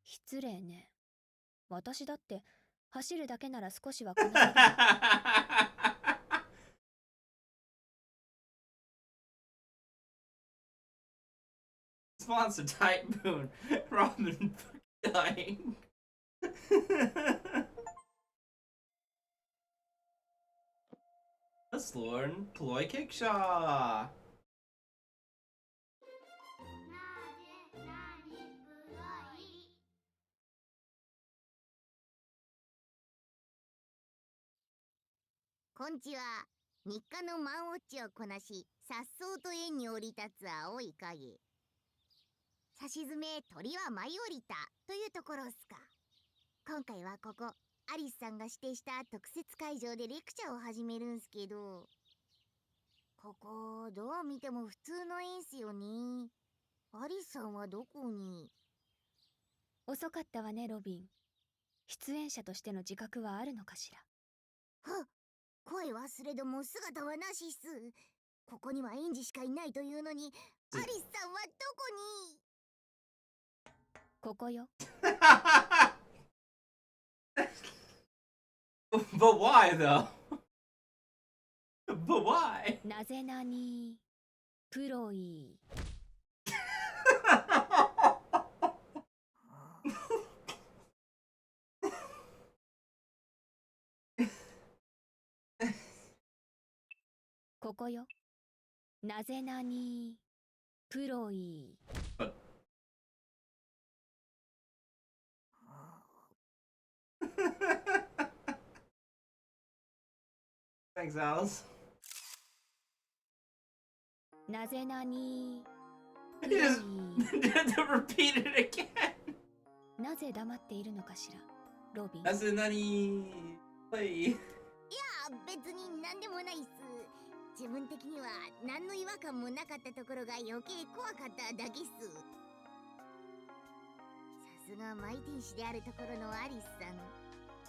失礼ね。私だって走るだけなら少しはこなせる。Sponsor Typhoon. Robin dying. Let's learn Ploy Kickshaw. こんちは。日課のマンウォッチをこなし、颯爽と円に降り立つ青い影。さしずめ鳥は舞い降りたというところっすか。今回はここ、アリスさんが指定した特設会場でレクチャーを始めるんすけど、ここ、どう見ても普通の円っすよね。アリスさんはどこに？遅かったわね、ロビン。出演者としての自覚はあるのかしら。はっ、声忘れども姿はなしっす。ここには園児しかいないというのに、アリスさんはどこに？ここよ。But why though? But why? なぜなにプロイ。ここよ。なぜなにプロイ。Thanks, Alice. なぜなに He just had to repeat it again. なぜ黙っているのかしら、ロビン。 As in Nani play. いや、別に何でもないっす。自分的には何の違和感もなかったところが余計怖かっただけっす。さすがマイ天使であるところのアリスさん。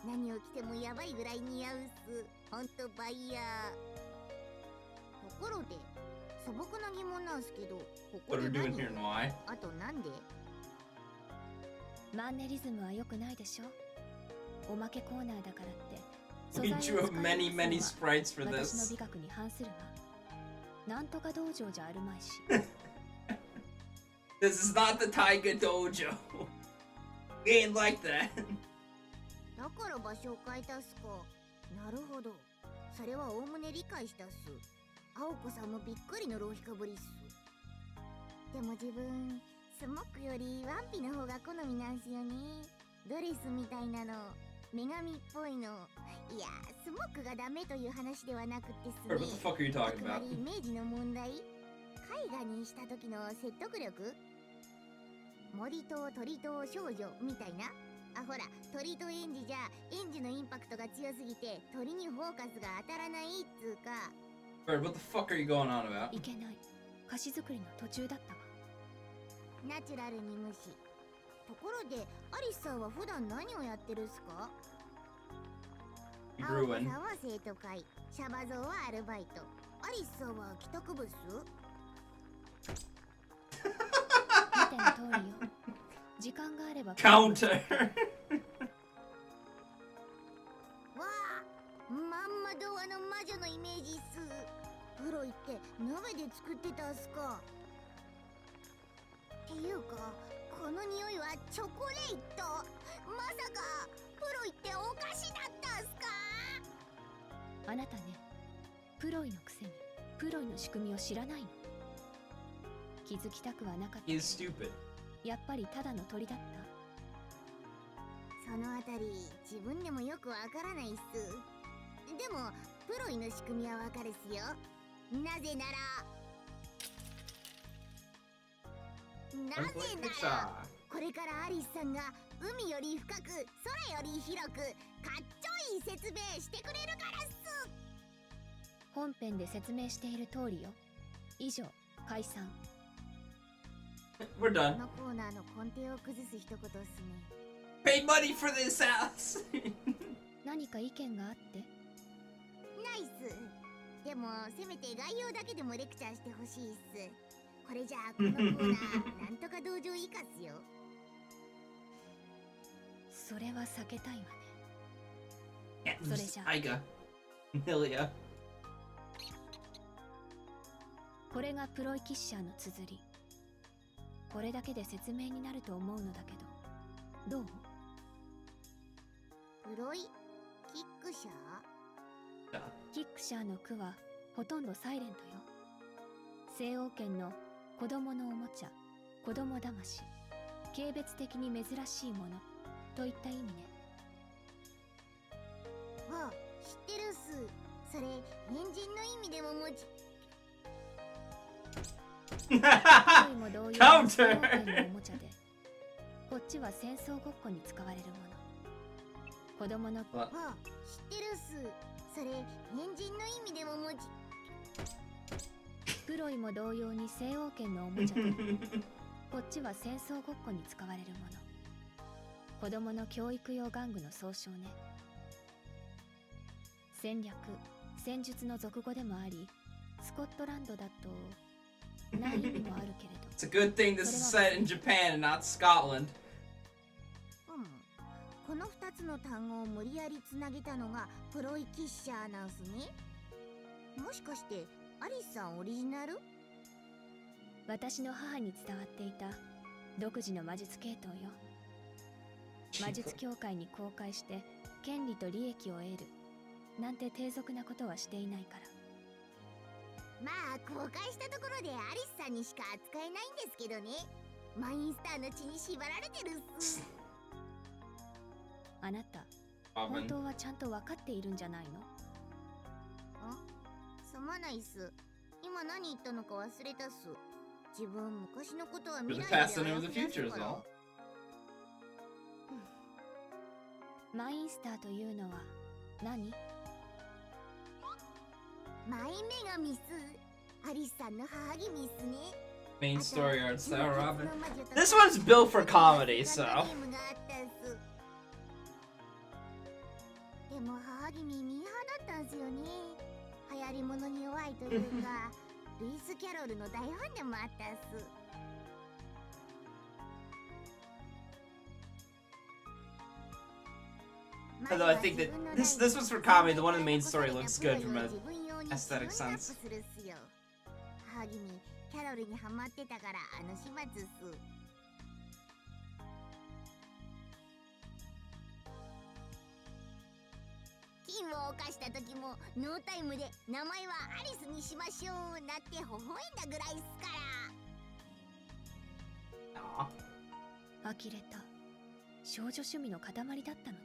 何を着てもヤバいぐらい似合うっす。ほんとバイヤー。ところで、素朴な疑問なんすけど、ここ What are で we 何 doing here and why? あとなんで？マンネリズムは良くないでしょ。おまけコーナーだからって素 We 材を drew 使い many, 回 many すのは sprites for 私の this. 美学に反するわ。なんとか道場じゃあるまいし。This is not the Taiga Dojo. We ain't like that. だから場所を変えたっすか。なるほど。それはおおむね理解したっす。青子さんもびっくりの浪費かぶりっす。でも自分、スモックよりワンピの方が好みなんすよね。ドレスみたいなの、女神っぽいの。いや、スモックがダメという話ではなくってっす Or ね。 what the fuck are you あ talking くま about? でイメージの問題。絵画にした時の説得力、森と鳥と少女みたいな。あ、ほら、鳥と園児じゃ園児のインパクトが強すぎて鳥にフォーカスが当たらないっつうか。 Bird, what the fuck are you going on about? いけない。歌詞作りの途中だったわ。ナチュラルに無視。ところでアリスさんは普段何をやってるっすか？ You 青子 ruin. さんは生徒会、シャバゾウはアルバイト、アリスさんは帰宅部っす。見ての通りよ。時間があれば Counter. わあ、まんま童話の魔女のイメージっす。プロイって鍋で作ってたっすか？っていうか、この匂いはチョコレート。まさかプロイってお菓子だったんすか？あなたね、プロイのくせにプロイの仕組みを知らないの。気づきたくはなかったけ He's ど、 stupid. やっぱりただの鳥だった。そのあたり自分でもよくわからないっす。でもプロイの仕組みはわかるっすよ。なぜならこれからアリスさんが海より深く空より広くかっちょいい説明してくれるからっす。本編で説明している通りよ。以上、解散。 We're こ done. のコーナーの根底を崩す一言っすね。 Pay money for this house. 何か意見があって？ナイス。でもせめて概要だけでもレクチャーしてほしいっす。これじゃあこのコーナーなんとか道場以下っすよ。それは避けたいわね。 Can't So lose they Taiga. Milia. これがプロイキッシャーの綴り。これだけで説明になると思うのだけど、どう？プロイキックシャー？キックシャーの句はほとんどサイレントよ。西欧圏の子供のおもちゃ、子供騙し、軽蔑的に珍しいものといった意味ね。あ、知ってるっす。それ変人の意味でも持ち黒いも同様に正 Counter 方形のおもちゃで、こっちは戦争ごっこに使われるもの。子供のあ、知ってるっす。それ変人の意味でも持ち黒いも同様に西欧圏のおもちゃで、こっちは戦争ごっこに使われるもの。子供の教育用玩具の総称ね。戦略、戦術の俗語でもあり、スコットランドだとない意味もあるけれど。 It's a good thing this is set in Japan and not Scotland. この2つの単語を無理やりつなげたのがプロイキッシャーなんすね。もしかしてアリスさんオリジナル？私の母に伝わっていた独自の魔術系統よ。魔術協会に公開して権利と利益を得るなんて低俗なことはしていないから。まあ公開したところでアリスさんにしか扱えないんですけどね。マインスターの血に縛られてるっす。あなた、本当はちゃんと分かっているんじゃないの？すまないっす。今何言ったのか忘れたっす。自分昔のことは未来でThe past and of the future is all. マインスターというのは何？マイ女神っす。アリスさんの母君っすね。 Main story art style, Robin. This one's built for comedy, so. でも母君ミーハーだったんすよね。流行り物に弱いというかルイス・キャロルの大ファンでもあったっす。Although I think that this was for comedy, the one in the main story looks good from an aesthetic sense. 母君キャロルにハマってたから始末っす。金を犯した時もノータイムで名前はアリスにしましょうなって微笑んだぐらいっすから。呆れた。少女趣味の塊だったのね、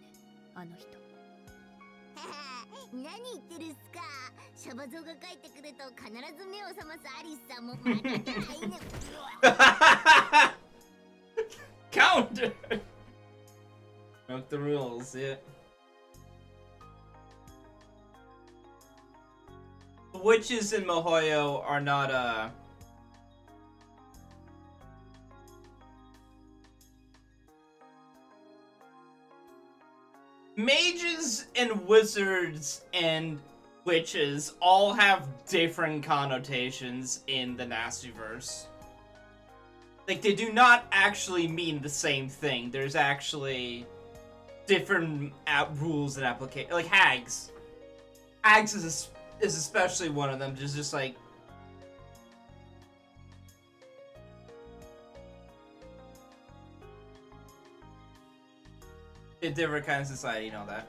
あの人。何言ってるっすか。シャバゾウが帰ってくると必ず目を覚ますアリスさんも負けてないね。Counter! Broke the rules, yeah. The witches in Mihoyo are not, mages and wizards and witches all have different connotations in the Nastyverse. Like, they do not actually mean the same thing. There's actually different rules and application. Like hags. Hags is especially one of them. Just like a different kind of society, you know that.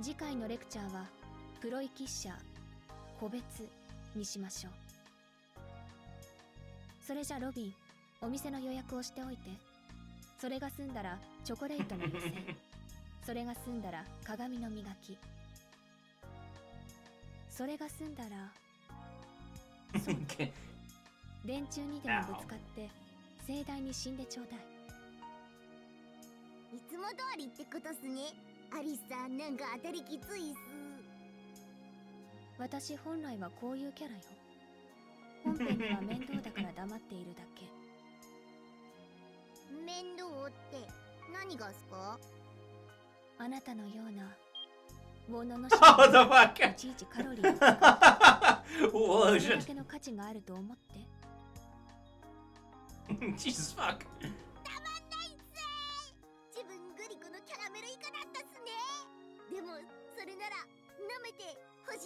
次回のレクチャーはプロイキッシャー個別にしましょう。それじゃロビン、お店の予約をしておいて。それが済んだらチョコレートの湯煎それが済んだら鏡の磨き、それが済んだらそう電柱にでもぶつかって盛大に死んでちょうだい。いつも通りってことっすね。アリスさんなんか当たりきついっす。私本来はこういうキャラよ。本編では面倒だから黙っているだけ。面倒って何がっすか？あなたのようなもののOh, the fuck? いちいちカロリーを使うそれ Well, だけの価値があると思って。Jesus fuck. たまんないっす。自分グリコのキャラメルイカだったっすね。でもそれなら舐めてほしいっ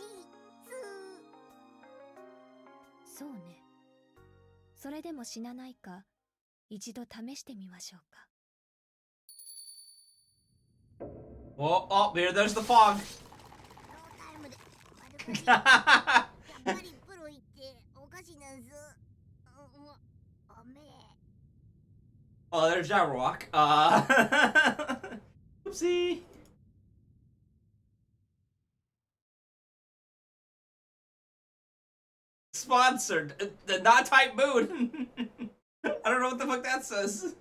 す。そうね。それでも死なないか一度試してみましょうか。Oh, oh, there's the fog. ノータイムでやっぱりプロイっておかしなんす。おめえ Oh, there's Jabberwock. Oopsie. Sponsored. The not type mood. I don't know what the fuck that says.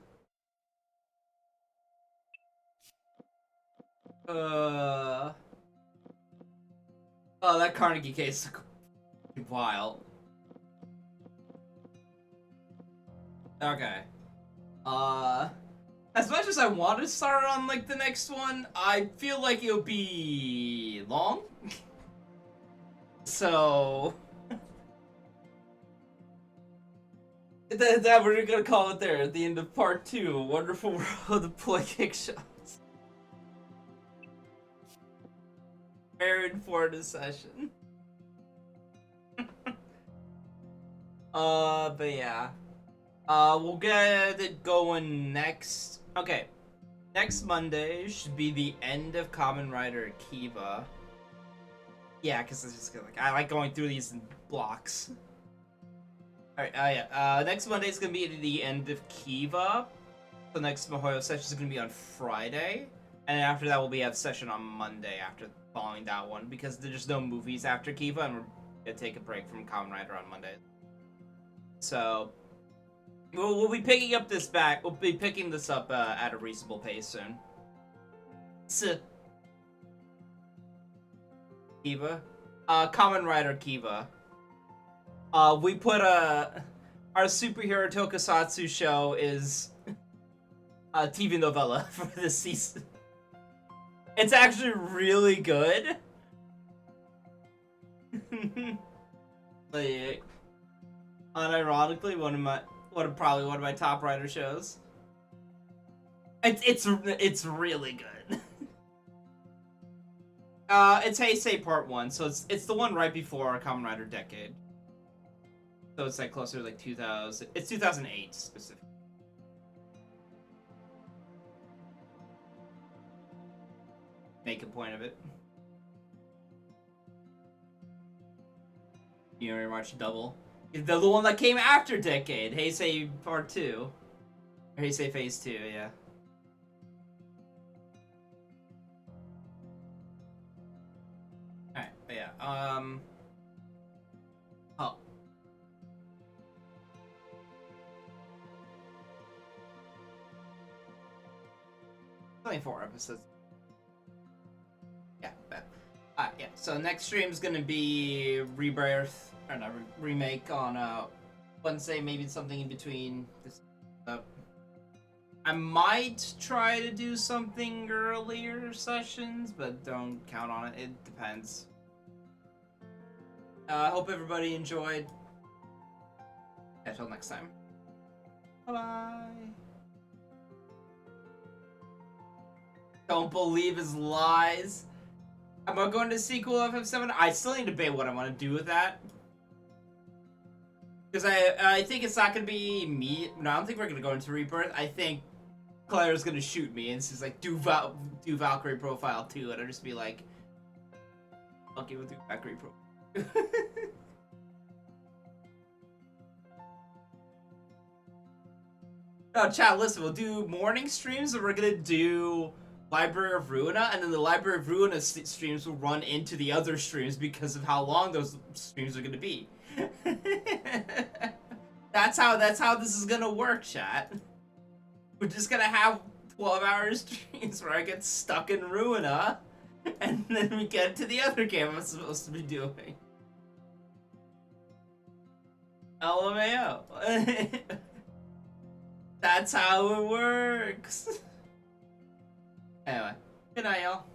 Oh, that Carnegie case is wild. Okay. As much as I want to start on, like, the next one, I feel like it'll be long. So... that we're gonna call it there at the end of part 2, Wonderful World of Ploy Kick Shots. Very informative session. But yeah. We'll get it going next. Okay. Next Monday should be the end of Kamen Rider Kiva. Yeah, because it's just like, I like going through these in blocks. Alright, yeah. Next Monday is gonna be the end of Kiva. The next Mihoyo session is gonna be on Friday. And after that, we'll have a session on Monday after following that one. Because there's no movies after Kiva, and we're gonna take a break from Kamen Rider on Monday. So... We'll be picking up this back. We'll be picking this up at a reasonable pace soon. Kiva? Kamen Rider Kiva. We put our superhero tokusatsu show is a TV novella for this season. It's actually really good. Like, unironically, probably one of my top writer shows. It's really good. It's Heisei Part 1, so it's the one right before Kamen Rider Decade. So it's like closer to like 2000. It's 2008 specifically. Make a point of it. You very much double. The one that came after Decade, Heisei Part 2. Or Heisei Phase 2, yeah. Alright, but yeah, oh. 24 episodes. Yeah, but, yeah, so next stream is gonna be Rebirth, or not, remake on, Wednesday, maybe something in between. This, I might try to do something earlier sessions, but don't count on it. It depends. I hope everybody enjoyed. Until next time. Bye-bye. Don't believe his lies. Am I going to sequel FF7? I still need to debate what I want to do with that. Because I think it's not going to be me. No, I don't think we're going to go into Rebirth. I think Claire's going to shoot me and she's like, do Valkyrie Profile 2. And I'll just be like, okay, we'll do Valkyrie Profile. No, chat, listen, we'll do morning streams and we're going to do Library of Ruina, and then the Library of Ruina streams will run into the other streams because of how long those streams are going to be. That's how this is going to work, chat. We're just going to have 12-hour streams where I get stuck in Ruina, and then we get to the other game I'm supposed to be doing. LMAO. That's how it works. Anyway, good night, y'all.